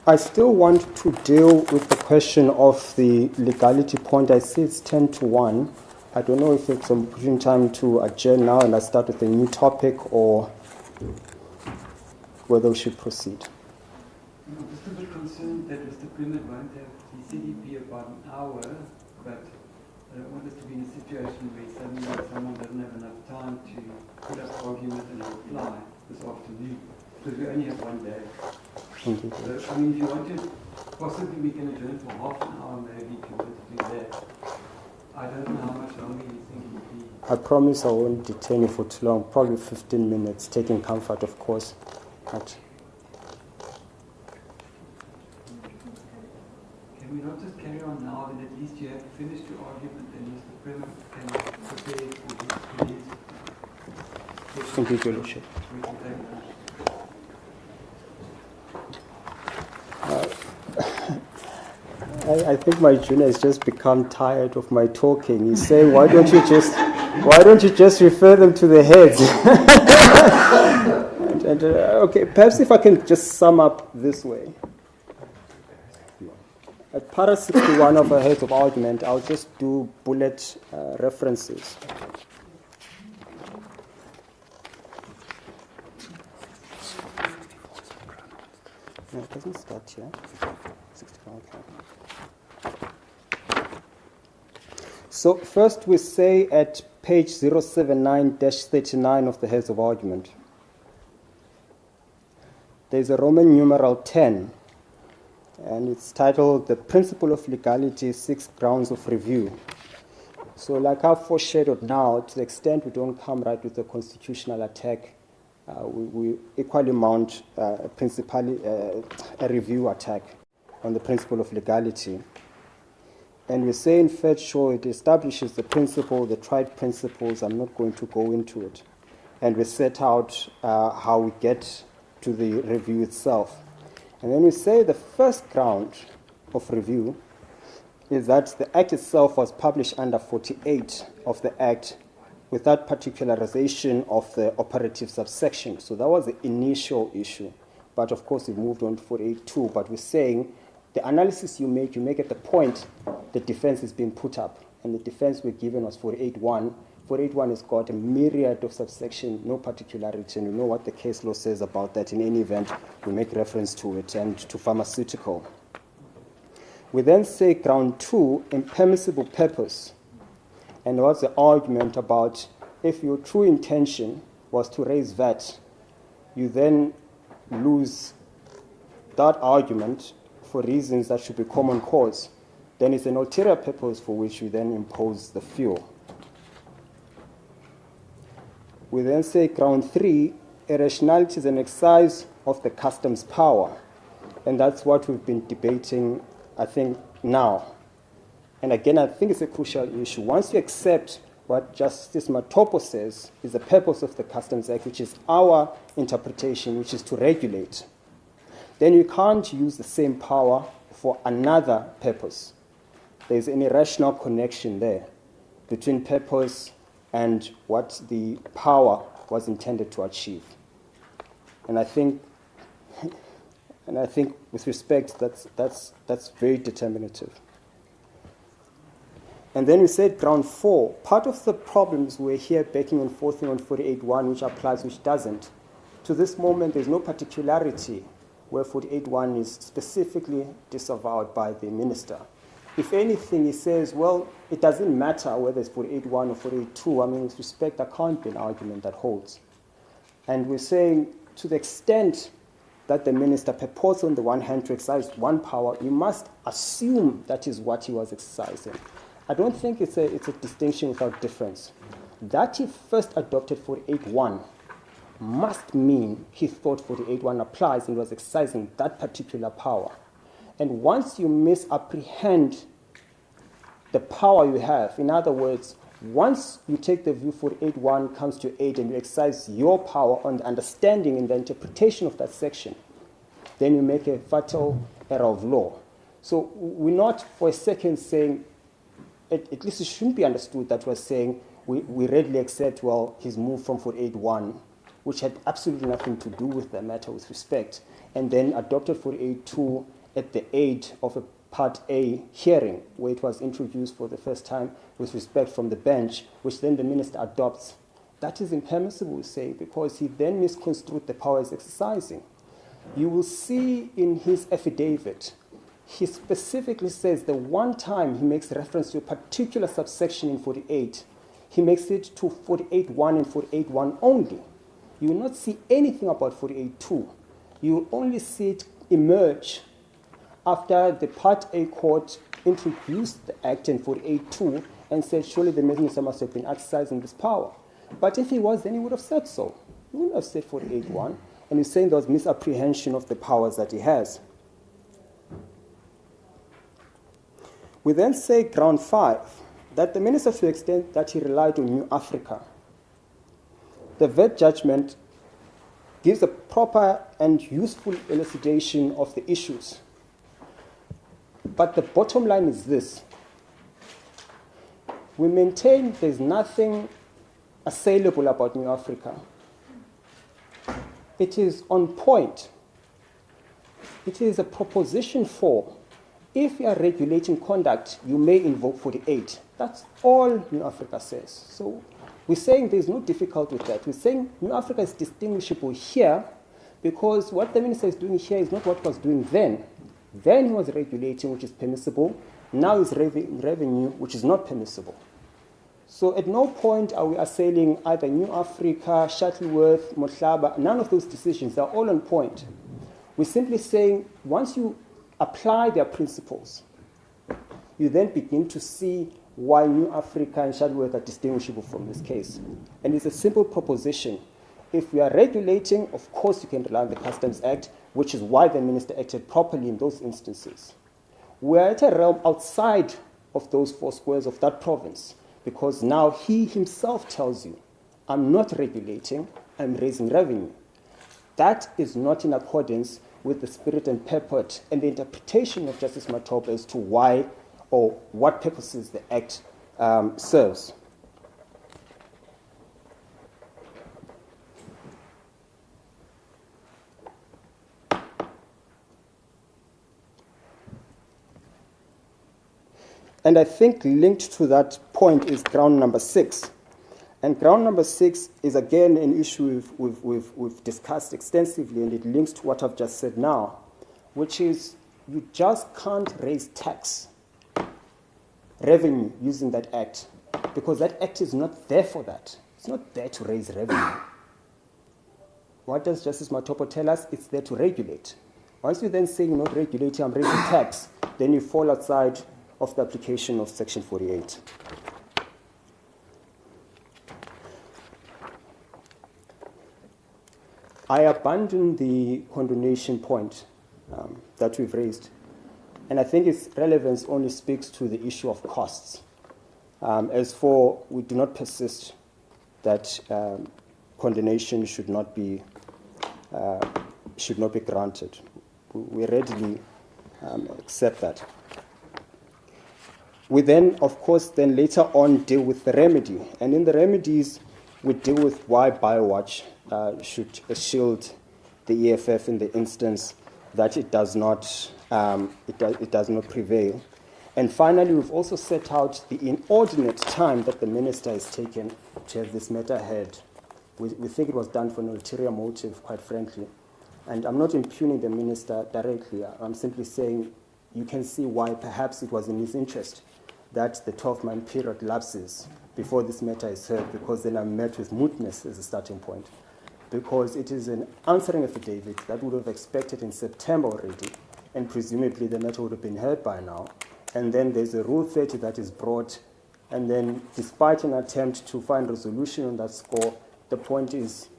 I still want to deal with the question of the legality point. I see it's 10 to 1. I don't know if it's a opportune time to adjourn now and I start with a new topic or whether we should proceed. I'm just a bit concerned that Mr. Primmett won't have, he said he'd be about an hour, but I don't want us to be in a situation where suddenly someone doesn't have enough time to put up argument and reply this afternoon, because we only have one day. Thank you. So, I mean, if you want to, possibly we can adjourn for half an hour maybe to do that. I don't know how much longer you think it would be. I promise I won't detain you for too long, probably 15 minutes, taking comfort, of course. But can we not just carry on now, and at least you have finished your argument and Mr. Primmett can prepare for his thank you, Your Lordship. I think my junior has just become tired of my talking. He's saying, why don't you just refer them to the heads? Okay, perhaps if I can just sum up this way. At para 61 of our heads of argument, I'll just do bullet references. No, it doesn't start here. 64, okay. So first we say at page 079-39 of the heads of argument, there's a Roman numeral 10, and it's titled The Principle of Legality, 6 Grounds of Review. So like I've foreshadowed now, to the extent we don't come right with the constitutional attack, we equally mount principally a review attack on the principle of legality. And we say in fact, sure, it establishes the principle, the tried principles. I'm not going to go into it. And we set out how we get to the review itself. And then we say the first ground of review is that the Act itself was published under 48 of the Act without particularization of the operative subsection. So that was the initial issue. But of course, we moved on to 48.2. But we're saying the analysis you make at the point the defense is being put up. And the defense we're given was 48.1. 48.1 has got a myriad of subsection, no particularity. And you know what the case law says about that. In any event, we make reference to it and to pharmaceutical. We then say ground 2, impermissible purpose. And what's the argument about if your true intention was to raise VAT, you then lose that argument for reasons that should be common cause. Then it's an ulterior purpose for which you then impose the fuel. We then say ground 3, irrationality is an exercise of the customs power. And that's what we've been debating, I think, now. And again, I think it's a crucial issue. Once you accept what Justice Matopo says is the purpose of the Customs Act, which is our interpretation, which is to regulate, then you can't use the same power for another purpose. There's an irrational connection there between purpose and what the power was intended to achieve. And I think with respect, that's very determinative. And then we said ground 4. Part of the problems we're here backing and forthing on 48.1, which applies, which doesn't. To this moment, there's no particularity where 48.1 is specifically disavowed by the minister. If anything, he says, well, it doesn't matter whether it's 48.1 or 48.2. I mean, with respect, there can't be an argument that holds. And we're saying, to the extent that the minister purports on the one hand to exercise one power, you must assume that is what he was exercising. I don't think it's a distinction without difference. That he first adopted 48.1 must mean he thought 48.1 applies and was exercising that particular power. And once you misapprehend the power you have, in other words, once you take the view 48.1 comes to aid and you exercise your power on the understanding and the interpretation of that section, then you make a fatal error of law. So we're not for a second saying, at least it shouldn't be understood that we're saying we readily accept, well, he's moved from 48.1, which had absolutely nothing to do with the matter with respect, and then adopted 48.2 at the aid of a Part A hearing, where it was introduced for the first time with respect from the bench, which then the minister adopts. That is impermissible, we say, because he then misconstrued the powers exercising. You will see in his affidavit, he specifically says the one time he makes reference to a particular subsection in 48, he makes it to 48.1 and 48.1 only. You will not see anything about 48.2. You will only see it emerge after the Part A court introduced the Act in 48.2 and said, surely the minister must have been exercising this power. But if he was, then he would have said so. He wouldn't have said 48.1, and he's saying there was misapprehension of the powers that he has. We then say, ground 5, that the minister, to the extent that he relied on New Africa, the vet judgment gives a proper and useful elucidation of the issues. But the bottom line is this. We maintain there's nothing assailable about New Africa. It is on point. It is a proposition for, if you are regulating conduct, you may invoke 48. That's all New Africa says. So we're saying there's no difficulty with that. We're saying New Africa is distinguishable here because what the minister is doing here is not what he was doing then. Then he was regulating, which is permissible. Now he's revenue, which is not permissible. So at no point are we assailing either New Africa, Shuttleworth, Mohlaba. None of those decisions. They're all on point. We're simply saying once you apply their principles, you then begin to see why New Africa and Shuttleworth are distinguishable from this case. And it's a simple proposition. If we are regulating, of course you can rely on the Customs Act, which is why the minister acted properly in those instances. We are at a realm outside of those 4 squares of that province, because now he himself tells you, I'm not regulating, I'm raising revenue. That is not in accordance with the spirit and purport and the interpretation of Justice Matopo as to why or what purposes the Act serves. And I think linked to that point is ground number 6. And ground number 6 is again an issue we've discussed extensively, and it links to what I've just said now, which is you just can't raise tax revenue using that act, because that act is not there for that. It's not there to raise revenue. What does Justice Matopo tell us? It's there to regulate. Once you then say you're not regulating, I'm raising tax, then you fall outside of the application of Section 48. I abandon the condonation point that we've raised. And I think its relevance only speaks to the issue of costs. As for, we do not persist that condonation should not be granted. We readily accept that. We then, of course, then later on deal with the remedy. And in the remedies, we deal with why BioWatch should shield the EFF in the instance that it does not prevail. And finally, we've also set out the inordinate time that the minister has taken to have this matter heard. We think it was done for an ulterior motive, quite frankly. And I'm not impugning the minister directly. I'm simply saying you can see why perhaps it was in his interest that the 12-month period lapses before this matter is heard, because then I'm met with mootness as a starting point. Because it is an answering affidavit that would have expected in September already, and presumably the matter would have been heard by now. And then there's a Rule 30 that is brought, and then despite an attempt to find resolution on that score, the point is,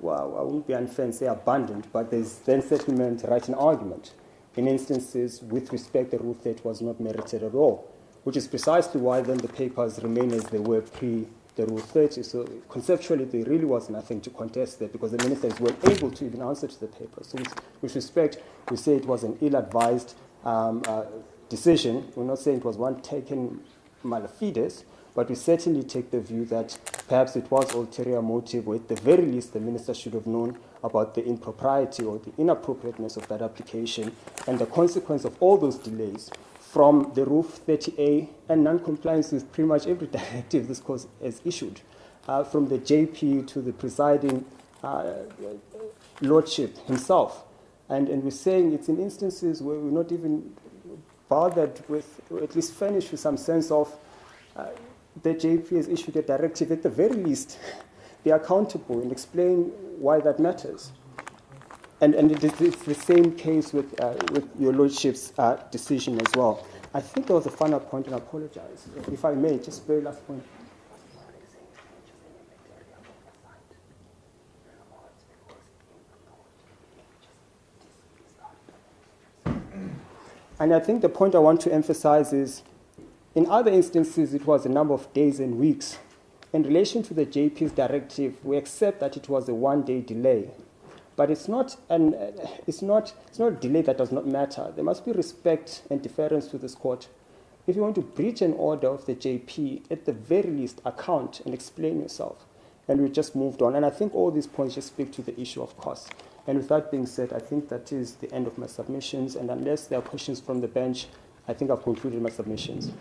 well, I wouldn't be unfair and say abandoned, but there's then settlement, right, and argument. In instances, with respect, the Rule 30 was not merited at all, which is precisely why then the papers remain as they were pre the Rule 30. So conceptually, there really was nothing to contest there, because the minister is well able to even answer to the paper. So with respect, we say it was an ill-advised decision. We're not saying it was one taken malafides, but we certainly take the view that perhaps it was ulterior motive, or at the very least the minister should have known about the impropriety or the inappropriateness of that application and the consequence of all those delays from the Rule 30A and non-compliance with pretty much every directive this court has issued, from the JP to the presiding lordship himself. And we're saying it's in instances where we're not even bothered with, or at least furnished with some sense of, the JP has issued a directive. At the very least, be accountable and explain why that matters. And it's the same case with your lordship's decision as well. I think there was a final point, and I apologize. If I may, just very last point. And I think the point I want to emphasize is, in other instances, it was a number of days and weeks. In relation to the JP's directive, we accept that it was a one-day delay. But it's not a delay that does not matter. There must be respect and deference to this court. If you want to breach an order of the JP, at the very least, account and explain yourself. And we just moved on. And I think all these points just speak to the issue of costs. And with that being said, I think that is the end of my submissions. And unless there are questions from the bench, I think I've concluded my submissions.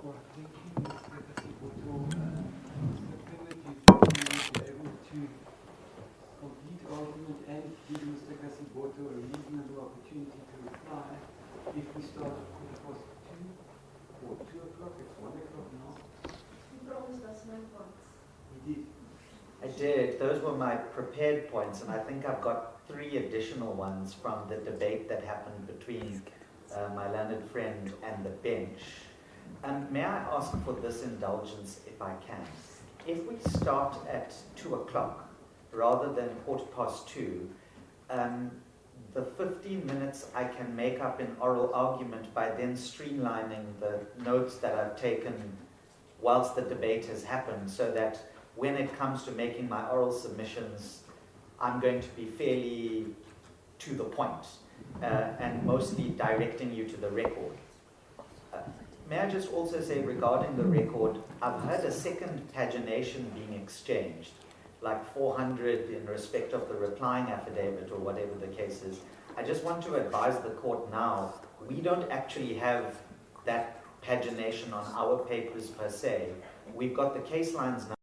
Well, thank you, Mr. Kasiboto. Mr. Clement, you thought you would be able to complete argument and give Mr. Kasiboto a reasonable opportunity to reply if we start at 2:15 or 2 o'clock. It's 1 o'clock now. You promised us 9 points. He did. I did. Those were my prepared points, and I think I've got 3 additional ones from the debate that happened between my learned friend and the bench. May I ask for this indulgence, if I can? If we start at 2 o'clock rather than 2:15, the 15 minutes I can make up in oral argument by then streamlining the notes that I've taken whilst the debate has happened, so that when it comes to making my oral submissions, I'm going to be fairly to the point and mostly directing you to the record. May I just also say, regarding the record, I've heard a second pagination being exchanged, like 400 in respect of the replying affidavit or whatever the case is. I just want to advise the court now, we don't actually have that pagination on our papers per se. We've got the case lines now.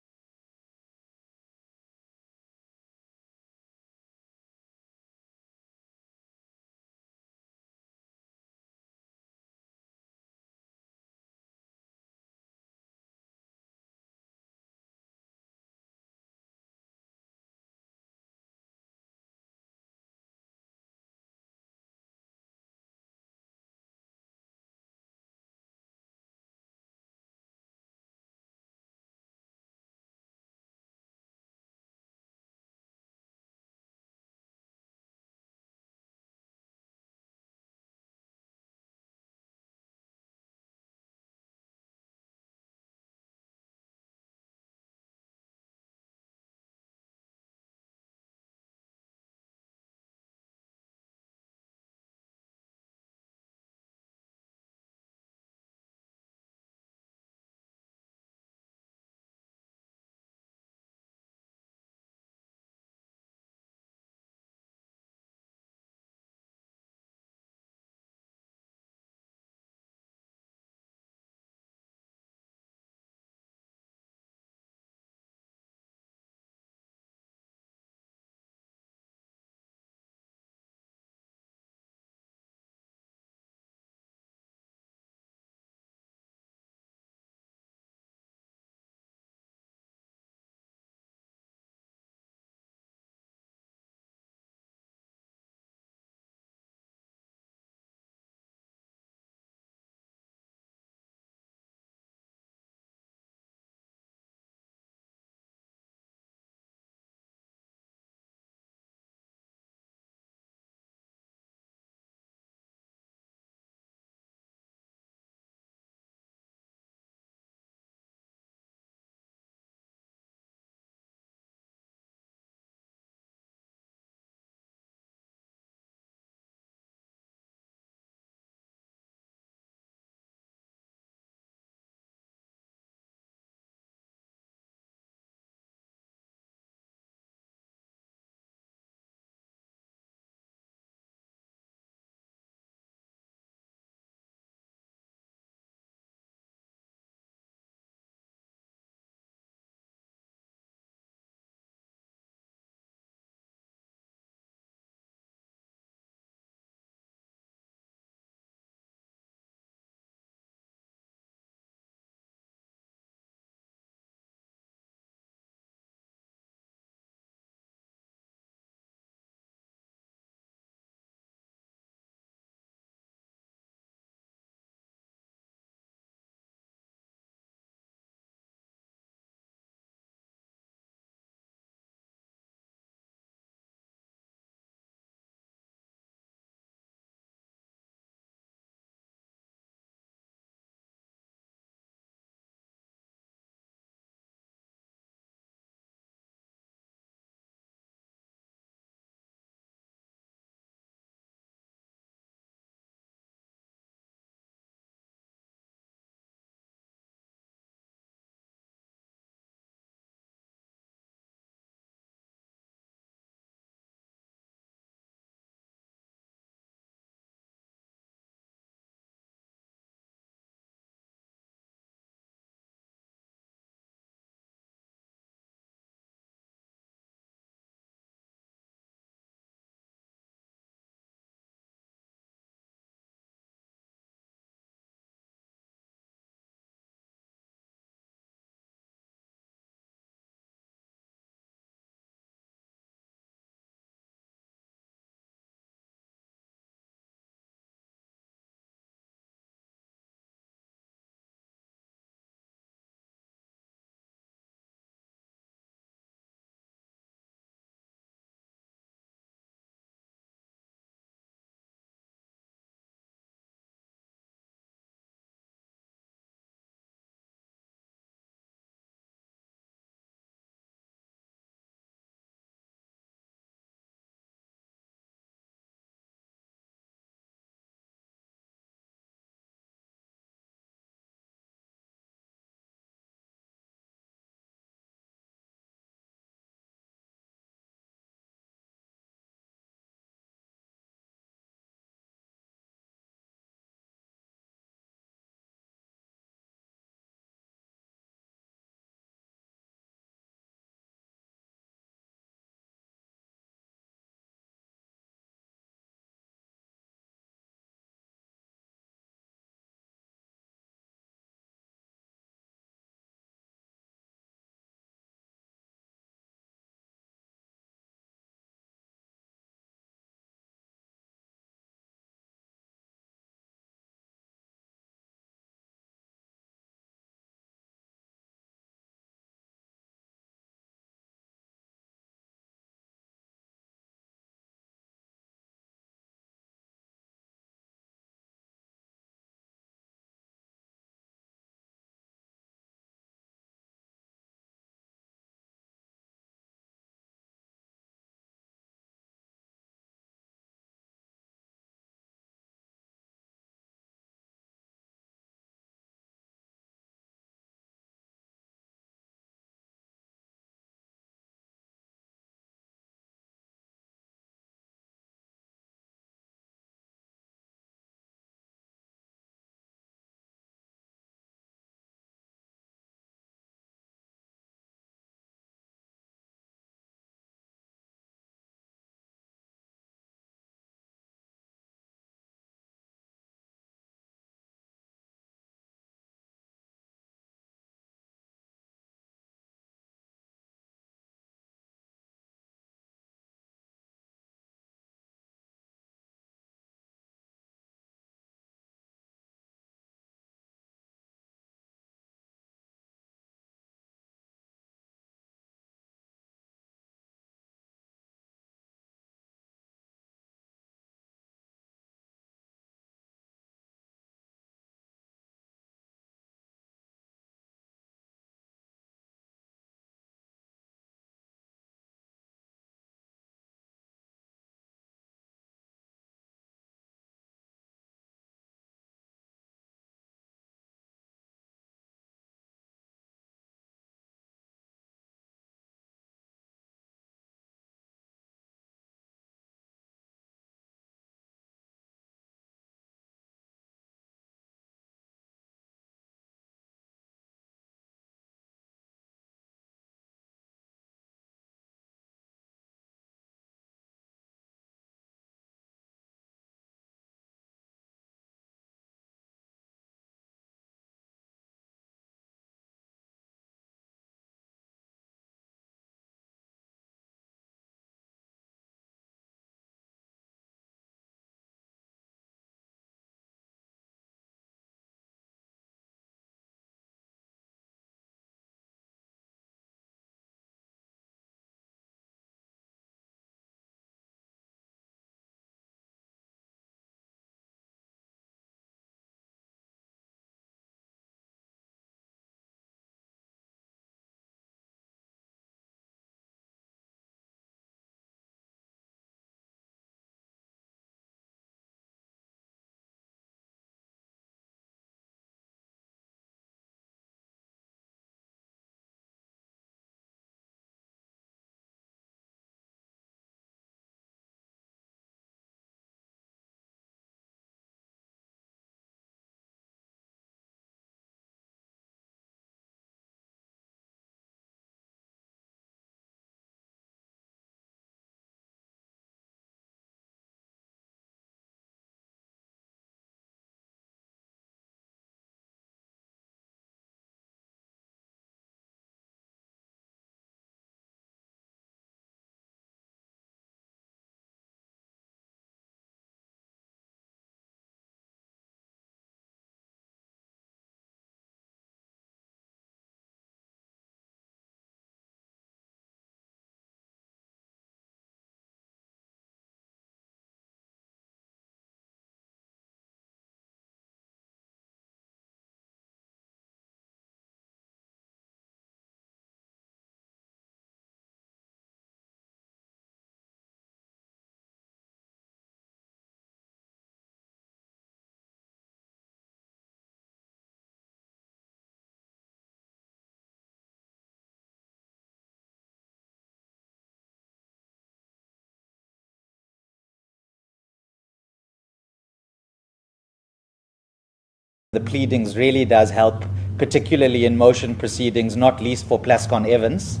the pleadings really does help, particularly in motion proceedings, not least for Plascon Evans.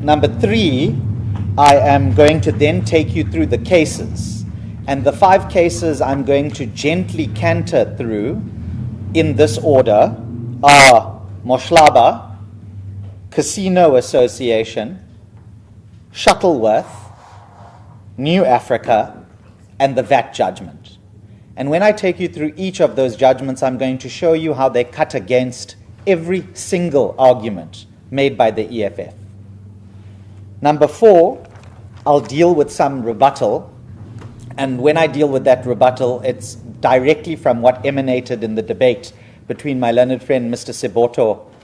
Number 3, I am going to then take you through the cases. And the 5 cases I'm going to gently canter through in this order are Moshlaba, Casino Association, Shuttleworth, New Africa, and the VAT judgment. And when I take you through each of those judgments, I'm going to show you how they cut against every single argument made by the EFF. Number 4, I'll deal with some rebuttal. And when I deal with that rebuttal, it's directly from what emanated in the debate between my learned friend, Mr.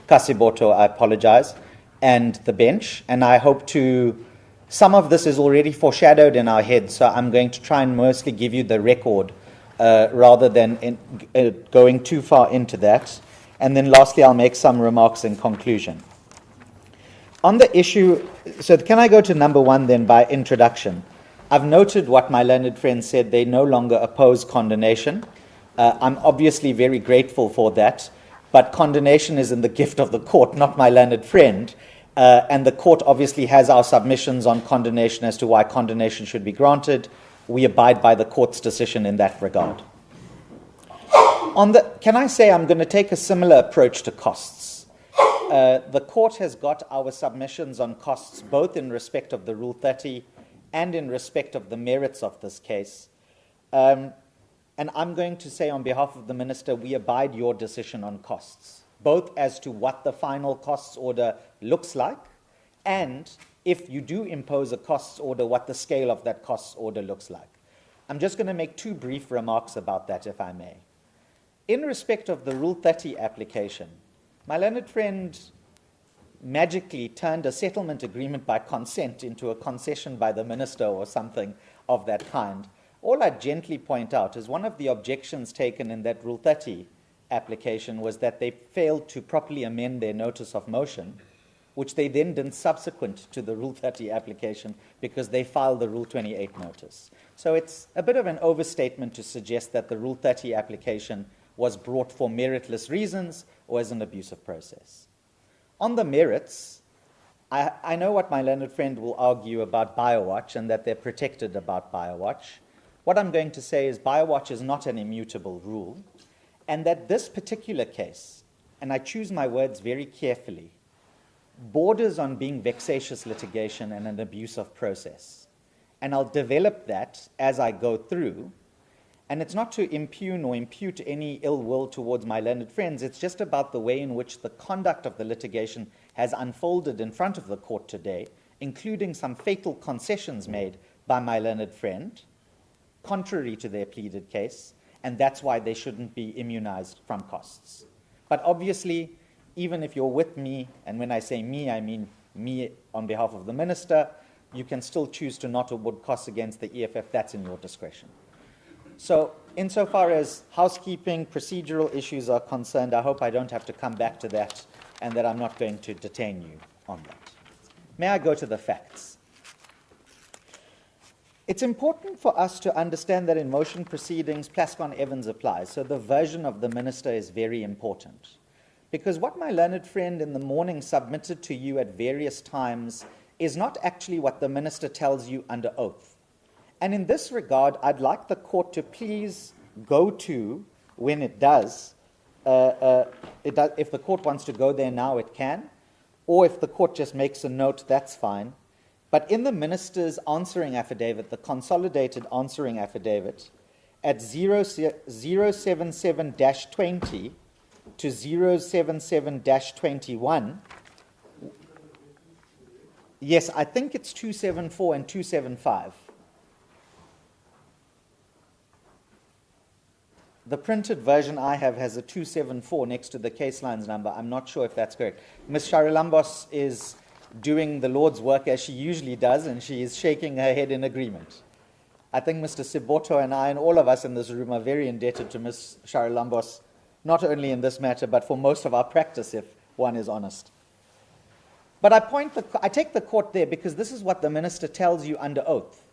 Kasiboto, I apologize, and the bench. And I hope to, some of this is already foreshadowed in our heads, so I'm going to try and mostly give you the record rather than going too far into that. And then lastly, I'll make some remarks in conclusion. On the issue, so can I go to number 1 then by introduction? I've noted what my learned friend said. They no longer oppose condonation. I'm obviously very grateful for that, but condonation is in the gift of the court, not my learned friend. And the court obviously has our submissions on condonation as to why condonation should be granted. We abide by the court's decision in that regard. Can I say I'm going to take a similar approach to costs? The court has got our submissions on costs both in respect of the Rule 30 and in respect of the merits of this case. And I'm going to say on behalf of the Minister, we abide your decision on costs, both as to what the final costs order looks like, and if you do impose a costs order, what the scale of that costs order looks like. I'm just going to make 2 brief remarks about that, if I may. In respect of the Rule 30 application, my learned friend magically turned a settlement agreement by consent into a concession by the minister or something of that kind. All I'd gently point out is one of the objections taken in that Rule 30 application was that they failed to properly amend their notice of motion, which they then did subsequent to the Rule 30 application because they filed the Rule 28 notice. So it's a bit of an overstatement to suggest that the Rule 30 application was brought for meritless reasons or as an abusive process. On the merits, I know what my learned friend will argue about BioWatch and that they're protected about BioWatch. What I'm going to say is BioWatch is not an immutable rule, and that this particular case, and I choose my words very carefully, borders on being vexatious litigation and an abusive process. And I'll develop that as I go through. And it's not to impugn or impute any ill will towards my learned friends. It's just about the way in which the conduct of the litigation has unfolded in front of the court today, including some fatal concessions made by my learned friend, contrary to their pleaded case, and that's why they shouldn't be immunized from costs. But obviously, even if you're with me, and when I say me, I mean me on behalf of the minister, you can still choose to not award costs against the EFF. That's in your discretion. So insofar as housekeeping, procedural issues are concerned, I hope I don't have to come back to that and that I'm not going to detain you on that. May I go to the facts? It's important for us to understand that in motion proceedings, Plascon Evans applies. So the version of the minister is very important. Because what my learned friend in the morning submitted to you at various times is not actually what the minister tells you under oath. And in this regard, I'd like the court to please go to, when it does, if the court wants to go there now, it can, or if the court just makes a note, that's fine. But in the minister's answering affidavit, the consolidated answering affidavit, at 077-20 to 077-21, yes, I think it's 274 and 275. The printed version I have has a 274 next to the case lines number. I'm not sure if that's correct. Ms. Sharilambos is doing the Lord's work as she usually does, and she is shaking her head in agreement. I think Mr. Siboto and I and all of us in this room are very indebted to Ms. Sharilambos, not only in this matter, but for most of our practice, if one is honest. But I take the court there because this is what the minister tells you under oath.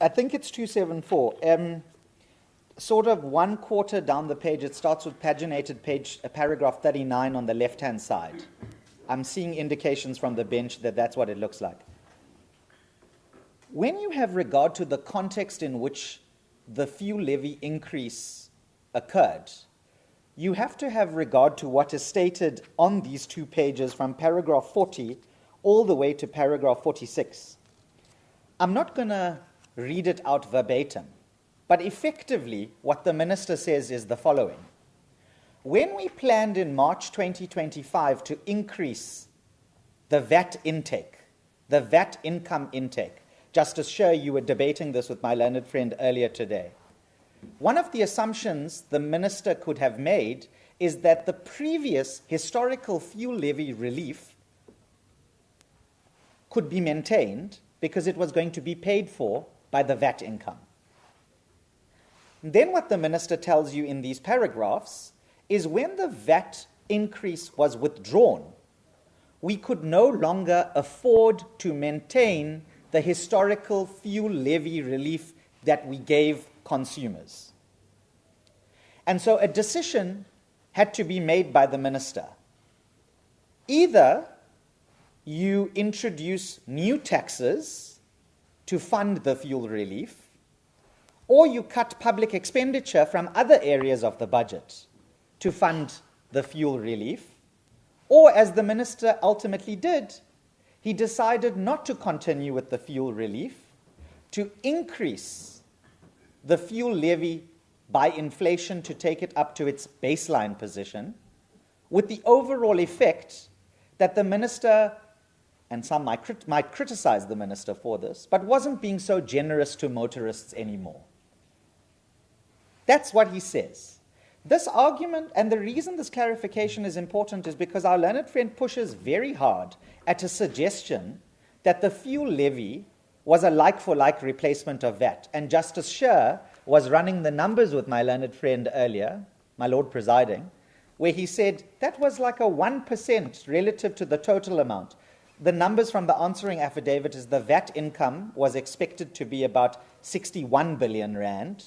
I think it's 274. Sort of one quarter down the page, it starts with paginated page, paragraph 39 on the left-hand side. I'm seeing indications from the bench that that's what it looks like. When you have regard to the context in which the fuel levy increase occurred, you have to have regard to what is stated on these 2 pages from paragraph 40 all the way to paragraph 46. I'm not going to read it out verbatim, but effectively what the minister says is the following. When we planned in March 2025 to increase the VAT intake, the VAT income intake, Justice Sher, you were debating this with my learned friend earlier today. One of the assumptions the minister could have made is that the previous historical fuel levy relief could be maintained because it was going to be paid for by the VAT income. Then what the minister tells you in these paragraphs is when the VAT increase was withdrawn, we could no longer afford to maintain the historical fuel levy relief that we gave consumers. And so a decision had to be made by the minister. Either you introduce new taxes to fund the fuel relief, or you cut public expenditure from other areas of the budget to fund the fuel relief, or as the minister ultimately did, he decided not to continue with the fuel relief, to increase the fuel levy by inflation to take it up to its baseline position, with the overall effect that the minister, and some might criticize the minister for this, but wasn't being so generous to motorists anymore. That's what he says. This argument, and the reason this clarification is important is because our learned friend pushes very hard at a suggestion that the fuel levy was a like-for-like replacement of VAT. And Justice Sher was running the numbers with my learned friend earlier, my Lord presiding, where he said that was like a 1% relative to the total amount. The numbers from the answering affidavit is the VAT income was expected to be about 61 billion rand.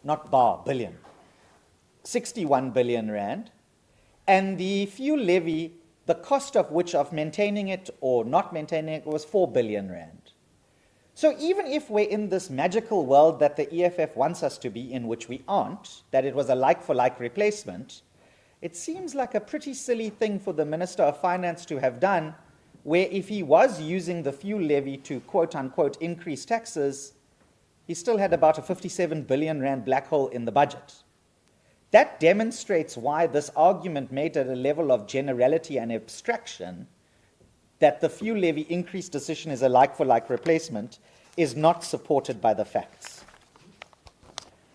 Not bar, billion. 61 billion rand. And the fuel levy, the cost of which of maintaining it or not maintaining it was 4 billion rand. So even if we're in this magical world that the EFF wants us to be in, which we aren't, that it was a like-for-like replacement, it seems like a pretty silly thing for the Minister of Finance to have done, where if he was using the fuel levy to quote-unquote increase taxes, he still had about a 57 billion rand black hole in the budget. That demonstrates why this argument made at a level of generality and abstraction that the fuel levy increase decision is a like-for-like replacement is not supported by the facts.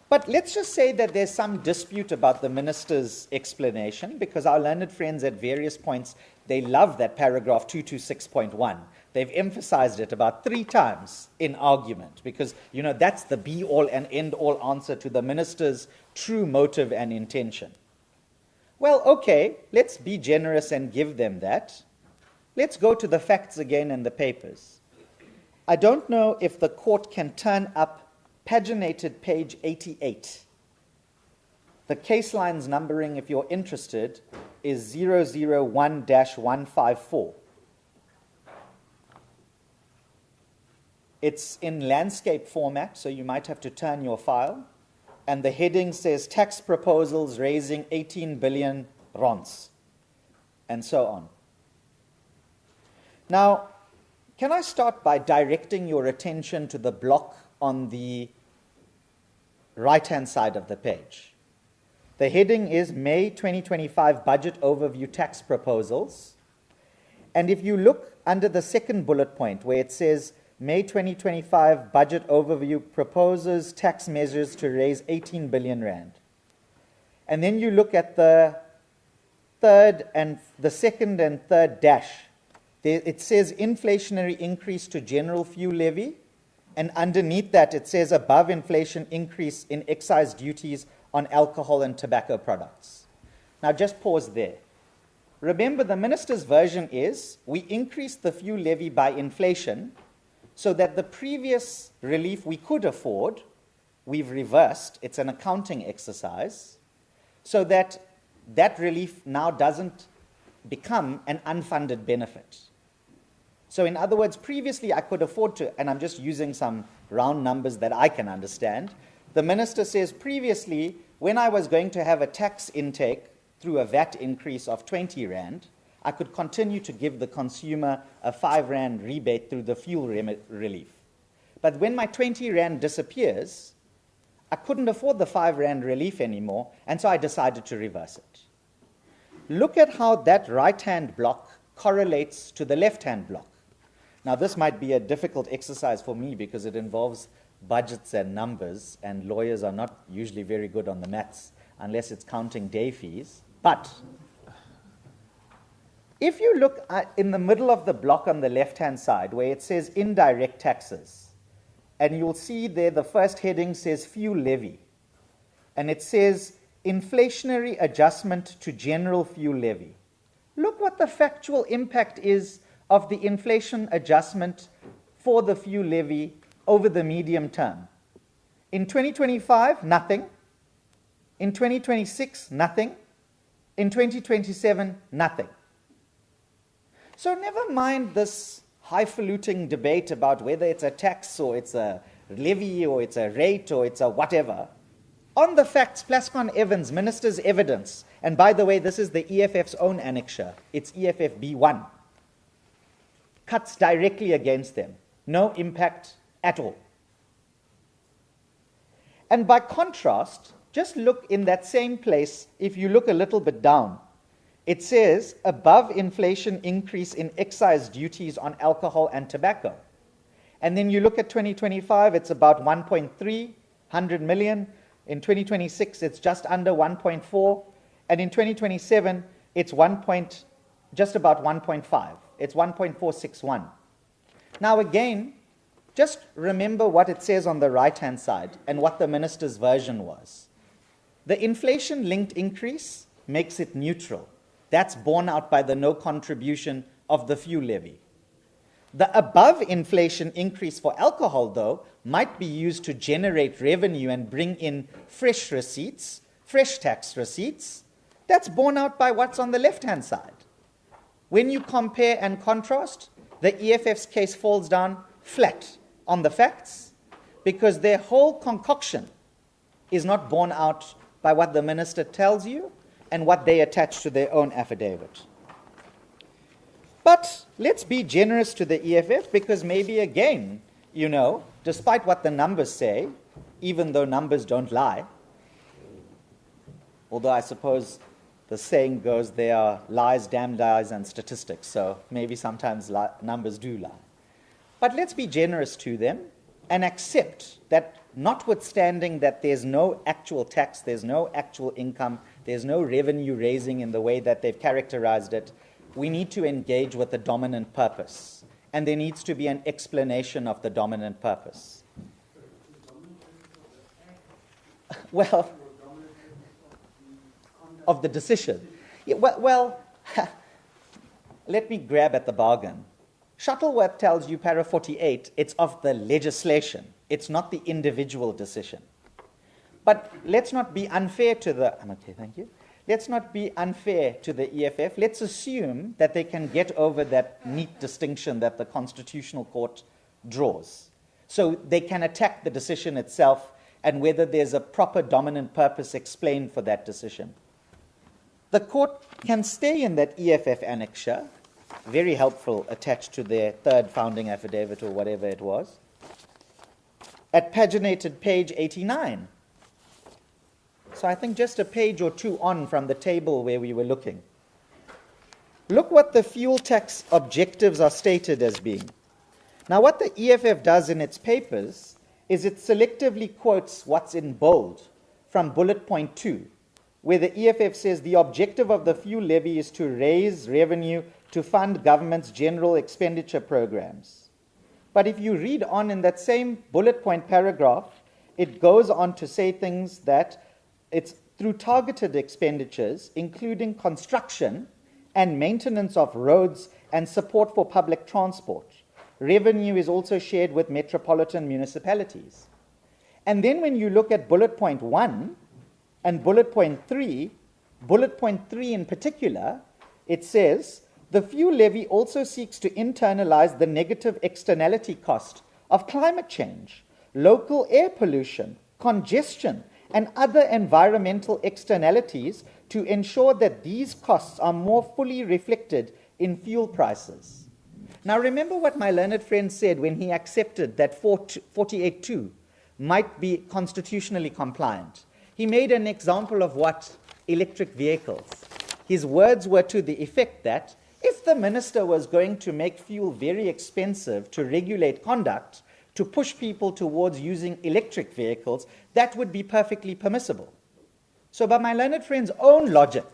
But let's just say that there's some dispute about the minister's explanation, because our learned friends at various points, they love that paragraph 226.1. They've emphasized it about 3 times in argument, because, that's the be-all and end-all answer to the minister's true motive and intention. Well, okay, let's be generous and give them that. Let's go to the facts again in the papers. I don't know if the court can turn up paginated page 88. The case line's numbering, if you're interested, is 001-154. It's in landscape format, so you might have to turn your file. And the heading says, tax proposals raising 18 billion rands, and so on. Now, can I start by directing your attention to the block on the right-hand side of the page? The heading is May 2025 Budget Overview Tax Proposals. And if you look under the second bullet point where it says May 2025 Budget Overview proposes tax measures to raise 18 billion rand. And then you look at the second and third dash. It says inflationary increase to general fuel levy. And underneath that, it says above inflation increase in excise duties on alcohol and tobacco products. Now, just pause there. Remember, the minister's version is we increase the fuel levy by inflation so that the previous relief we could afford, we've reversed. It's an accounting exercise, so that that relief now doesn't become an unfunded benefit. So in other words, previously I could afford to, and I'm just using some round numbers that I can understand. The minister says previously, when I was going to have a tax intake through a VAT increase of 20 Rand, I could continue to give the consumer a 5 Rand rebate through the fuel relief. But when my 20 Rand disappears, I couldn't afford the 5 Rand relief anymore, and so I decided to reverse it. Look at how that right-hand block correlates to the left-hand block. Now, this might be a difficult exercise for me because it involves budgets and numbers, and lawyers are not usually very good on the maths unless it's counting day fees. But if you look in the middle of the block on the left-hand side where it says indirect taxes, and you'll see there the first heading says fuel levy, and it says inflationary adjustment to general fuel levy. Look what the factual impact is of the inflation adjustment for the fuel levy over the medium term. In 2025, nothing. In 2026, nothing. In 2027, nothing. So never mind this highfalutin debate about whether it's a tax or it's a levy or it's a rate or it's a whatever. On the facts, Plascon Evans, Minister's Evidence, and by the way, this is the EFF's own annexure. It's EFF B1. Cuts directly against them. No impact at all. And by contrast, just look in that same place, if you look a little bit down, it says above inflation increase in excise duties on alcohol and tobacco. And then you look at 2025, it's about 100 million. In 2026, it's just under 1.4. And in 2027, it's just about 1.5. It's 1.461. Now again, just remember what it says on the right-hand side and what the minister's version was. The inflation-linked increase makes it neutral. That's borne out by the no contribution of the fuel levy. The above-inflation increase for alcohol, though, might be used to generate revenue and bring in fresh receipts, fresh tax receipts. That's borne out by what's on the left-hand side. When you compare and contrast, the EFF's case falls down flat on the facts because their whole concoction is not borne out by what the minister tells you and what they attach to their own affidavit. But let's be generous to the EFF because maybe again, despite what the numbers say, even though numbers don't lie, although I suppose the saying goes there are lies, damn lies, and statistics, so maybe sometimes numbers do lie. But let's be generous to them and accept that notwithstanding that there's no actual tax, there's no actual income, there's no revenue raising in the way that they've characterized it, we need to engage with the dominant purpose. And there needs to be an explanation of the dominant purpose. Well, of the decision. Yeah, well, let me grab at the bargain. Shuttleworth tells you, para 48, it's of the legislation. It's not the individual decision. But let's not be unfair to the... I'm okay, thank you. Let's not be unfair to the EFF. Let's assume that they can get over that neat distinction that the Constitutional Court draws. So they can attack the decision itself and whether there's a proper dominant purpose explained for that decision. The court can stay in that EFF annexure, very helpful, attached to their third founding affidavit or whatever it was, at paginated page 89. So I think just a page or two on from the table where we were looking. Look what the fuel tax objectives are stated as being. Now what the EFF does in its papers is it selectively quotes what's in bold from bullet point 2, where the EFF says the objective of the fuel levy is to raise revenue to fund government's general expenditure programs. But if you read on in that same bullet point paragraph, it goes on to say things that it's through targeted expenditures, including construction and maintenance of roads and support for public transport, revenue is also shared with metropolitan municipalities. And then when you look at bullet point 1 and bullet point 3 in particular, it says, the fuel levy also seeks to internalize the negative externality cost of climate change, local air pollution, congestion, and other environmental externalities to ensure that these costs are more fully reflected in fuel prices. Now remember what my learned friend said when he accepted that 48.2 might be constitutionally compliant. He made an example of what? Electric vehicles. His words were to the effect that if the minister was going to make fuel very expensive to regulate conduct, to push people towards using electric vehicles, that would be perfectly permissible. So by my learned friend's own logic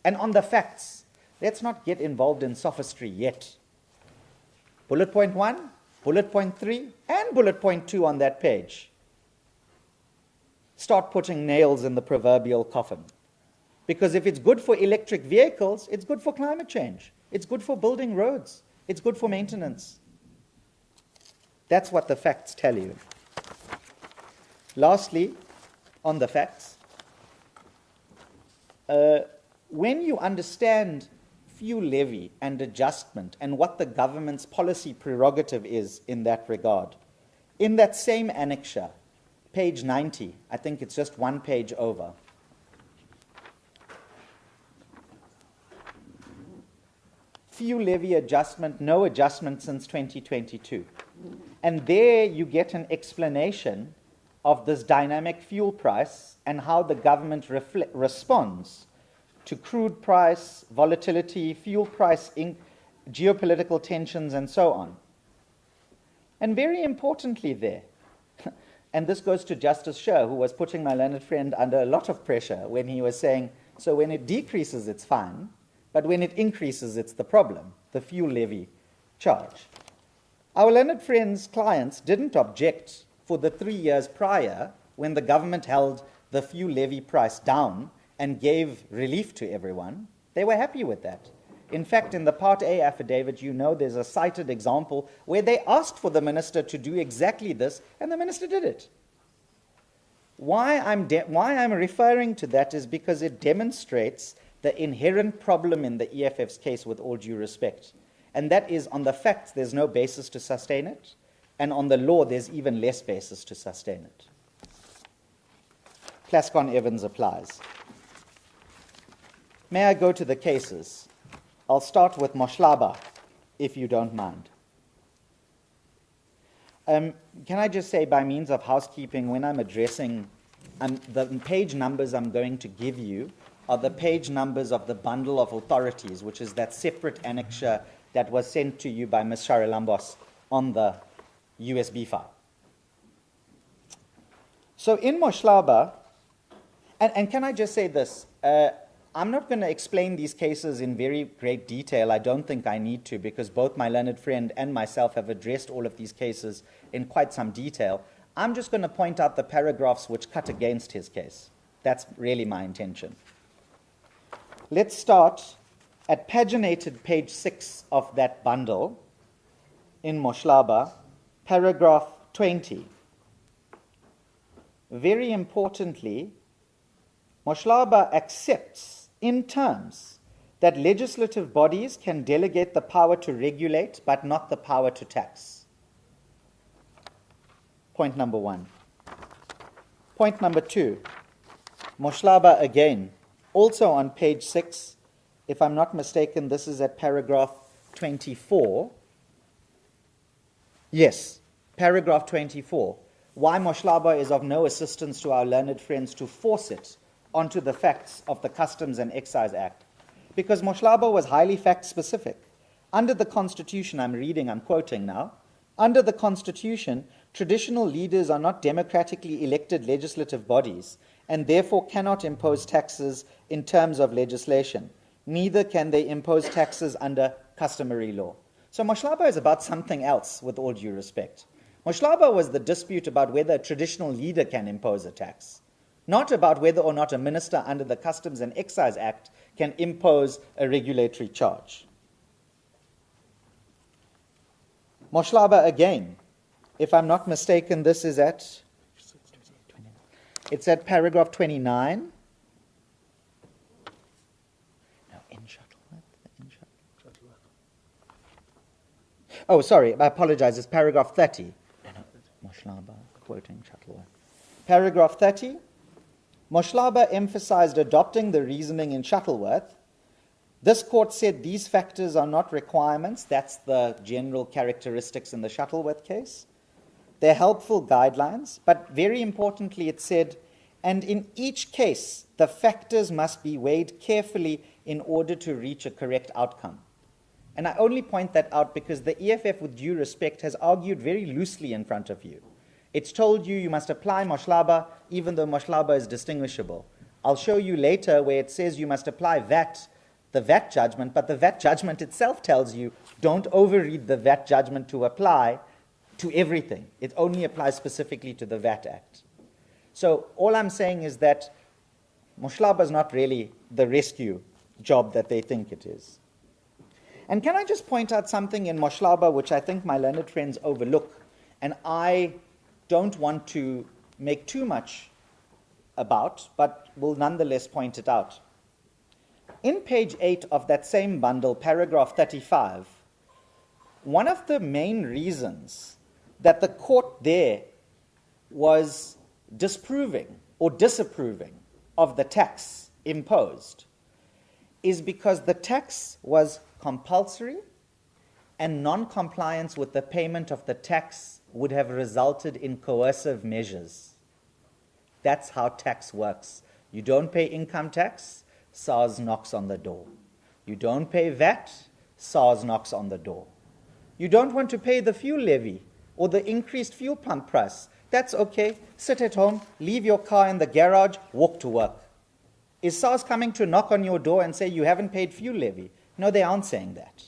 and on the facts, let's not get involved in sophistry yet. Bullet point 1, bullet point 3, and bullet point 2 on that page. Start putting nails in the proverbial coffin. Because if it's good for electric vehicles, it's good for climate change. It's good for building roads. It's good for maintenance. That's what the facts tell you. Lastly, on the facts, when you understand fuel levy and adjustment and what the government's policy prerogative is in that regard, in that same annexure, page 90, I think it's just one page over, fuel levy adjustment, no adjustment since 2022. And there you get an explanation of this dynamic fuel price and how the government responds to crude price, volatility, fuel price, geopolitical tensions, and so on. And very importantly there, and this goes to Justice Sher, who was putting my learned friend under a lot of pressure when he was saying, so when it decreases, it's fine, but when it increases, it's the problem, the fuel levy charge. Our learned friend's clients didn't object for the 3 years prior when the government held the fuel levy price down and gave relief to everyone. They were happy with that. In fact, in the Part A affidavit, you know there's a cited example where they asked for the minister to do exactly this, and the minister did it. Why I'm referring to that is because it demonstrates the inherent problem in the EFF's case, with all due respect. And that is, on the facts, there's no basis to sustain it, and on the law, there's even less basis to sustain it. Plascon-Evans applies. May I go to the cases? I'll start with Mohlaba, if you don't mind. Can I just say, by means of housekeeping, when I'm addressing the page numbers I'm going to give you are the page numbers of the bundle of authorities, which is that separate annexure that was sent to you by Ms. Sharilambos on the USB file. So in Mohlaba, and can I just say this, I'm not going to explain these cases in very great detail. I don't think I need to, because both my learned friend and myself have addressed all of these cases in quite some detail. I'm just going to point out the paragraphs which cut against his case. That's really my intention. Let's start at paginated page 6 of that bundle in Mohlaba, paragraph 20. Very importantly, Mohlaba accepts in terms that legislative bodies can delegate the power to regulate but not the power to tax. Point number 1. Point number 2, Mohlaba again, also on page 6, if I'm not mistaken, this is at paragraph 24. Yes, paragraph 24. Why Mohlaba is of no assistance to our learned friends to force it onto the facts of the Customs and Excise Act. Because Mohlaba was highly fact-specific. Under the Constitution, I'm quoting now, under the Constitution, traditional leaders are not democratically elected legislative bodies and therefore cannot impose taxes in terms of legislation. Neither can they impose taxes under customary law. So Mohlaba is about something else, with all due respect. Mohlaba was the dispute about whether a traditional leader can impose a tax, not about whether or not a minister under the Customs and Excise Act can impose a regulatory charge. Moshlaba again, if I'm not mistaken, this is it's at paragraph 29. No, in Shuttleworth. Oh, sorry, I apologize, it's paragraph 30. No, Moshlaba, quoting Shuttleworth. Paragraph 30, Moshlaba emphasized adopting the reasoning in Shuttleworth. This court said these factors are not requirements. That's the general characteristics in the Shuttleworth case. They're helpful guidelines, but very importantly it said, and in each case, the factors must be weighed carefully in order to reach a correct outcome. And I only point that out because the EFF, with due respect, has argued very loosely in front of you. It's told you you must apply Moshlaba, even though Moshlaba is distinguishable. I'll show you later where it says you must apply the VAT judgment, but the VAT judgment itself tells you don't overread the VAT judgment to apply to everything. It only applies specifically to the VAT Act. So all I'm saying is that Moshlaba is not really the rescue job that they think it is. And can I just point out something in Moshlaba which I think my learned friends overlook, and I don't want to make too much about, but will nonetheless point it out. In page 8 of that same bundle, paragraph 35, one of the main reasons that the court there was disproving or disapproving of the tax imposed is because the tax was compulsory and non-compliance with the payment of the tax would have resulted in coercive measures. That's how tax works. You don't pay income tax, SARS knocks on the door. You don't pay VAT, SARS knocks on the door. You don't want to pay the fuel levy or the increased fuel pump price. That's okay. Sit at home, leave your car in the garage, walk to work. Is SARS coming to knock on your door and say you haven't paid fuel levy? No, they aren't saying that.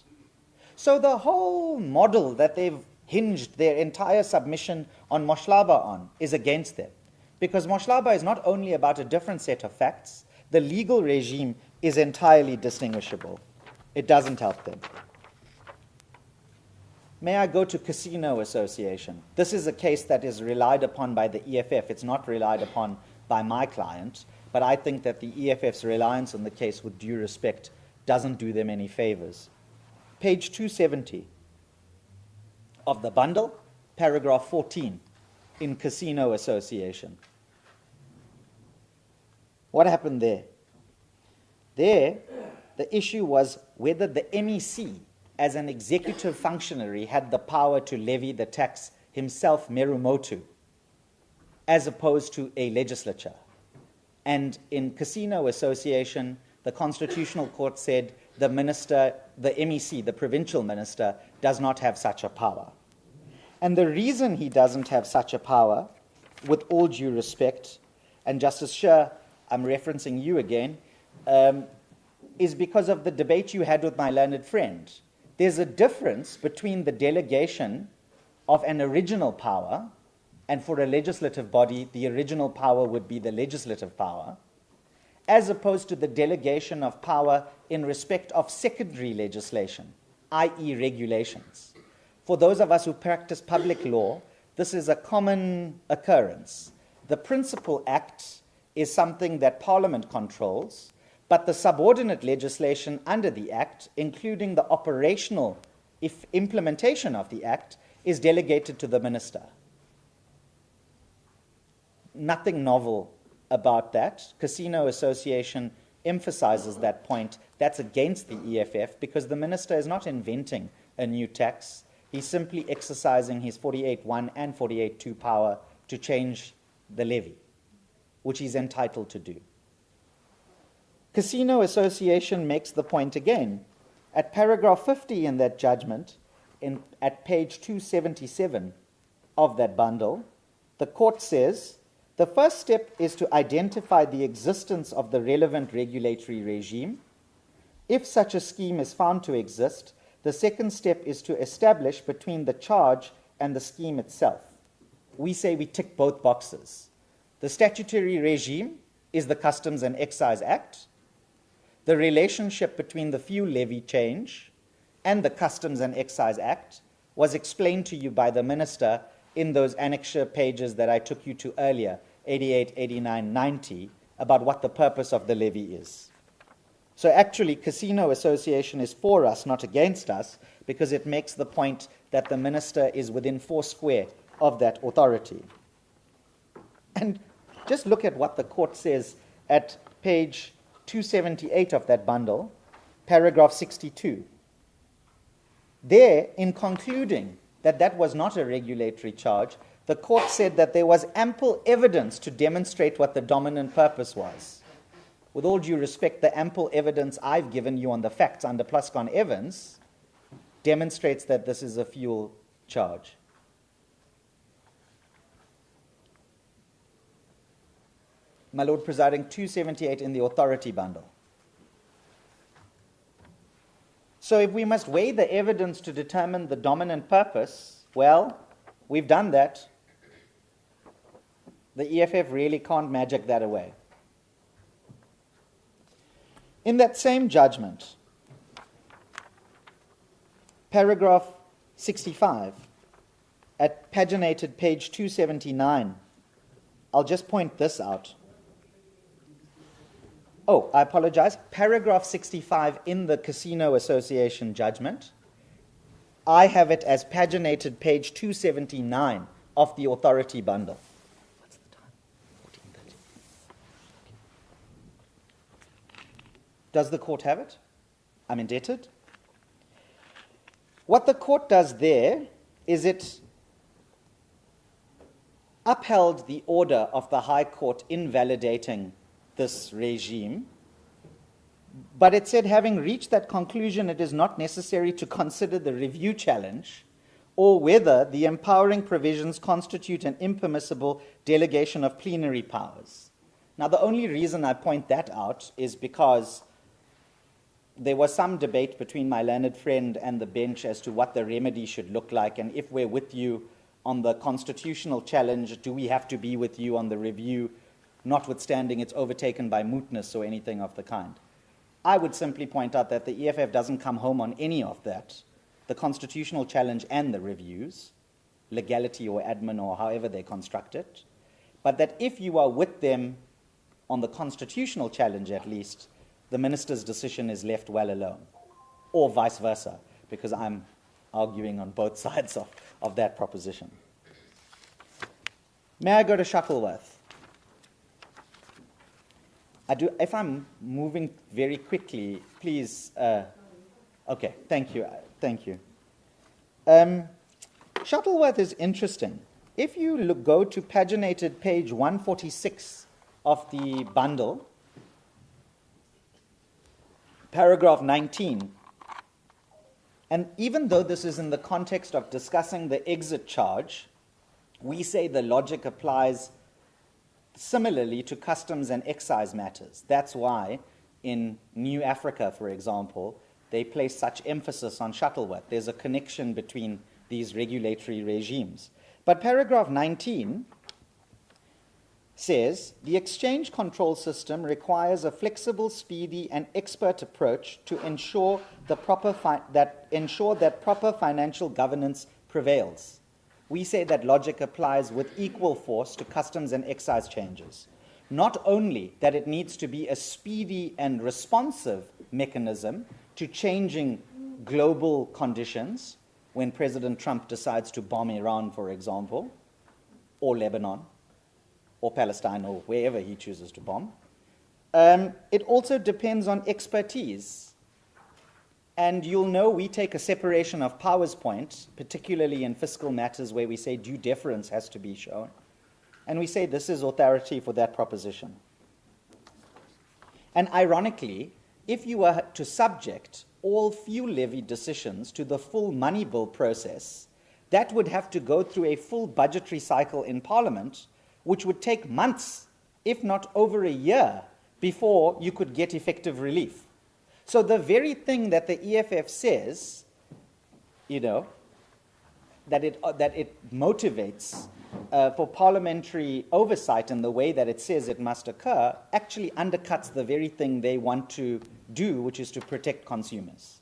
So the whole model that they've hinged their entire submission on Moshlaba on is against them. Because Moshlaba is not only about a different set of facts, the legal regime is entirely distinguishable. It doesn't help them. May I go to Casino Association? This is a case that is relied upon by the EFF. It's not relied upon by my client, but I think that the EFF's reliance on the case, with due respect, doesn't do them any favors. Page 270 of the bundle, paragraph 14, in Casino Association. What happened there? There, the issue was whether the MEC, as an executive functionary, had the power to levy the tax himself, meru motu, as opposed to a legislature. And in Casino Association, the Constitutional Court said the minister, the MEC, the provincial minister, does not have such a power. And the reason he doesn't have such a power, with all due respect, and Justice Sher, I'm referencing you again, is because of the debate you had with my learned friend. There's a difference between the delegation of an original power, and for a legislative body, the original power would be the legislative power, as opposed to the delegation of power in respect of secondary legislation, i.e. regulations. For those of us who practice public law, this is a common occurrence. The principal act is something that Parliament controls, but the subordinate legislation under the Act, including the operational implementation of the Act, is delegated to the minister. Nothing novel about that. Casino Association emphasizes that point. That's against the EFF because the minister is not inventing a new tax. He's simply exercising his 48.1 and 48.2 power to change the levy, which he's entitled to do. Casino Association makes the point again. At paragraph 50 in that judgment, at page 277 of that bundle, the court says, the first step is to identify the existence of the relevant regulatory regime. If such a scheme is found to exist, the second step is to establish between the charge and the scheme itself. We say we tick both boxes. The statutory regime is the Customs and Excise Act. The relationship between the fuel levy change and the Customs and Excise Act was explained to you by the minister in those annexure pages that I took you to earlier, 88, 89, 90, about what the purpose of the levy is. So actually, Casino Association is for us, not against us, because it makes the point that the minister is within 4 square of that authority. And just look at what the court says at page 278 of that bundle, paragraph 62. There, in concluding that that was not a regulatory charge, the court said that there was ample evidence to demonstrate what the dominant purpose was. With all due respect, the ample evidence I've given you on the facts under Plascon-Evans demonstrates that this is a fuel charge. My Lord Presiding, 278 in the authority bundle. So if we must weigh the evidence to determine the dominant purpose, well, we've done that. The EFF really can't magic that away. In that same judgment, paragraph 65, at paginated page 279, I'll just point this out. Oh, I apologize. Paragraph 65 in the Casino Association judgment, I have it as paginated page 279 of the authority bundle. What's the time? 14:30. Does the court have it? I'm indebted. What the court does there is it upheld the order of the High Court invalidating this regime, but it said, having reached that conclusion, it is not necessary to consider the review challenge or whether the empowering provisions constitute an impermissible delegation of plenary powers. Now, the only reason I point that out is because there was some debate between my learned friend and the bench as to what the remedy should look like, and if we're with you on the constitutional challenge, do we have to be with you on the review, notwithstanding it's overtaken by mootness or anything of the kind. I would simply point out that the EFF doesn't come home on any of that, the constitutional challenge and the reviews, legality or admin or however they construct it, but that if you are with them on the constitutional challenge at least, the minister's decision is left well alone, or vice versa, because I'm arguing on both sides of that proposition. May I go to Shuttleworth? If I'm moving very quickly, please. Okay, thank you. Thank you. Shuttleworth is interesting. If you go to paginated page 146 of the bundle, paragraph 19, and even though this is in the context of discussing the exit charge, we say the logic applies similarly to customs and excise matters. That's why in New Africa, for example, they place such emphasis on Shuttleworth. There's a connection between these regulatory regimes. But paragraph 19 says, the exchange control system requires a flexible, speedy, and expert approach to ensure that proper financial governance prevails. We say that logic applies with equal force to customs and excise changes. Not only that it needs to be a speedy and responsive mechanism to changing global conditions, when President Trump decides to bomb Iran, for example, or Lebanon, or Palestine, or wherever he chooses to bomb. It also depends on expertise. And you'll know we take a separation of powers point, particularly in fiscal matters where we say due deference has to be shown. And we say this is authority for that proposition. And ironically, if you were to subject all fuel levy decisions to the full money bill process, that would have to go through a full budgetary cycle in Parliament, which would take months, if not over a year, before you could get effective relief. So the very thing that the EFF says, that it motivates for parliamentary oversight in the way that it says it must occur, actually undercuts the very thing they want to do, which is to protect consumers.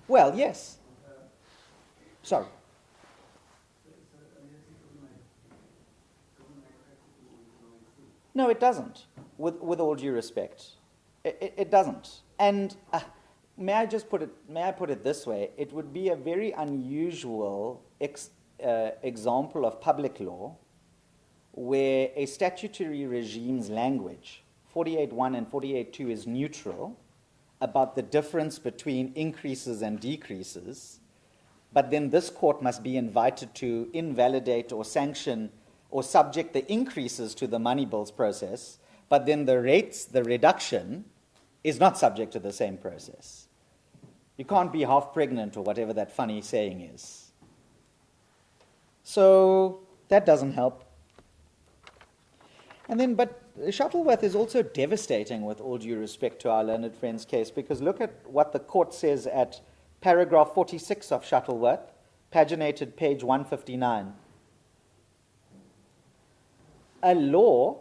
Well, yes. Sorry. No, it doesn't, with all due respect. It doesn't. And may I put it this way? It would be a very unusual example of public law where a statutory regime's language, 48.1 and 48.2, is neutral about the difference between increases and decreases, but then this court must be invited to invalidate or sanction or subject the increases to the money bills process, but then the rates, the reduction, is not subject to the same process. You can't be half pregnant or whatever that funny saying is. So that doesn't help. And then, but Shuttleworth is also devastating with all due respect to our learned friend's case, because look at what the court says at paragraph 46 of Shuttleworth, paginated page 159. A law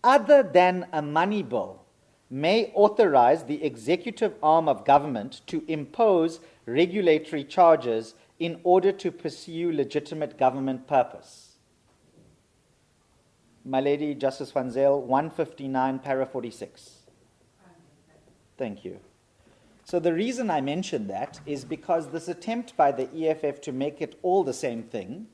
other than a money bill may authorize the executive arm of government to impose regulatory charges in order to pursue legitimate government purpose. My Lady Justice Van Zyl, 159, para 46. Thank you. So the reason I mention that is because this attempt by the EFF to make it all the same thing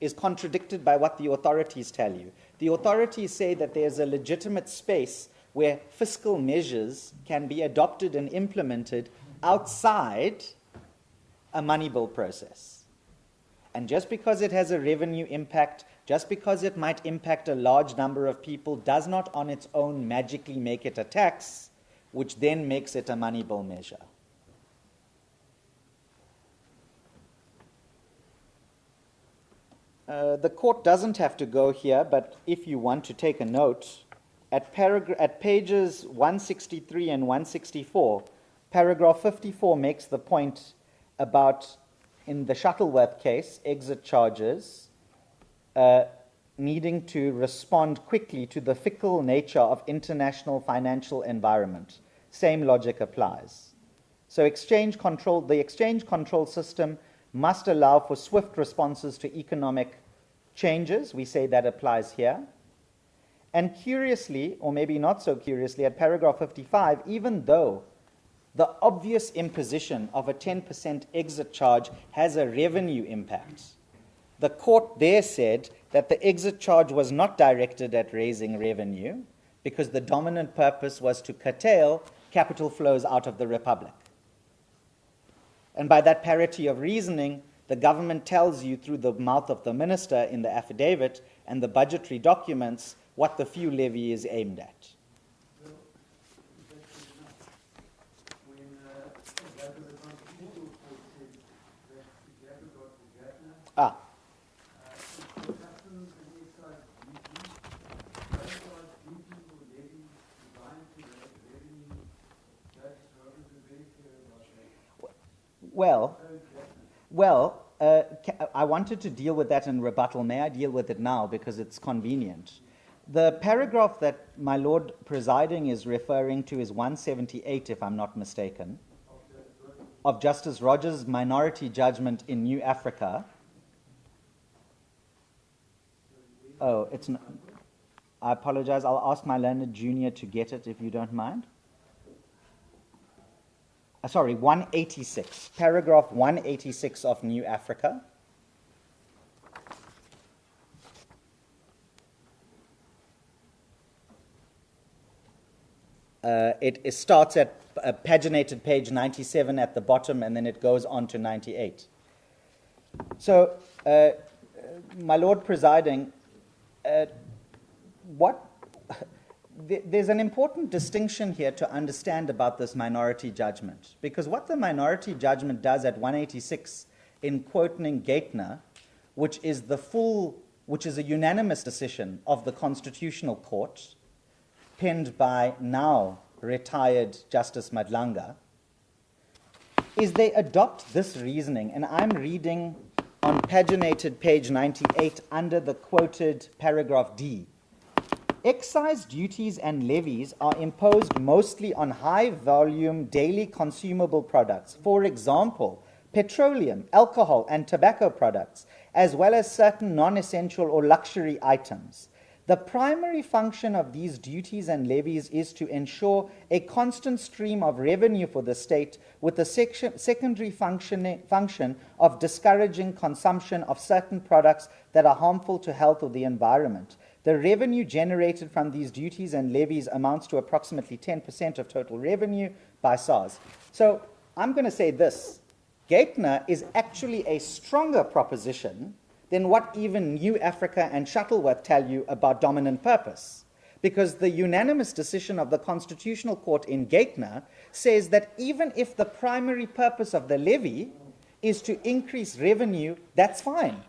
is contradicted by what the authorities tell you. The authorities say that there's a legitimate space where fiscal measures can be adopted and implemented outside a money bill process. And just because it has a revenue impact, just because it might impact a large number of people, does not on its own magically make it a tax, which then makes it a money bill measure. The court doesn't have to go here, but if you want to take a note, at pages 163 and 164, paragraph 54 makes the point about, in the Shuttleworth case, exit charges needing to respond quickly to the fickle nature of international financial environment. Same logic applies. So the exchange control system must allow for swift responses to economic changes. We say that applies here. And curiously, or maybe not so curiously, at paragraph 55, even though the obvious imposition of a 10% exit charge has a revenue impact, the court there said that the exit charge was not directed at raising revenue because the dominant purpose was to curtail capital flows out of the Republic. And by that parity of reasoning, the government tells you through the mouth of the minister in the affidavit and the budgetary documents what the fuel levy is aimed at. Ah. Well, I wanted to deal with that in rebuttal. May I deal with it now because it's convenient? The paragraph that my Lord Presiding is referring to is 178, if I'm not mistaken, of Justice Rogers' minority judgment in New Africa. Oh, it's not. I apologize. I'll ask my learned junior to get it if you don't mind. Sorry, 186, paragraph 186 of New Africa. It starts at paginated page 97 at the bottom, and then it goes on to 98. So, my Lord Presiding, there's an important distinction here to understand about this minority judgment, because what the minority judgment does at 186 in quoting Gaetner, which is a unanimous decision of the Constitutional Court, penned by now retired Justice Madlanga, is they adopt this reasoning, and I'm reading on paginated page 98 under the quoted paragraph D. Excise duties and levies are imposed mostly on high-volume, daily consumable products, for example, petroleum, alcohol, and tobacco products, as well as certain non-essential or luxury items. The primary function of these duties and levies is to ensure a constant stream of revenue for the state, with the secondary function of discouraging consumption of certain products that are harmful to health or the environment. The revenue generated from these duties and levies amounts to approximately 10% of total revenue by SARS. So I'm going to say this. Gaitner is actually a stronger proposition than what even New Africa and Shuttleworth tell you about dominant purpose. Because the unanimous decision of the Constitutional Court in Gaitner says that even if the primary purpose of the levy is to increase revenue, that's fine.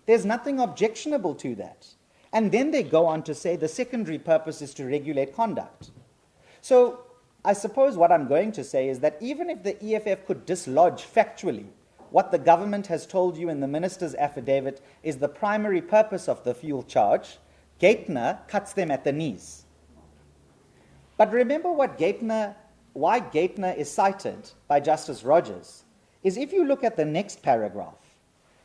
There's nothing objectionable to that. And then they go on to say the secondary purpose is to regulate conduct. So I suppose what I'm going to say is that even if the EFF could dislodge factually what the government has told you in the minister's affidavit is the primary purpose of the fuel charge, Gaitner cuts them at the knees. But remember why Gaitner is cited by Justice Rogers is if you look at the next paragraph,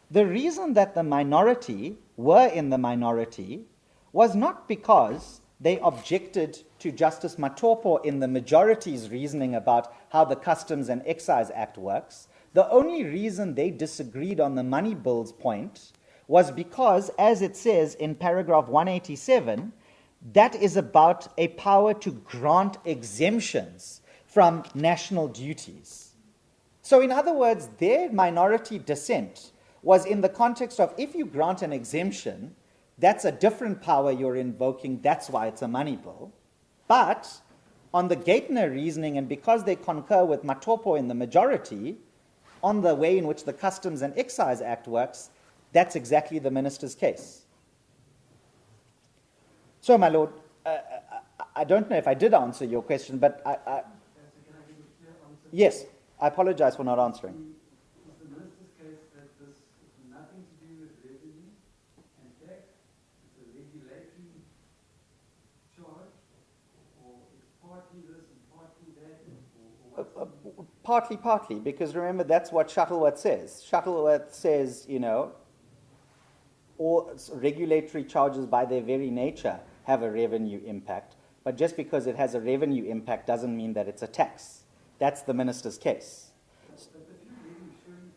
the reason that the minority were in the minority was not because they objected to Justice Matopo in the majority's reasoning about how the Customs and Excise Act works. The only reason they disagreed on the money bills point was because, as it says in paragraph 187, that is about a power to grant exemptions from national duties. So in other words, their minority dissent was in the context of if you grant an exemption, that's a different power you're invoking, that's why it's a money bill. But on the Gaitner reasoning, and because they concur with Matopo in the majority, on the way in which the Customs and Excise Act works, that's exactly the minister's case. So, my lord, I don't know if I did answer your question, but yes, I apologize for not answering. Is the minister's case that this has nothing to do with revenue and tax? It's a regulatory charge, or it's partly this and partly that, or Partly, because remember, that's what Shuttleworth says. Shuttleworth says, all regulatory charges by their very nature have a revenue impact. But just because it has a revenue impact doesn't mean that it's a tax. That's the minister's case. But the few levy surely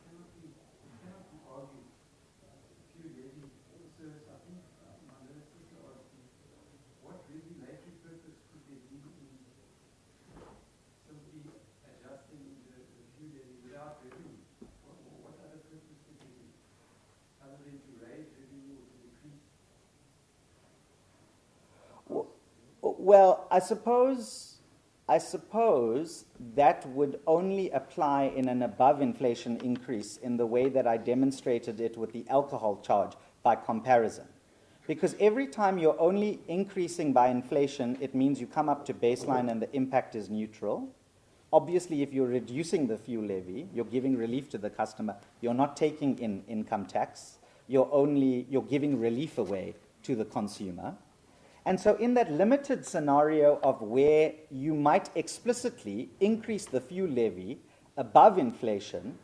cannot be argued. Few levy service, I think my little sister asked me, what regulatory purpose could there be in simply adjusting the few levy without revenue? What other purpose could there be? Other than to raise revenue or to decrease? Well, I suppose that would only apply in an above inflation increase in the way that I demonstrated it with the alcohol charge by comparison. Because every time you're only increasing by inflation, it means you come up to baseline and the impact is neutral. Obviously, if you're reducing the fuel levy, you're giving relief to the customer. You're not taking in income tax. You're giving relief away to the consumer. And so in that limited scenario of where you might explicitly increase the fuel levy above inflation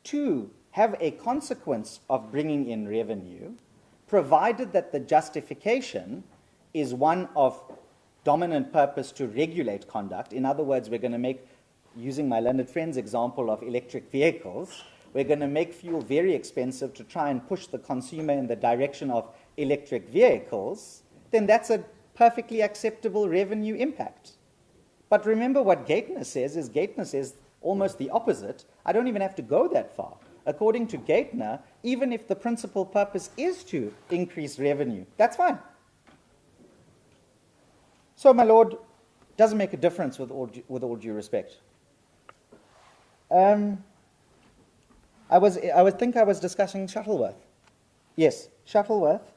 to have a consequence of bringing in revenue, provided that the justification is one of dominant purpose to regulate conduct. In other words, we're going to make, using my learned friend's example of electric vehicles, we're going to make fuel very expensive to try and push the consumer in the direction of electric vehicles, then that's a perfectly acceptable revenue impact. But remember what Gaitner says almost the opposite. I don't even have to go that far. According to Gaitner, even if the principal purpose is to increase revenue, that's fine. So, my lord, doesn't make a difference with all due respect. I think I was discussing Shuttleworth. Yes, Shuttleworth.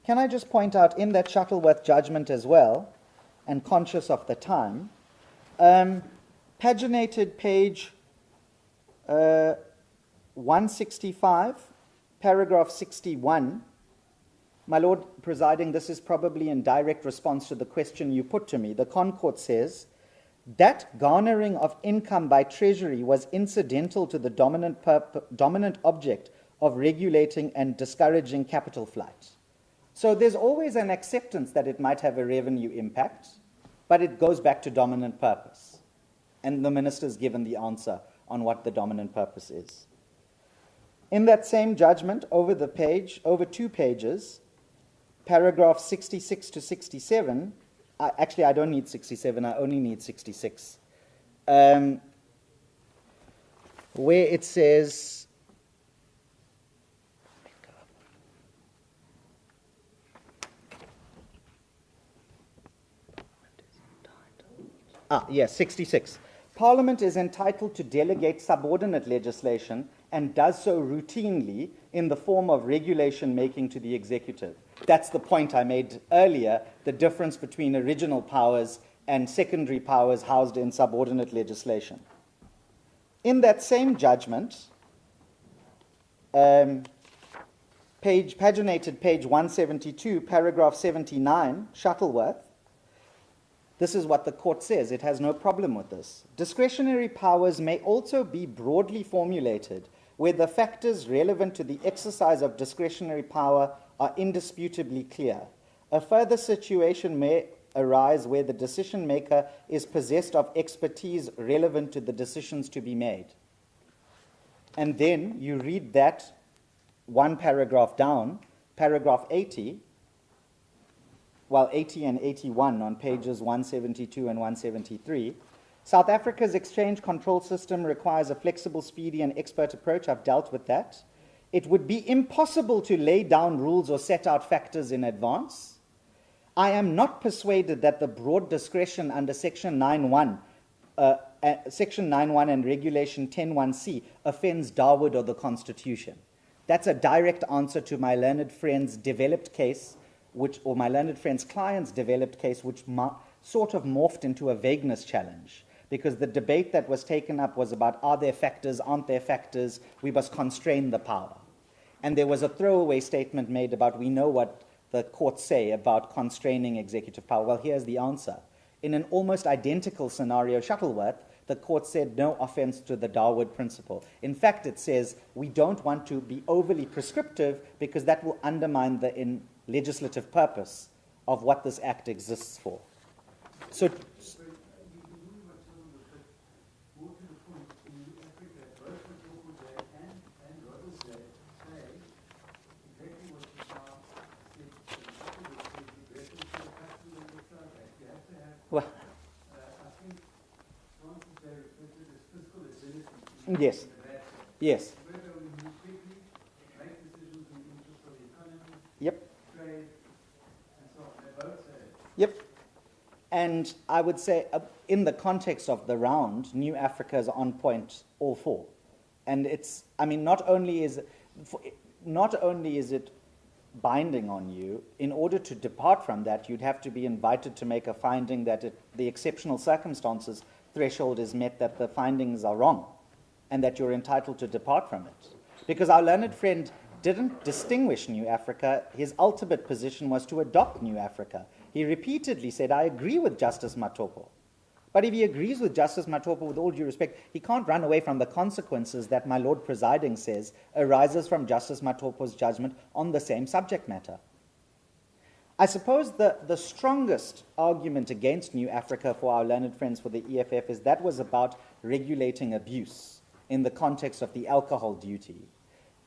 Can I just point out in that Shuttleworth judgment as well, and conscious of the time, paginated page 165, paragraph 61, My Lord Presiding, this is probably in direct response to the question you put to me. The Concord says that garnering of income by Treasury was incidental to the dominant object of regulating and discouraging capital flight. So there's always an acceptance that it might have a revenue impact, but it goes back to dominant purpose. And the minister's given the answer on what the dominant purpose is. In that same judgment, over the page, over 2 pages, paragraph 66 to 67, actually I don't need 67, I only need 66, where it says, yes, 66. Parliament is entitled to delegate subordinate legislation and does so routinely in the form of regulation making to the executive. That's the point I made earlier, the difference between original powers and secondary powers housed in subordinate legislation. In that same judgment, paginated page 172, paragraph 79, Shuttleworth, this is what the court says. It has no problem with this. Discretionary powers may also be broadly formulated where the factors relevant to the exercise of discretionary power are indisputably clear. A further situation may arise where the decision maker is possessed of expertise relevant to the decisions to be made. And then you read that one paragraph down, paragraph 80, 80 and 81 on pages 172 and 173. South Africa's exchange control system requires a flexible, speedy, and expert approach. I've dealt with that. It would be impossible to lay down rules or set out factors in advance. I am not persuaded that the broad discretion under Section 9.1 and Regulation 10.1c offends Darwood or the Constitution. That's a direct answer to my learned friend's developed case, or my learned friend's client's developed case, which sort of morphed into a vagueness challenge. Because the debate that was taken up was about, are there factors, aren't there factors, we must constrain the power. And there was a throwaway statement made about, we know what the courts say about constraining executive power. Well, here's the answer. In an almost identical scenario, Shuttleworth, the court said no offense to the Darwood principle. In fact, it says we don't want to be overly prescriptive because that will undermine the legislative purpose of what this act exists for. So, well, yes, yes. Yep. Yep. And I would say, in the context of the round, New Africa is on point, all four. And it's, I mean, not only is it binding on you, in order to depart from that, you'd have to be invited to make a finding that the exceptional circumstances threshold is met, that the findings are wrong, and that you're entitled to depart from it. Because our learned friend didn't distinguish New Africa. His ultimate position was to adopt New Africa. He repeatedly said, I agree with Justice Matopo. But if he agrees with Justice Matopo, with all due respect, he can't run away from the consequences that my Lord Presiding says arises from Justice Matopo's judgment on the same subject matter. I suppose the strongest argument against New Africa for our learned friends for the EFF is that was about regulating abuse in the context of the alcohol duty.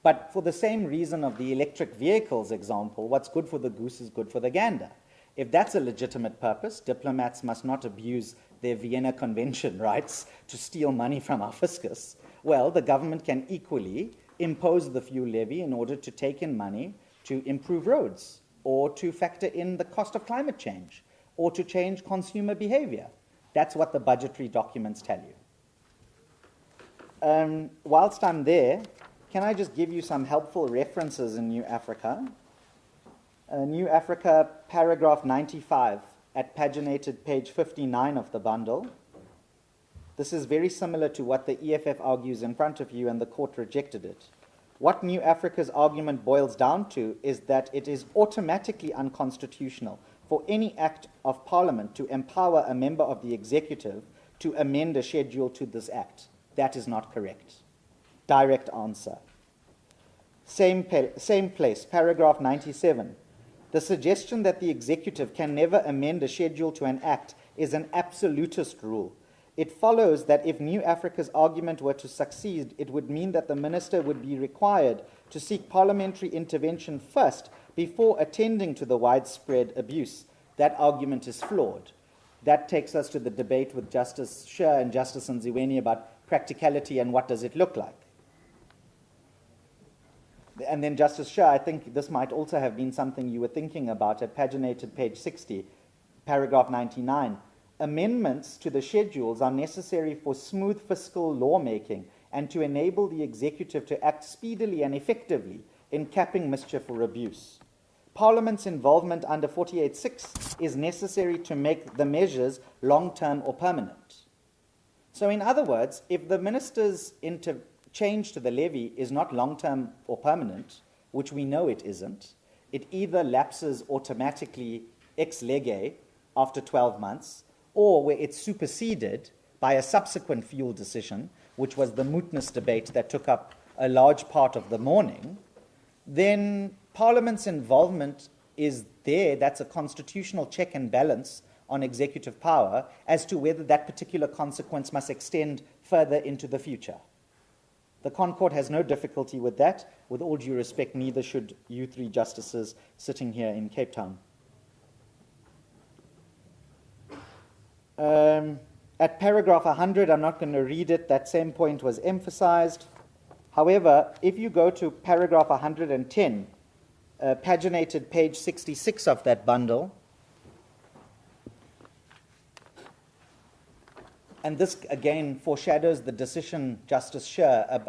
But for the same reason of the electric vehicles example, what's good for the goose is good for the gander. If that's a legitimate purpose, diplomats must not abuse their Vienna Convention rights to steal money from our fiscus. Well, the government can equally impose the fuel levy in order to take in money to improve roads, or to factor in the cost of climate change, or to change consumer behavior. That's what the budgetary documents tell you. Whilst I'm there, can I just give you some helpful references in New Africa? New Africa, paragraph 95, at paginated page 59 of the bundle. This is very similar to what the EFF argues in front of you, and the court rejected it. what New Africa's argument boils down to is that it is automatically unconstitutional for any act of Parliament to empower a member of the executive to amend a schedule to this act. That is not correct. Direct answer. Same place, paragraph 97. The suggestion that the executive can never amend a schedule to an act is an absolutist rule. It follows that if New Africa's argument were to succeed, it would mean that the minister would be required to seek parliamentary intervention first before attending to the widespread abuse. That argument is flawed. That takes us to the debate with Justice Sher and Justice Nziweni about practicality and what does it look like. And then Justice Sher, I think this might also have been something you were thinking about at paginated page 60, paragraph 99. Amendments to the schedules are necessary for smooth fiscal lawmaking and to enable the executive to act speedily and effectively in capping mischief or abuse. Parliament's involvement under 48.6 is necessary to make the measures long-term or permanent. So in other words, if the minister's change to the levy is not long-term or permanent, which we know it isn't, it either lapses automatically ex lege after 12 months, or where it's superseded by a subsequent fuel decision, which was the mootness debate that took up a large part of the morning, then Parliament's involvement is there. That's a constitutional check and balance on executive power as to whether that particular consequence must extend further into the future. The Concord has no difficulty with that. With all due respect, neither should you three justices sitting here in Cape Town. At paragraph 100, I'm not going to read it. That same point was emphasized. However, if you go to paragraph 110, paginated page 66 of that bundle, and this again foreshadows the decision, Justice Sher,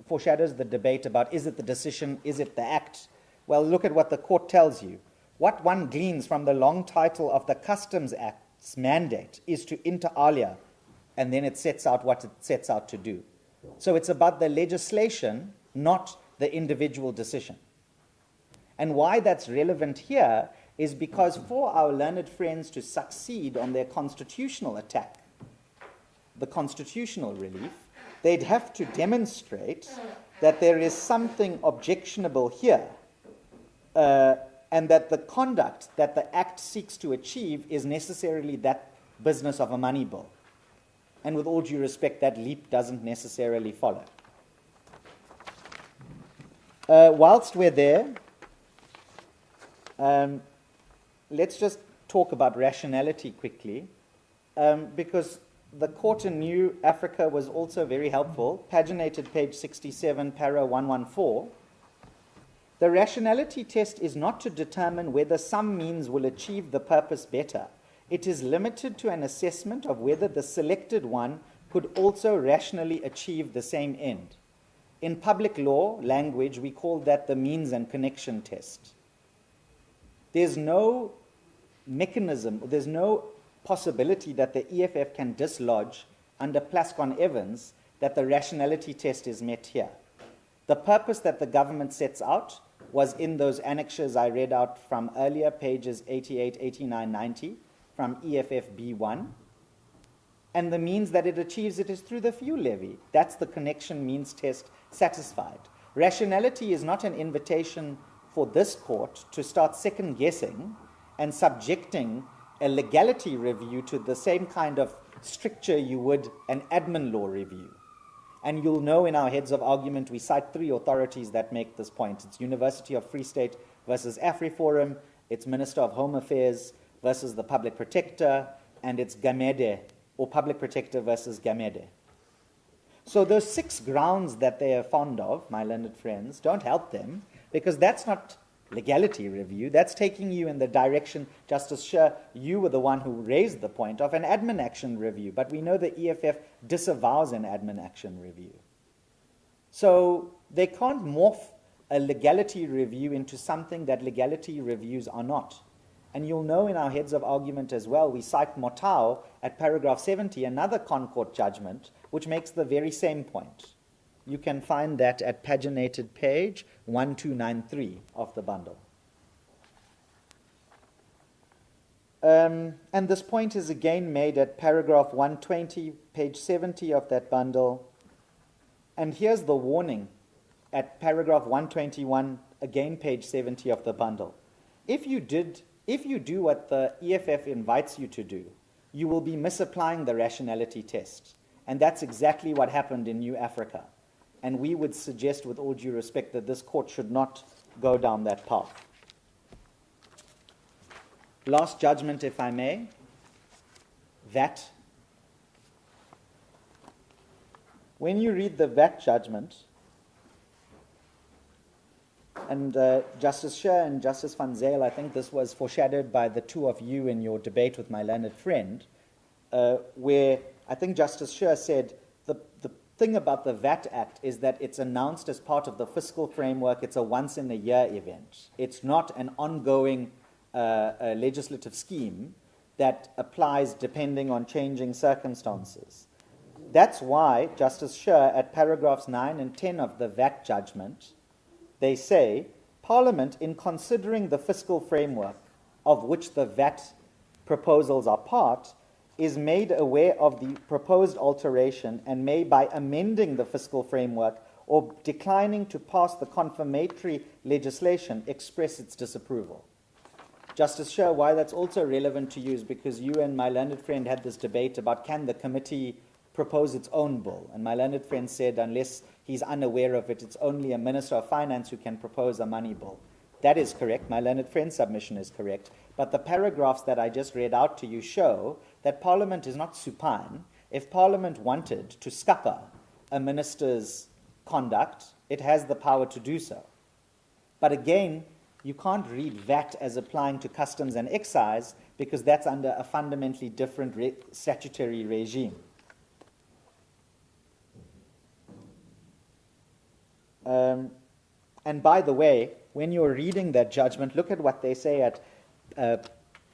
foreshadows the debate about is it the decision, is it the act? Well, look at what the court tells you. What one gleans from the long title of the Customs Act's mandate is to inter alia, and then it sets out what it sets out to do. So it's about the legislation, not the individual decision. And why that's relevant here is because for our learned friends to succeed on their constitutional attack, the constitutional relief, they'd have to demonstrate that there is something objectionable here, and that the conduct that the Act seeks to achieve is necessarily that business of a money bill. And with all due respect, that leap doesn't necessarily follow. Whilst we're there, let's just talk about rationality quickly, because the court in New Africa was also very helpful. Paginated page 67, para 114. The rationality test is not to determine whether some means will achieve the purpose better. It is limited to an assessment of whether the selected one could also rationally achieve the same end. In public law language, we call that the means and connection test. There's no mechanism, there's no possibility that the EFF can dislodge under Plascon-Evans that the rationality test is met here. The purpose that the government sets out was in those annexures I read out from earlier, pages 88, 89, 90, from EFF B1. And the means that it achieves it is through the fuel levy. That's the connection means test satisfied. Rationality is not an invitation for this court to start second-guessing and subjecting a legality review to the same kind of stricture you would an admin law review. And you'll know in our heads of argument we cite three authorities that make this point. It's University of Free State versus AfriForum, it's Minister of Home Affairs versus the Public Protector, and it's Gamede, or Public Protector versus Gamede. So those 6 grounds that they are fond of, my learned friends, don't help them, because that's not legality review. That's taking you in the direction, Justice Sher, you were the one who raised the point of an admin action review, but we know the EFF disavows an admin action review. So they can't morph a legality review into something that legality reviews are not. And you'll know in our heads of argument as well, we cite Motau at paragraph 70, another Concord judgment, which makes the very same point. You can find that at paginated page 1293 of the bundle. And this point is again made at paragraph 120, page 70 of that bundle. And here's the warning at paragraph 121, again page 70 of the bundle. If you do what the EFF invites you to do, you will be misapplying the rationality test. And that's exactly what happened in New Africa. And we would suggest, with all due respect, that this court should not go down that path. Last judgment, if I may. VAT. When you read the VAT judgment, and Justice Scher and Justice van Zyl, I think this was foreshadowed by the two of you in your debate with my learned friend, where I think Justice Scher said the thing about the VAT Act is that it's announced as part of the fiscal framework. It's a once-in-a-year event. It's not an ongoing legislative scheme that applies depending on changing circumstances. That's why Justice Scher, at paragraphs 9 and 10 of the VAT judgment, they say, Parliament, in considering the fiscal framework of which the VAT proposals are part, is made aware of the proposed alteration and may, by amending the fiscal framework or declining to pass the confirmatory legislation, express its disapproval. Justice Scher, why that's also relevant to you is because you and my learned friend had this debate about can the committee propose its own bill. And my learned friend said unless he's unaware of it, it's only a Minister of Finance who can propose a money bill. That is correct. My learned friend's submission is correct. But the paragraphs that I just read out to you show that Parliament is not supine. If Parliament wanted to scupper a minister's conduct, it has the power to do so. But again, you can't read VAT as applying to customs and excise because that's under a fundamentally different statutory regime. And by the way, when you're reading that judgment, look at what they say at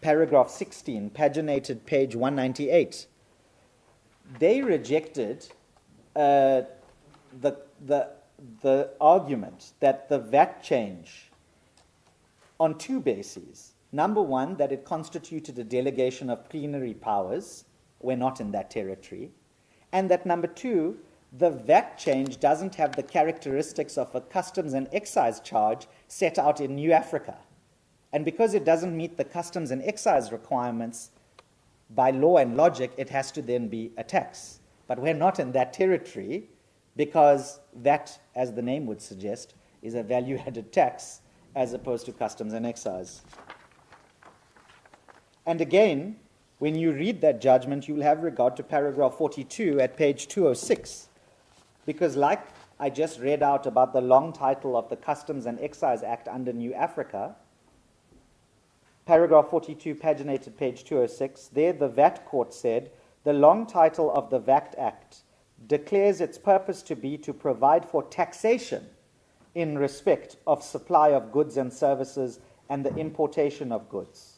paragraph 16, paginated page 198. They rejected the argument that the VAT change on two bases. Number one, that it constituted a delegation of plenary powers. We're not in that territory. And that number two, the VAT change doesn't have the characteristics of a customs and excise charge set out in New Africa. And because it doesn't meet the customs and excise requirements, by law and logic, it has to then be a tax. But we're not in that territory because that, as the name would suggest, is a value-added tax as opposed to customs and excise. And again, when you read that judgment, you'll have regard to paragraph 42 at page 206. Because like I just read out about the long title of the Customs and Excise Act under New Africa, paragraph 42, paginated page 206, there the VAT court said, the long title of the VAT Act declares its purpose to be to provide for taxation in respect of supply of goods and services and the importation of goods.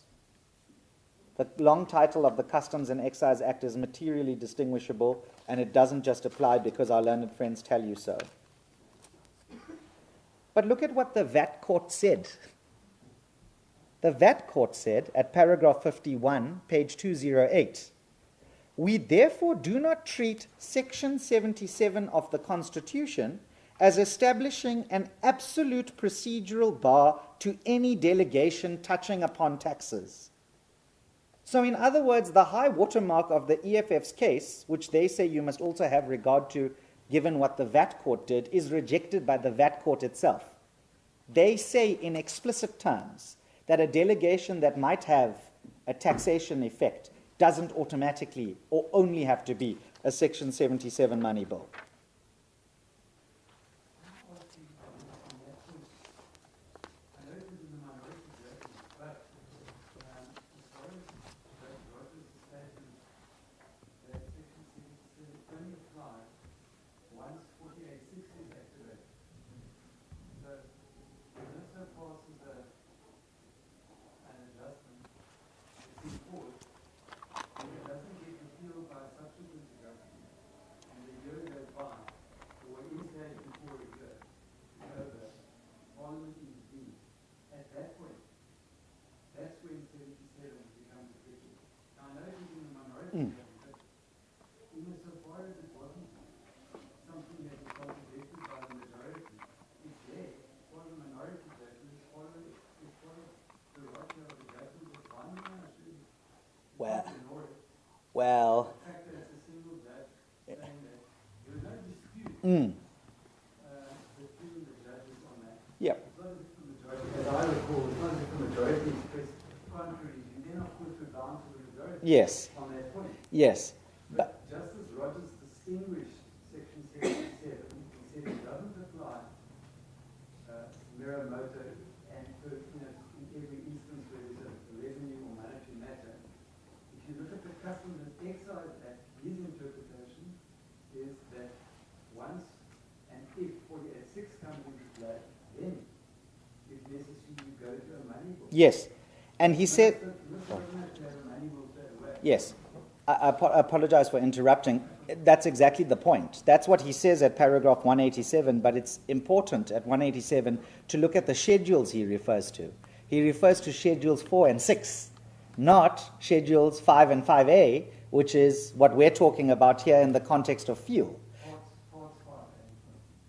The long title of the Customs and Excise Act is materially distinguishable, and it doesn't just apply because our learned friends tell you so. But look at what the VAT court said. The VAT court said at paragraph 51, page 208, we therefore do not treat section 77 of the Constitution as establishing an absolute procedural bar to any delegation touching upon taxes. So in other words, the high watermark of the EFF's case, which they say you must also have regard to given what the VAT court did, is rejected by the VAT court itself. They say in explicit terms that a delegation that might have a taxation effect doesn't automatically or only have to be a section 77 money bill. Mm. The two judges on that. Yeah. As long as the majority, as I recall, as long as the majority expressed contrary, you then of course we're bound to the majority Yes. on that point. Yes. But Justice Rogers distinguished Section 77. He said it doesn't apply mirror motor and in every instance where there's a revenue or monetary matter. If you look at the Customs and Excise Act, his interpretation is that once and if 48(6) comes into play, then if necessary you go to a money book. Yes. And he said... Minister doesn't have to have a money book straight away. Yes. I apologize for interrupting. That's exactly the point. That's what he says at paragraph 187, but it's important at 187 to look at the schedules he refers to. He refers to schedules 4 and 6, not schedules 5 and 5A, which is what we're talking about here in the context of fuel. Parts 5 and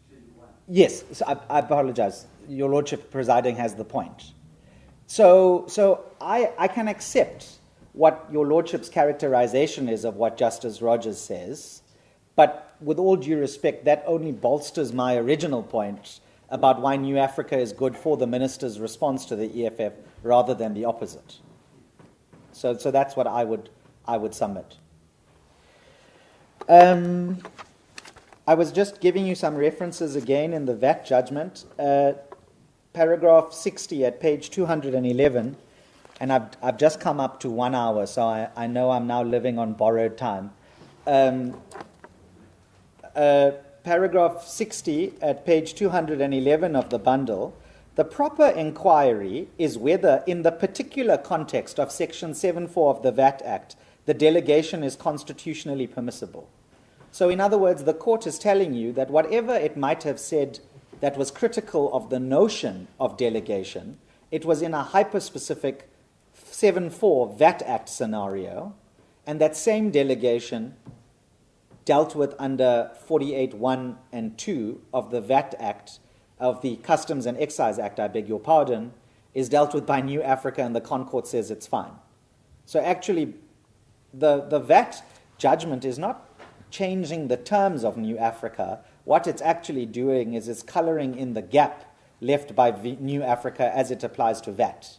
Schedule 1. Yes, so I apologize. Your Lordship presiding has the point. So I can accept what your Lordship's characterization is of what Justice Rogers says, but with all due respect, that only bolsters my original point about why New Africa is good for the Minister's response to the EFF rather than the opposite. So that's what I would submit. I was just giving you some references again in the VAT judgment. Paragraph 60 at page 211, and I've just come up to 1 hour, so I know I'm now living on borrowed time. Paragraph 60 at page 211 of the bundle, the proper inquiry is whether, in the particular context of Section 7.4 of the VAT Act, the delegation is constitutionally permissible. So, in other words, the court is telling you that whatever it might have said that was critical of the notion of delegation, it was in a hyper-specific 7.4 VAT Act scenario, and that same delegation dealt with under 48.1 and 2 of the VAT Act, of the Customs and Excise Act, I beg your pardon, is dealt with by New Africa, and the Concord says it's fine. So actually, the VAT judgment is not changing the terms of New Africa. What it's actually doing is it's coloring in the gap left by New Africa as it applies to VAT.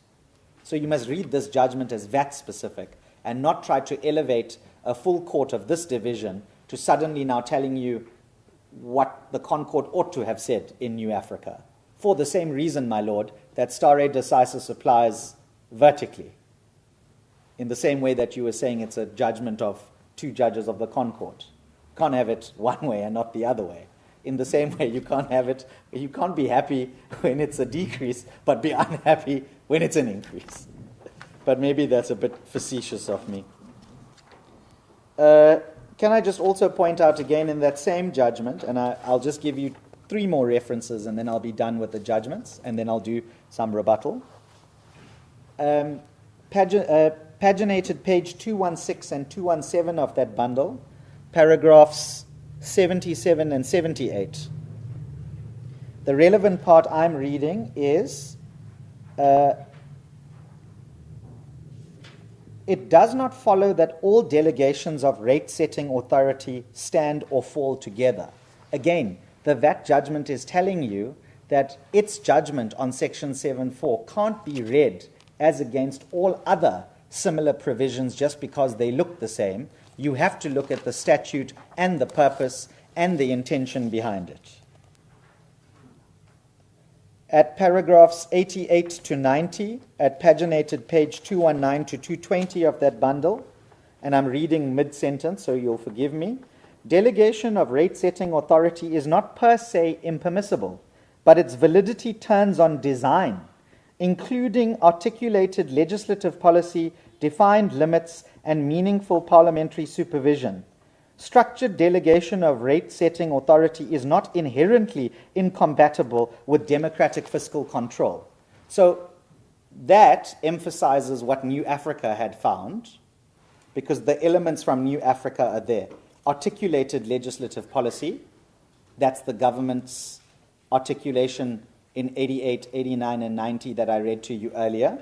So you must read this judgment as VAT specific and not try to elevate a full court of this division to suddenly now telling you what the Concord ought to have said in New Africa. For the same reason, my lord, that stare decisis applies vertically. In the same way that you were saying it's a judgment of two judges of the Concord. You can't have it one way and not the other way. In the same way, you can't be happy when it's a decrease, but be unhappy when it's an increase. But maybe that's a bit facetious of me. Can I just also point out again in that same judgment, and I'll just give you 3 more references and then I'll be done with the judgments, and then I'll do some rebuttal. Paginated page 216 and 217 of that bundle, paragraphs 77 and 78. The relevant part I'm reading is, it does not follow that all delegations of rate-setting authority stand or fall together. Again, the VAT judgment is telling you that its judgment on Section 7.4 can't be read as against all other similar provisions just because they look the same. You have to look at the statute and the purpose and the intention behind it. At paragraphs 88 to 90, at paginated page 219 to 220 of that bundle, and I'm reading mid-sentence, so you'll forgive me, delegation of rate-setting authority is not per se impermissible, but its validity turns on design, including articulated legislative policy, defined limits, and meaningful parliamentary supervision. Structured delegation of rate-setting authority is not inherently incompatible with democratic fiscal control. So that emphasizes what New Africa had found, because the elements from New Africa are there. Articulated legislative policy, that's the government's articulation in 88, 89, and 90 that I read to you earlier.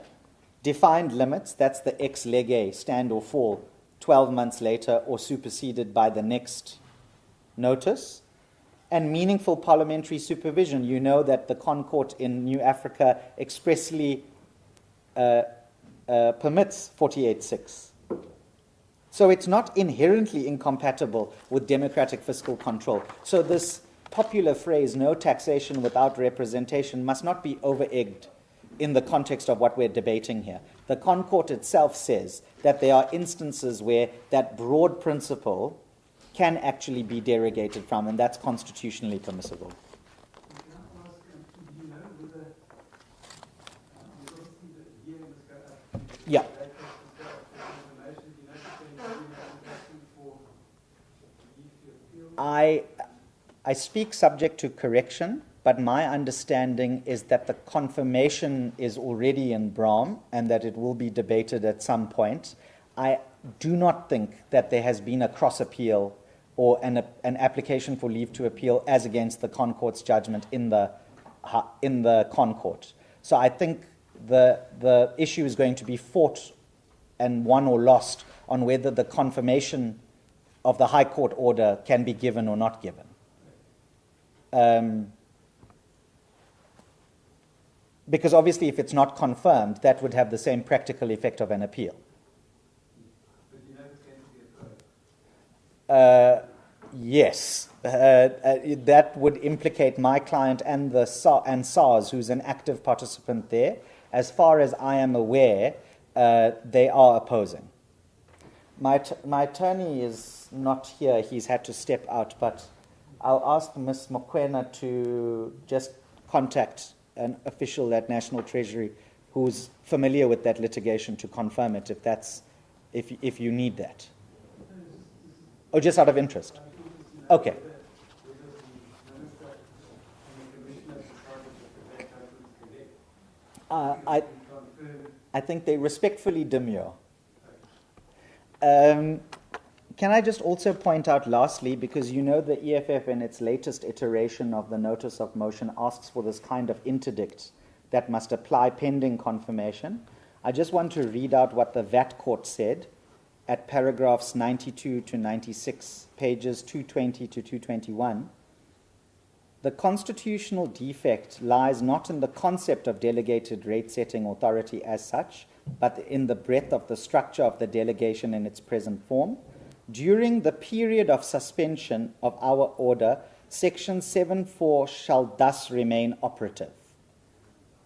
Defined limits, that's the ex lege, stand or fall, 12 months later or superseded by the next notice. and meaningful parliamentary supervision. You know that the Concourt in New Africa expressly permits 48.6. So it's not inherently incompatible with democratic fiscal control. So this popular phrase, no taxation without representation, must not be over-egged in the context of what we're debating here. The Concourt itself says that there are instances where that broad principle can actually be derogated from, and that's constitutionally permissible. Can I ask, do you know whether, obviously the hearing must go up to Yeah. the information, do you know if they're asking for leave to appeal? I speak subject to correction, but my understanding is that the confirmation is already in Brahm and that it will be debated at some point. I do not think that there has been a cross appeal or an application for leave to appeal as against the Concourt's judgment in the Concourt. So I think the issue is going to be fought and won or lost on whether the confirmation of the High Court order can be given or not given. Because obviously if it's not confirmed, that would have the same practical effect of an appeal. But you know it's going to be a Yes. That would implicate my client and SARS, who's an active participant there. As far as I am aware, they are opposing. My attorney is not here. He's had to step out, but I'll ask Ms. Mokwena to just contact an official at National Treasury who's familiar with that litigation to confirm it if you need that. Oh, just out of interest. Okay. I think they respectfully demur. Can I just also point out lastly, because you know the EFF in its latest iteration of the notice of motion asks for this kind of interdict that must apply pending confirmation. I just want to read out what the VAT court said at paragraphs 92 to 96, pages 220 to 221. The constitutional defect lies not in the concept of delegated rate-setting authority as such, but in the breadth of the structure of the delegation in its present form. During the period of suspension of our order, Section 7.4 shall thus remain operative.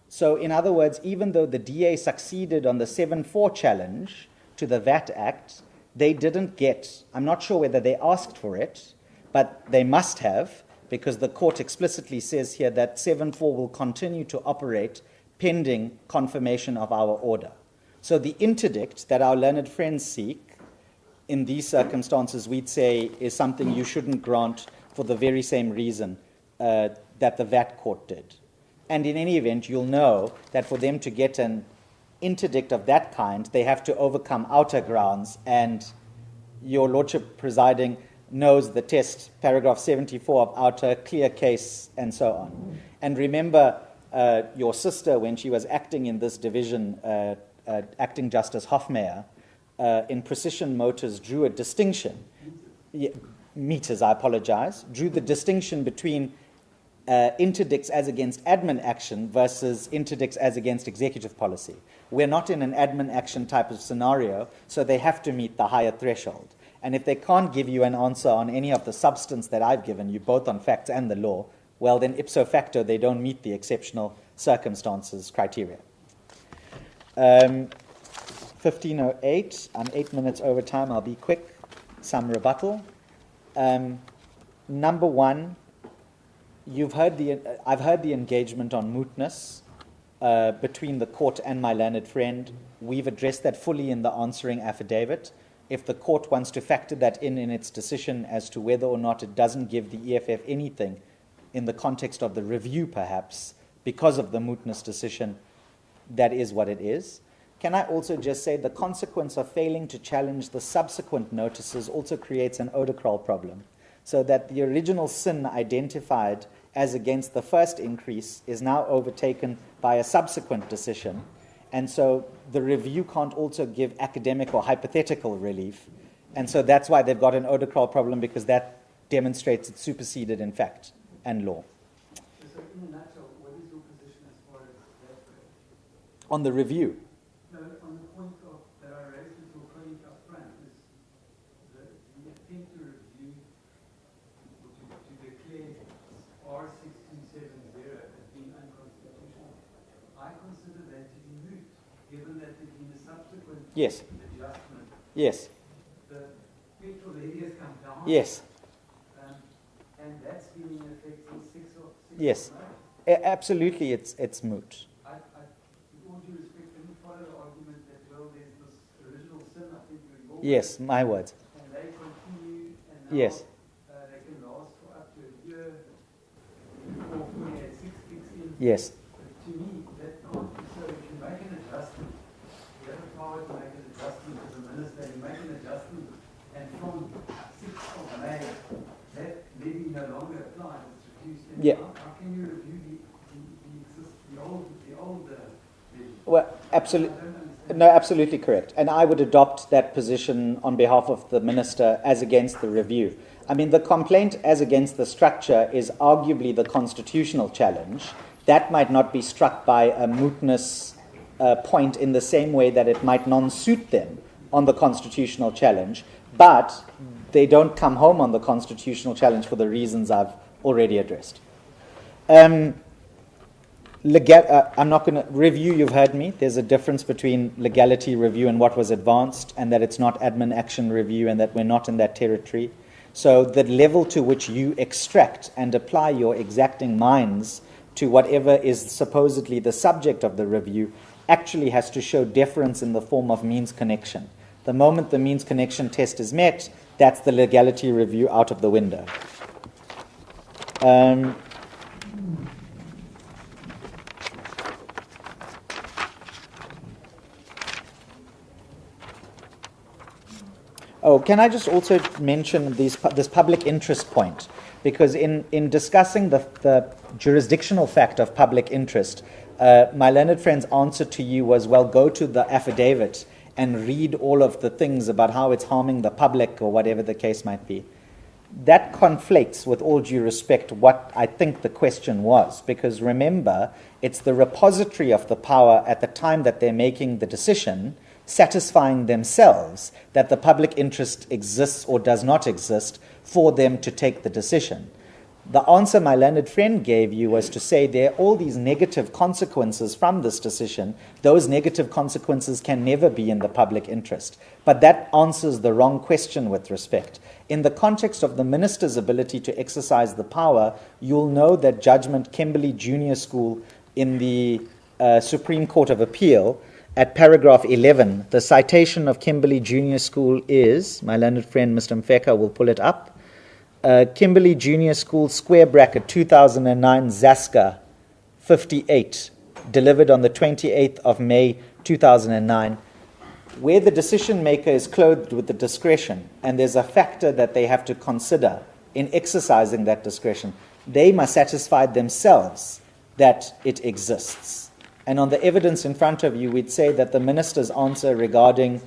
So, in other words, even though the DA succeeded on the 7.4 challenge to the VAT Act, they didn't get, I'm not sure whether they asked for it, but they must have, because the court explicitly says here that 7.4 will continue to operate pending confirmation of our order. So the interdict that our learned friends seek, in these circumstances, we'd say is something you shouldn't grant for the very same reason that the VAT court did. And in any event, you'll know that for them to get an interdict of that kind, they have to overcome outer grounds, and your Lordship presiding knows the test, paragraph 74 of outer, clear case, and so on. And remember, your sister, when she was acting in this division, Acting Justice Hofmeyer, in Precision Motors, drew a distinction, meters, I apologize, drew the distinction between interdicts as against admin action versus interdicts as against executive policy. We're not in an admin action type of scenario, so they have to meet the higher threshold. And if they can't give you an answer on any of the substance that I've given you, both on facts and the law, well, then ipso facto, they don't meet the exceptional circumstances criteria. 15:08, I'm 8 minutes over time, I'll be quick. Some rebuttal. Number one, I've heard the engagement on mootness between the court and my learned friend. We've addressed that fully in the answering affidavit. If the court wants to factor that in its decision as to whether or not it doesn't give the EFF anything in the context of the review, perhaps, because of the mootness decision, that is what it is. Can I also just say the consequence of failing to challenge the subsequent notices also creates an odocral problem, so that the original sin identified as against the first increase is now overtaken by a subsequent decision. And so the review can't also give academic or hypothetical relief. And so that's why they've got an odocral problem, because that demonstrates it's superseded in fact. and law. So in a nutshell, what is your position as far as that goes? On the review, No, on the point of, that I raised with your colleague up front, is the attempt to review, or to declare R6270 as being unconstitutional. I consider that to be moot, given that there's been a subsequent yes, adjustment. yes, The petrol levy has come down. yes, And that's been in effect since 6 yes. months. Absolutely, it's moot. With all due respect, let me follow the argument that, well, there's this original sin, I think you're involved. Yes, my words. And they continue, and now Yes. they can last for up to a year before 48.6 kicks in. Yes. But to me, that can't be so. If you make an adjustment, you have the power to make an adjustment as a minister, you make an adjustment, and from 6th of May, that levy no longer applies, it's reduced. And Yeah. how can you review the old levy? Well, absolutely. No, absolutely correct. And I would adopt that position on behalf of the minister as against the review. I mean, the complaint as against the structure is arguably the constitutional challenge. That might not be struck by a mootness point in the same way that it might non-suit them on the constitutional challenge, but they don't come home on the constitutional challenge for the reasons I've already addressed. I'm not going to review, you've heard me. There's a difference between legality review and what was advanced, and that it's not admin action review, and that we're not in that territory. So the level to which you extract and apply your exacting minds to whatever is supposedly the subject of the review actually has to show deference in the form of means connection. The moment the means connection test is met, that's the legality review out of the window. Oh, can I just also mention this public interest point? Because in discussing the jurisdictional fact of public interest, my learned friend's answer to you was, well, go to the affidavit and read all of the things about how it's harming the public or whatever the case might be. That conflates, with all due respect, what I think the question was. Because remember, it's the repository of the power at the time that they're making the decision, satisfying themselves that the public interest exists or does not exist for them to take the decision. The answer my learned friend gave you was to say there are all these negative consequences from this decision. Those negative consequences can never be in the public interest. But that answers the wrong question with respect. In the context of the minister's ability to exercise the power, you'll know that judgment Kimberley Junior School in the Supreme Court of Appeal, at paragraph 11, the citation of Kimberley Junior School is, my learned friend Mr. Mfeka will pull it up, Kimberley Junior School, square bracket, 2009, Zaska 58, delivered on the 28th of May, 2009, where the decision maker is clothed with the discretion, and there's a factor that they have to consider in exercising that discretion. They must satisfy themselves that it exists. And on the evidence in front of you, we'd say that the minister's answer regarding,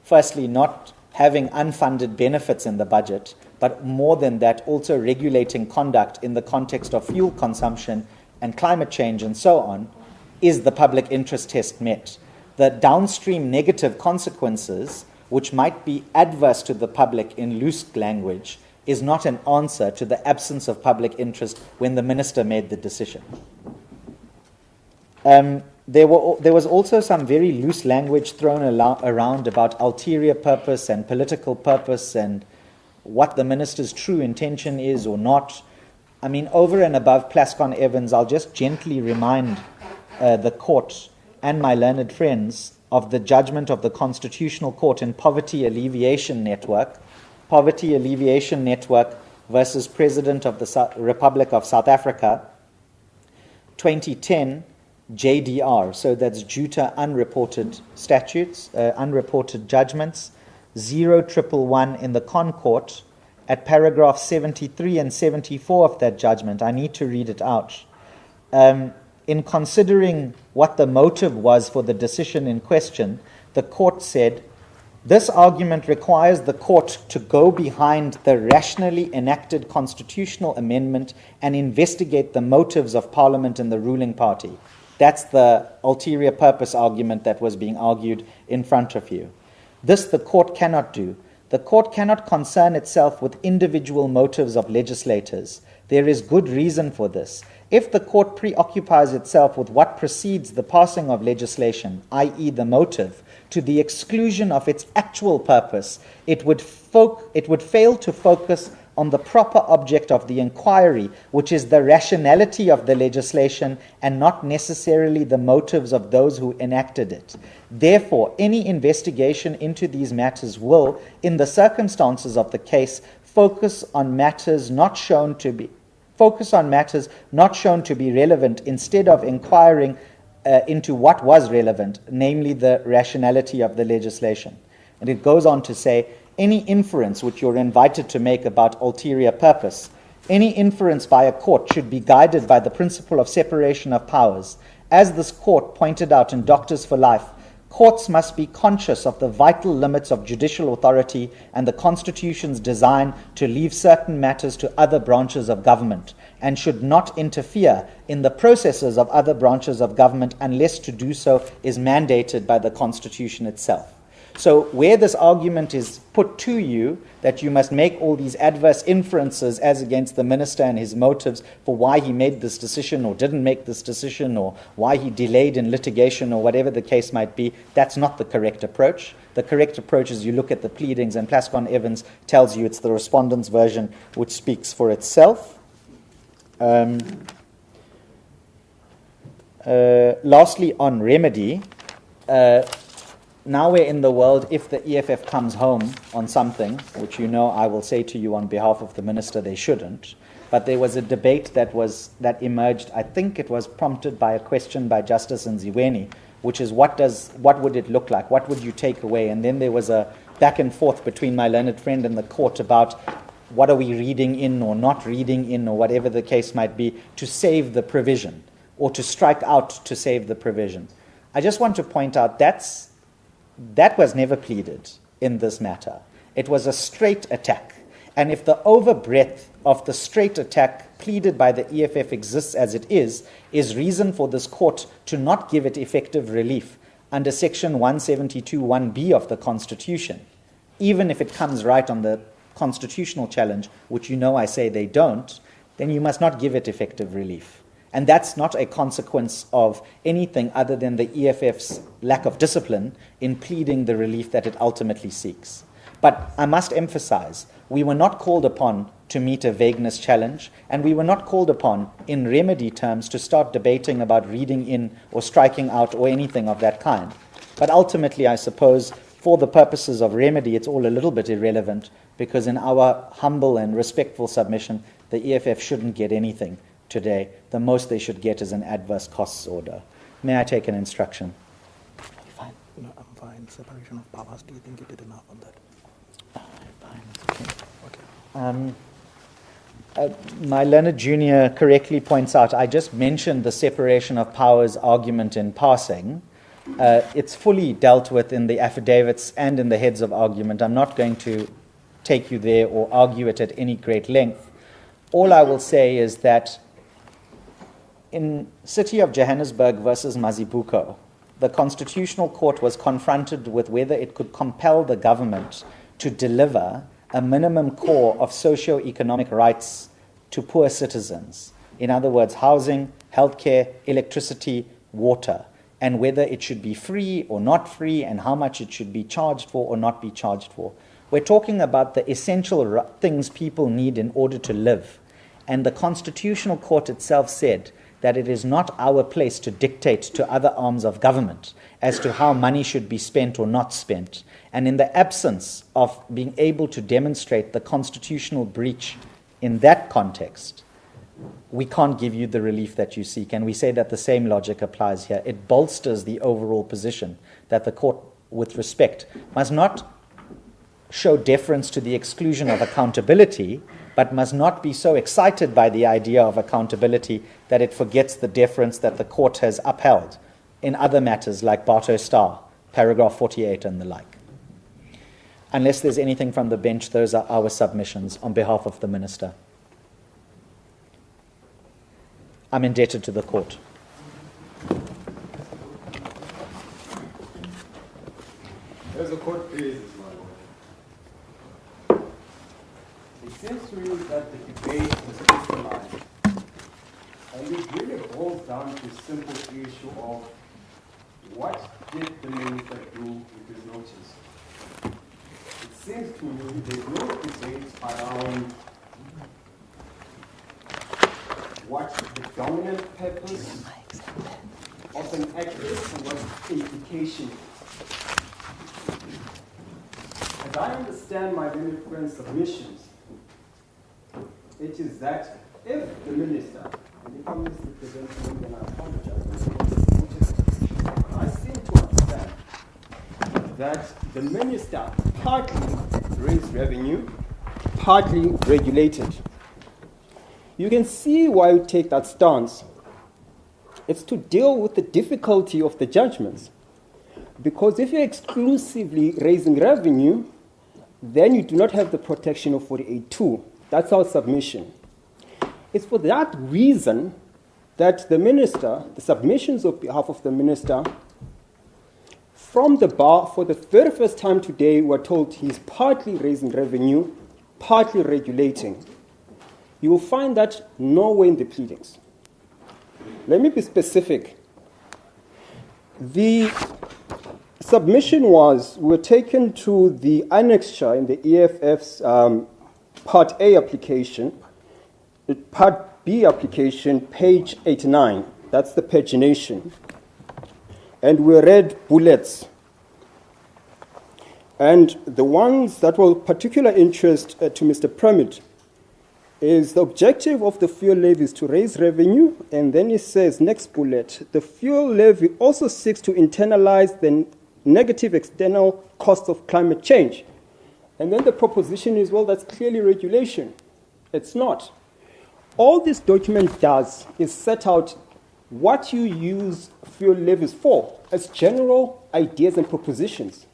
firstly, not having unfunded benefits in the budget, but more than that, also regulating conduct in the context of fuel consumption and climate change and so on, is the public interest test met. The downstream negative consequences, which might be adverse to the public in loose language, is not an answer to the absence of public interest when the minister made the decision. There was also some very loose language thrown around about ulterior purpose and political purpose and what the minister's true intention is or not. I mean, over and above Plascon Evans, I'll just gently remind the court and my learned friends of the judgment of the Constitutional Court in Poverty Alleviation Network versus President of the Republic of South Africa, 2010, JDR, so that's due to unreported statutes, unreported judgments, 0111 in the Concourt at paragraph 73 and 74 of that judgment. I need to read it out. In considering what the motive was for the decision in question, the court said, This argument requires the court to go behind the rationally enacted constitutional amendment and investigate the motives of Parliament and the ruling party. That's the ulterior purpose argument that was being argued in front of you. This the court cannot do. The court cannot concern itself with individual motives of legislators. There is good reason for this. If the court preoccupies itself with what precedes the passing of legislation, i.e. the motive, to the exclusion of its actual purpose, it would fail to focus on the proper object of the inquiry, which is the rationality of the legislation and not necessarily the motives of those who enacted it. Therefore, any investigation into these matters will, in the circumstances of the case, focus on matters not shown to be relevant instead of inquiring into what was relevant, namely the rationality of the legislation. And it goes on to say, any inference which you're invited to make about ulterior purpose, any inference by a court should be guided by the principle of separation of powers. As this court pointed out in Doctors for Life, courts must be conscious of the vital limits of judicial authority and the Constitution's design to leave certain matters to other branches of government, and should not interfere in the processes of other branches of government unless to do so is mandated by the Constitution itself. So where this argument is put to you, that you must make all these adverse inferences as against the minister and his motives for why he made this decision or didn't make this decision, or why he delayed in litigation, or whatever the case might be, that's not the correct approach. The correct approach is you look at the pleadings, and Plascon-Evans tells you it's the respondent's version which speaks for itself. Lastly, on remedy, nowhere in the world, if the EFF comes home on something, which you know I will say to you on behalf of the minister they shouldn't, but there was a debate that emerged, I think it was prompted by a question by Justice Nziweni, which is what would it look like? What would you take away? And then there was a back and forth between my learned friend and the court about what are we reading in or not reading in, or whatever the case might be, to save the provision, or to strike out to save the provision. I just want to point out that was never pleaded in this matter. It was a straight attack. And if the overbreadth of the straight attack pleaded by the EFF exists as it is reason for this court to not give it effective relief under Section 172(1)(b) of the Constitution, even if it comes right on the constitutional challenge, which you know I say they don't, then you must not give it effective relief. And that's not a consequence of anything other than the EFF's lack of discipline in pleading the relief that it ultimately seeks. But I must emphasize, we were not called upon to meet a vagueness challenge, and we were not called upon in remedy terms to start debating about reading in or striking out or anything of that kind. But ultimately, I suppose, for the purposes of remedy, it's all a little bit irrelevant, because in our humble and respectful submission, the EFF shouldn't get anything today. The most they should get is an adverse costs order. May I take an instruction? Fine. No, I'm fine. Separation of powers. Do you think you did enough on that? Fine. Okay. My learned junior correctly points out, I just mentioned the separation of powers argument in passing. It's fully dealt with in the affidavits and in the heads of argument. I'm not going to take you there or argue it at any great length. All I will say is that in City of Johannesburg versus Mazibuko, the Constitutional Court was confronted with whether it could compel the government to deliver a minimum core of socio-economic rights to poor citizens. In other words, housing, healthcare, electricity, water, and whether it should be free or not free, and how much it should be charged for or not be charged for. We're talking about the essential things people need in order to live. And the Constitutional Court itself said that it is not our place to dictate to other arms of government as to how money should be spent or not spent. And in the absence of being able to demonstrate the constitutional breach in that context, we can't give you the relief that you seek. And we say that the same logic applies here. It bolsters the overall position that the court, with respect, must not show deference to the exclusion of accountability, but must not be so excited by the idea of accountability that it forgets the deference that the court has upheld in other matters like Bartow Star, paragraph 48 and the like. Unless there's anything from the bench, those are our submissions on behalf of the Minister. I'm indebted to the court. As the court pleases, my lord. It seems to me that the debate is crystallized. And it really boils down to a simple issue of what did the minister do with his notice? It seems to me there's no debate around what the dominant purpose of an act is and what its implication is. As I understand my learned friend's submissions, it is that if the minister, and if I'm misrepresenting him, then I apologize, I seem to understand that the minister partly raised revenue, partly regulated. You can see why you take that stance. It's to deal with the difficulty of the judgments. Because if you're exclusively raising revenue, then you do not have the protection of 48.2. That's our submission. It's for that reason that the minister, the submissions on behalf of the minister, from the bar, for the very first time today, we're told he's partly raising revenue, partly regulating. You will find that nowhere in the pleadings. Let me be specific. The submission was, we're taken to the annexure in the EFF's Part A application, Part B application, page 89. That's the pagination. And we read bullets. And the ones that were of particular interest to Mr. Permit is the objective of the fuel levy is to raise revenue, and then it says, next bullet, the fuel levy also seeks to internalize the negative external costs of climate change. And then the proposition is, well, that's clearly regulation. It's not. All this document does is set out what you use fuel levies for as general ideas and propositions.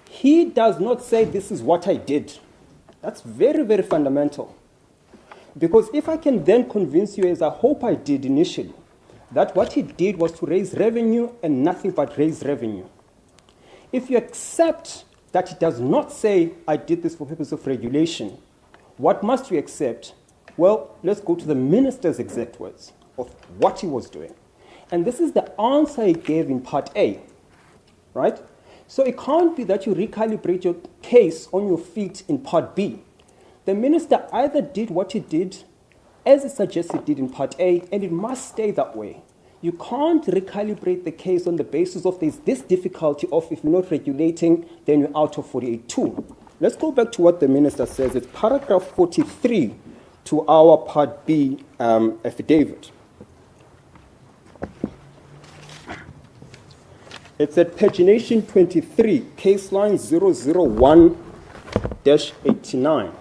He does not say this is what I did. That's very, very fundamental. Because if I can then convince you, as I hope I did initially, that what he did was to raise revenue and nothing but raise revenue. If you accept that he does not say, I did this for purpose of regulation, what must you accept? Well, let's go to the minister's exact words of what he was doing. And this is the answer he gave in Part A, right? So it can't be that you recalibrate your case on your feet in Part B. The minister either did what he did as it suggests it did in Part A, and it must stay that way. You can't recalibrate the case on the basis of this difficulty of if you're not regulating, then you're out of 48.2. Let's go back to what the minister says. It's paragraph 43 to our Part B affidavit. It's at pagination 23, case line 001-89.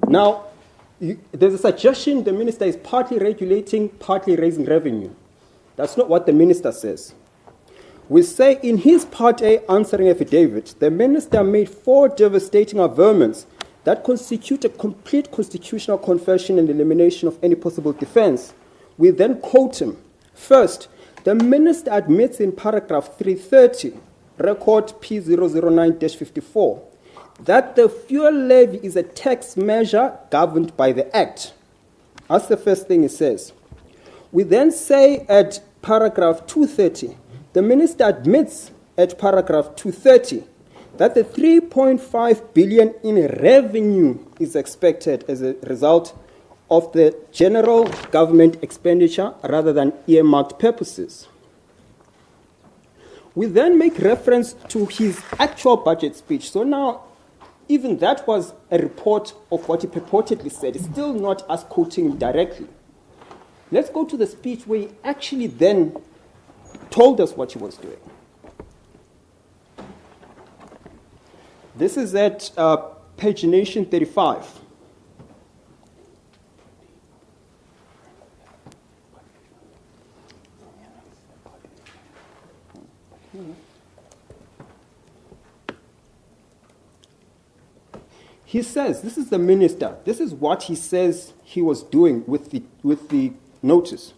Now, there's a suggestion the minister is partly regulating, partly raising revenue. That's not what the minister says. We say in his Part A answering affidavit, the minister made 4 devastating averments that constitute a complete constitutional confession and elimination of any possible defense. We then quote him. First, the minister admits in paragraph 330, record P009-54, that the fuel levy is a tax measure governed by the Act. That's the first thing he says. We then say at paragraph 230, the minister admits at paragraph 230 that the 3.5 billion in revenue is expected as a result of the general government expenditure rather than earmarked purposes. We then make reference to his actual budget speech. So now, even that was a report of what he purportedly said. It's still not us quoting him directly. Let's go to the speech where he actually then told us what he was doing. This is at pagination 35. He says, this is the minister, this is what he says he was doing with the notice.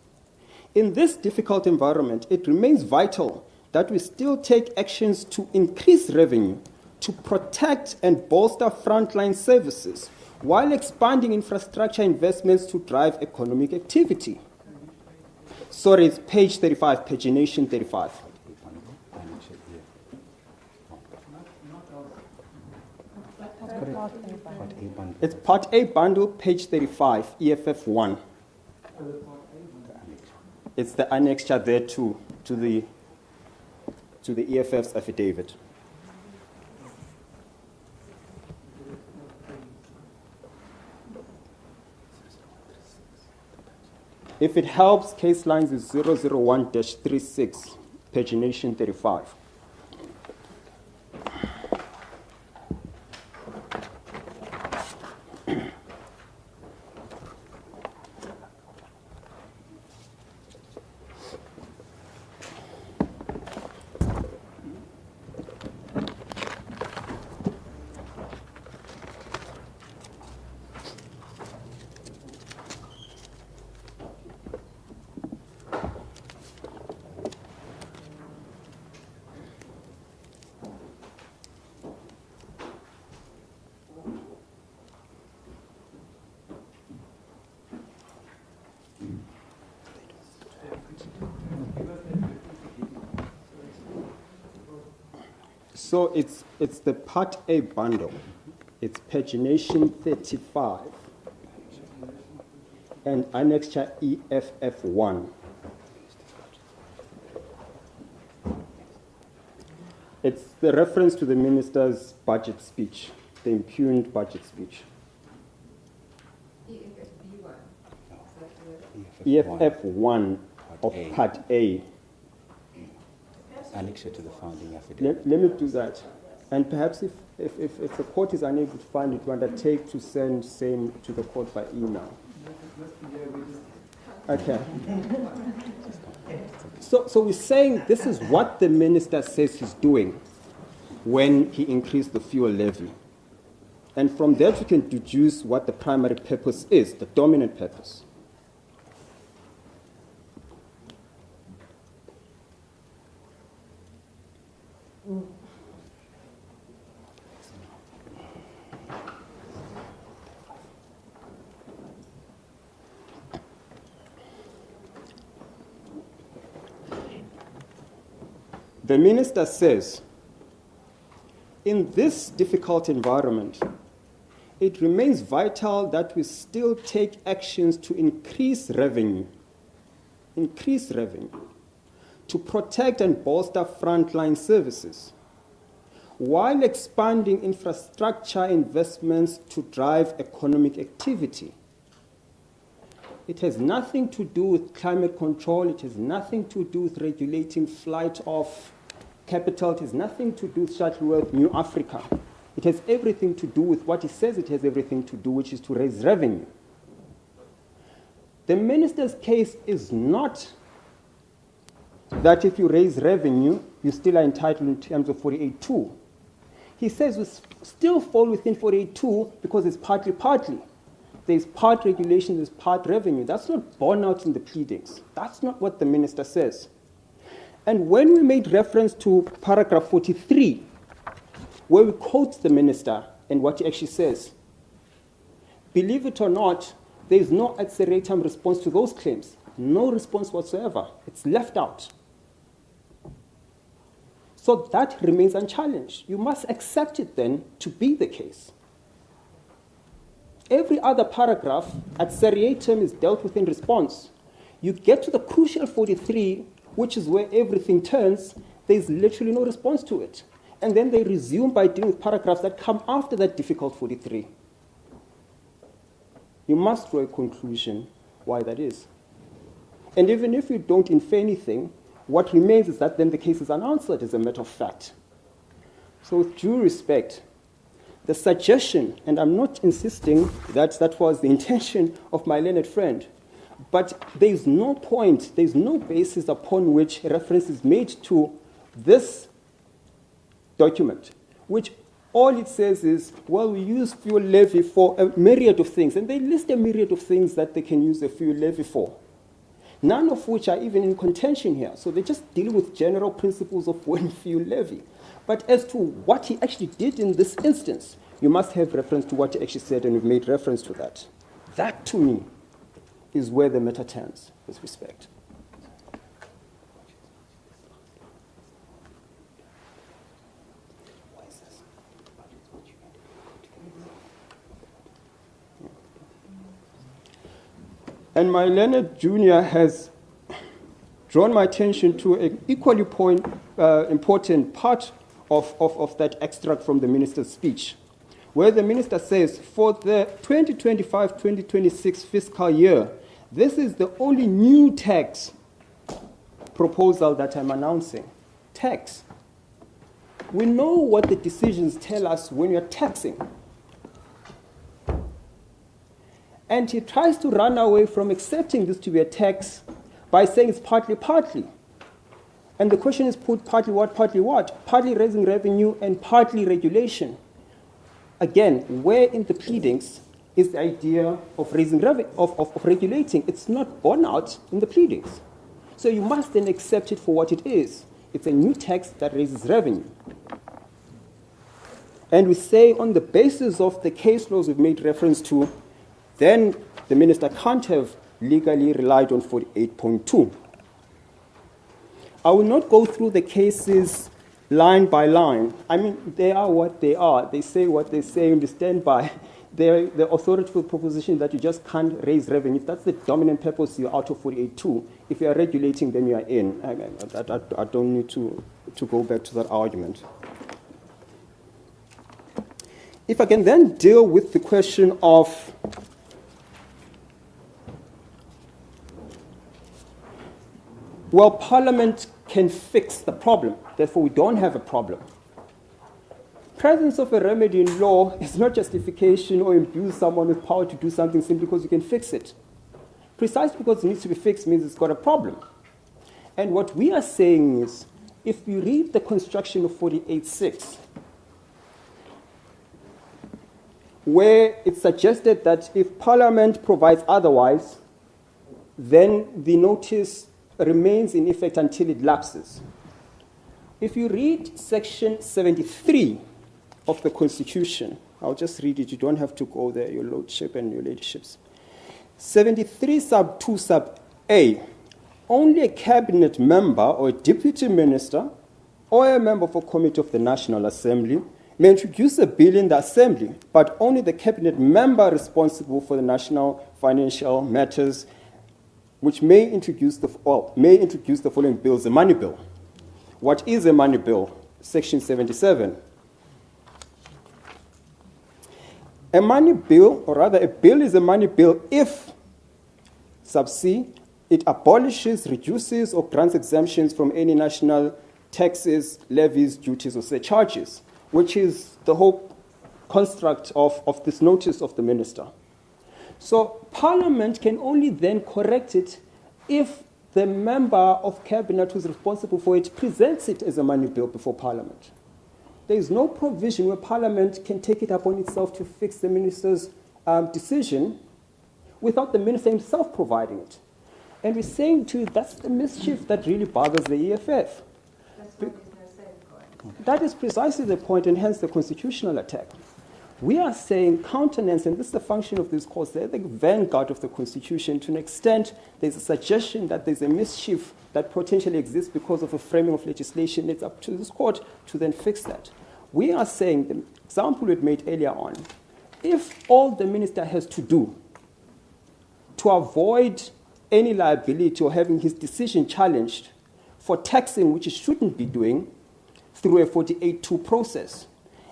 In this difficult environment, it remains vital that we still take actions to increase revenue, to protect and bolster frontline services, while expanding infrastructure investments to drive economic activity. Sorry, it's page 35, pagination 35. It's Part A bundle, page 35, EFF 1. It's the annexure there to the EFF's affidavit. If it helps, case lines is 001-36, pagination 35. So it's the Part A bundle. It's pagination 35 and annexure EFF 1. It's the reference to the minister's budget speech, the impugned budget speech. EFF 1 of Part A. Annexure to the founding affidavit. Let me do that. And perhaps if the court is unable to find it, we undertake to send same to the court by email. Okay. So we're saying this is what the minister says he's doing when he increased the fuel levy. And from that we can deduce what the primary purpose is, the dominant purpose. The minister says, in this difficult environment, it remains vital that we still take actions to increase revenue, to protect and bolster frontline services, while expanding infrastructure investments to drive economic activity. It has nothing to do with climate control. It has nothing to do with regulating flight of capital. It has nothing to do with Shuttleworth, New Africa. It has everything to do with what he says it has everything to do, which is to raise revenue. The minister's case is not that if you raise revenue, you still are entitled in terms of 48.2. He says we still fall within 48.2 because it's partly. There's part regulation, there's part revenue. That's not borne out in the pleadings. That's not what the minister says. And when we made reference to paragraph 43, where we quote the minister and what he actually says, believe it or not, there is no ad seriatim response to those claims. No response whatsoever. It's left out. So that remains unchallenged. You must accept it then to be the case. Every other paragraph ad seriatim is dealt with in response. You get to the crucial 43, which is where everything turns, there's literally no response to it. And then they resume by dealing with paragraphs that come after that difficult 43. You must draw a conclusion why that is. And even if you don't infer anything, what remains is that then the case is unanswered as a matter of fact. So with due respect, the suggestion, and I'm not insisting that that was the intention of my learned friend, but there is no point, there is no basis upon which reference is made to this document, which all it says is, well, we use fuel levy for a myriad of things, and they list a myriad of things that they can use the fuel levy for, none of which are even in contention here. So they just deal with general principles of when fuel levy. But as to what he actually did in this instance, you must have reference to what he actually said, and we've made reference to that. That, to me, is where the matter turns with respect. And my learned junior has drawn my attention to an equally important part of that extract from the minister's speech, where the minister says, for the 2025-2026 fiscal year, this is the only new tax proposal that I'm announcing. Tax. We know what the decisions tell us when you're taxing. And he tries to run away from accepting this to be a tax by saying it's partly. And the question is put, partly what? Partly raising revenue and partly regulation. Again, where in the pleadings is the idea of raising revenue, of regulating? It's not borne out in the pleadings. So you must then accept it for what it is. It's a new tax that raises revenue. And we say on the basis of the case laws we've made reference to, then the minister can't have legally relied on 48.2. I will not go through the cases line by line. I mean, they are what they are. They say what they say, and we stand by the authoritative proposition that you just can't raise revenue. If that's the dominant purpose, you're out of 48.2. If you are regulating, then you are in. I don't need to go back to that argument. If I can then deal with the question of well, Parliament can fix the problem, therefore we don't have a problem. Presence of a remedy in law is not justification or imbues someone with power to do something simply because you can fix it. Precisely because it needs to be fixed means it's got a problem. And what we are saying is, if you read the construction of 48.6, where it's suggested that if Parliament provides otherwise, then the notice remains in effect until it lapses. If you read section 73 of the Constitution, I'll just read it, you don't have to go there, your lordship and your ladyships. 73 sub 2 sub A, only a cabinet member or a deputy minister or a member of a committee of the National Assembly may introduce a bill in the Assembly, but only the cabinet member responsible for the national financial matters which may introduce the following bills: a money bill. What is a money bill? Section 77. A money bill, or rather a bill is a money bill if, sub C, it abolishes, reduces, or grants exemptions from any national taxes, levies, duties, or surcharges, which is the whole construct of this notice of the minister. So Parliament can only then correct it if the member of cabinet who's responsible for it presents it as a money bill before Parliament. There is no provision where Parliament can take it upon itself to fix the minister's decision without the minister himself providing it. And we're saying to you, that's the mischief that really bothers the EFF. That's what is no safeguard. That is precisely the point, and hence the constitutional attack. We are saying countenance, and this is the function of this course, they're the vanguard of the Constitution. To an extent, there's a suggestion that there's a mischief that potentially exists because of a framing of legislation. It's up to this court to then fix that. We are saying, the example we made earlier on, if all the minister has to do to avoid any liability or having his decision challenged for taxing, which he shouldn't be doing, through a 48.2 process,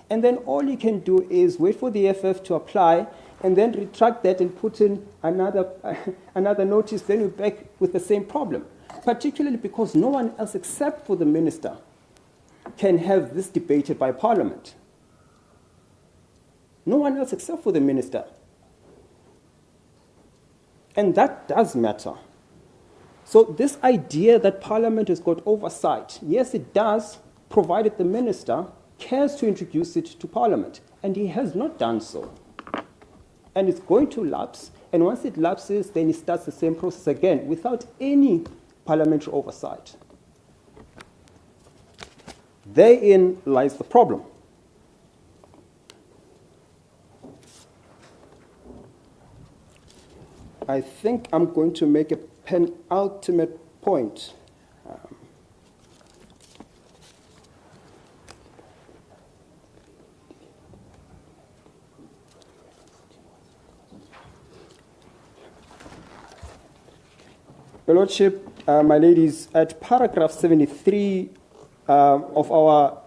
and then all you can do is wait for the EFF to apply and then retract that and put in another notice, then you're back with the same problem. Particularly because no one else except for the minister can have this debated by Parliament. No one else except for the minister. And that does matter. So this idea that Parliament has got oversight, yes, it does, provided the minister cares to introduce it to Parliament, and he has not done so. And it's going to lapse, and once it lapses, then it starts the same process again without any parliamentary oversight. Therein lies the problem. I think I'm going to make a penultimate point. Your Lordship, my ladies, at paragraph 73 of our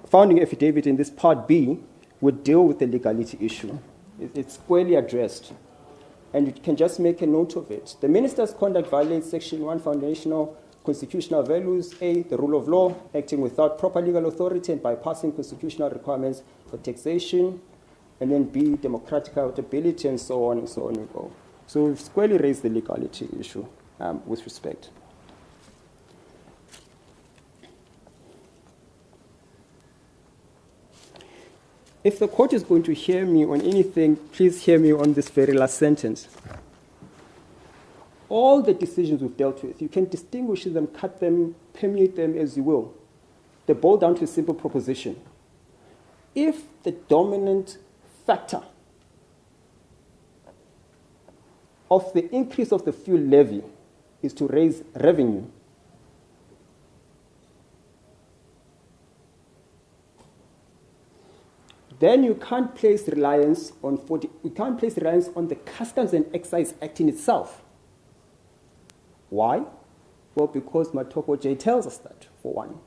founding affidavit in this part B would deal with the legality issue. It's squarely addressed, and you can just make a note of it. The minister's conduct violates Section 1 foundational constitutional values, A, the rule of law, acting without proper legal authority and bypassing constitutional requirements for taxation, and then B, democratic accountability, and so on and so on we go. So we've squarely raised the legality issue with respect. If the court is going to hear me on anything, please hear me on this very last sentence. All the decisions we've dealt with, you can distinguish them, cut them, permeate them as you will. They boil down to a simple proposition. If the dominant factor of the increase of the fuel levy is to raise revenue, then you can't place reliance on the Customs and Excise Act in itself. Why? Well, because Matoko J tells us that, for one.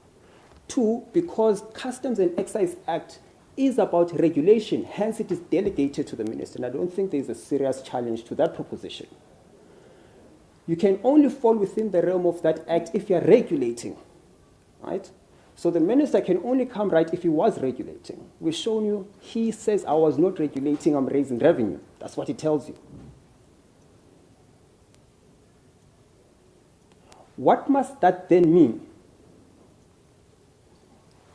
Two, because Customs and Excise Act is about regulation, hence it is delegated to the minister, and I don't think there's a serious challenge to that proposition. You can only fall within the realm of that act if you're regulating, right? So the minister can only come right if he was regulating. We've shown you, he says, I was not regulating, I'm raising revenue. That's what he tells you. What must that then mean?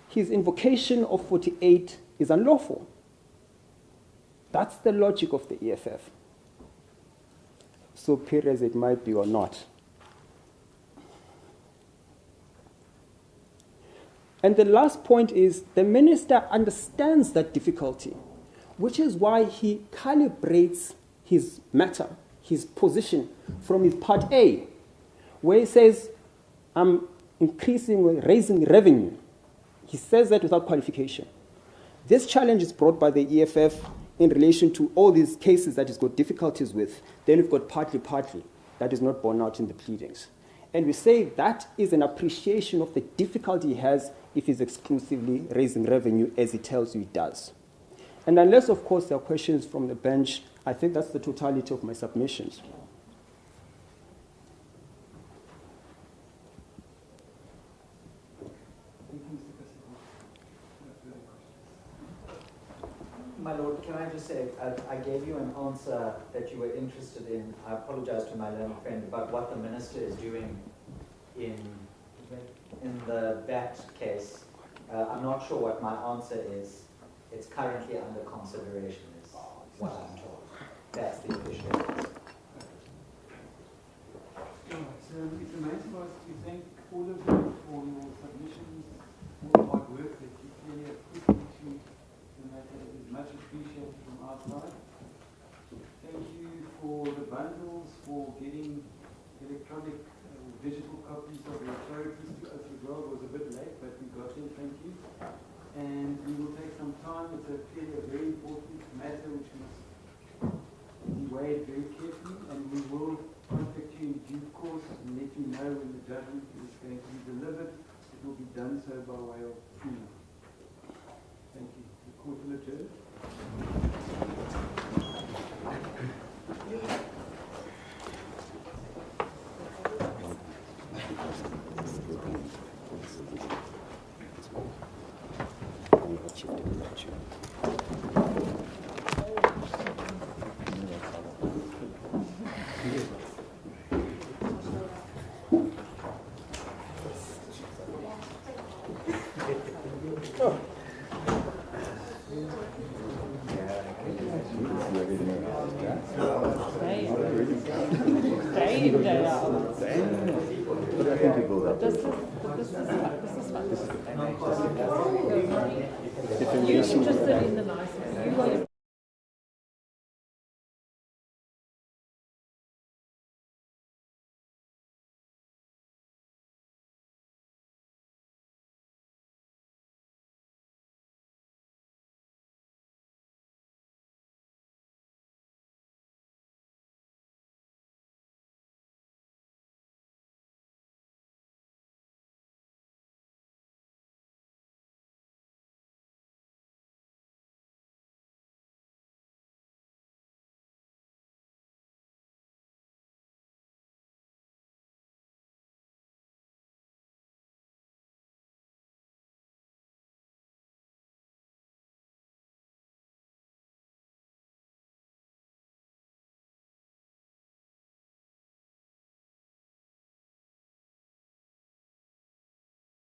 His invocation of 48 is unlawful. That's the logic of the EFF. So clear as it might be or not. And the last point is the minister understands that difficulty, which is why he calibrates his matter, his position from his part A, where he says, I'm raising revenue. He says that without qualification. This challenge is brought by the EFF in relation to all these cases that he's got difficulties with. Then we've got partly, that is not borne out in the pleadings. And we say that is an appreciation of the difficulty he has if he's exclusively raising revenue as he tells you he does. And unless, of course, there are questions from the bench, I think that's the totality of my submissions. My Lord, can I just say, I gave you an answer that you were interested in. I apologize to my learned friend about what the minister is doing in the VAT case. I'm not sure what my answer is. It's currently under consideration, is what I'm told. That's the official answer. So it remains for us to thank all of you for your submissions, all the hard work that you clearly have put into the matter. It is much appreciated from our side. Thank you for the bundles, for getting electronic digital copies of your authorities to us as well. It was a bit late, but we got them, thank you. And we will take some time. It's clearly a very important matter which must be weighed very carefully, and we will contact you in due course and let you know when the judgment is going to be delivered. It will be done so by way of email. Thank you. The court will adjourn. Day in, day out. This is fun. You interested in the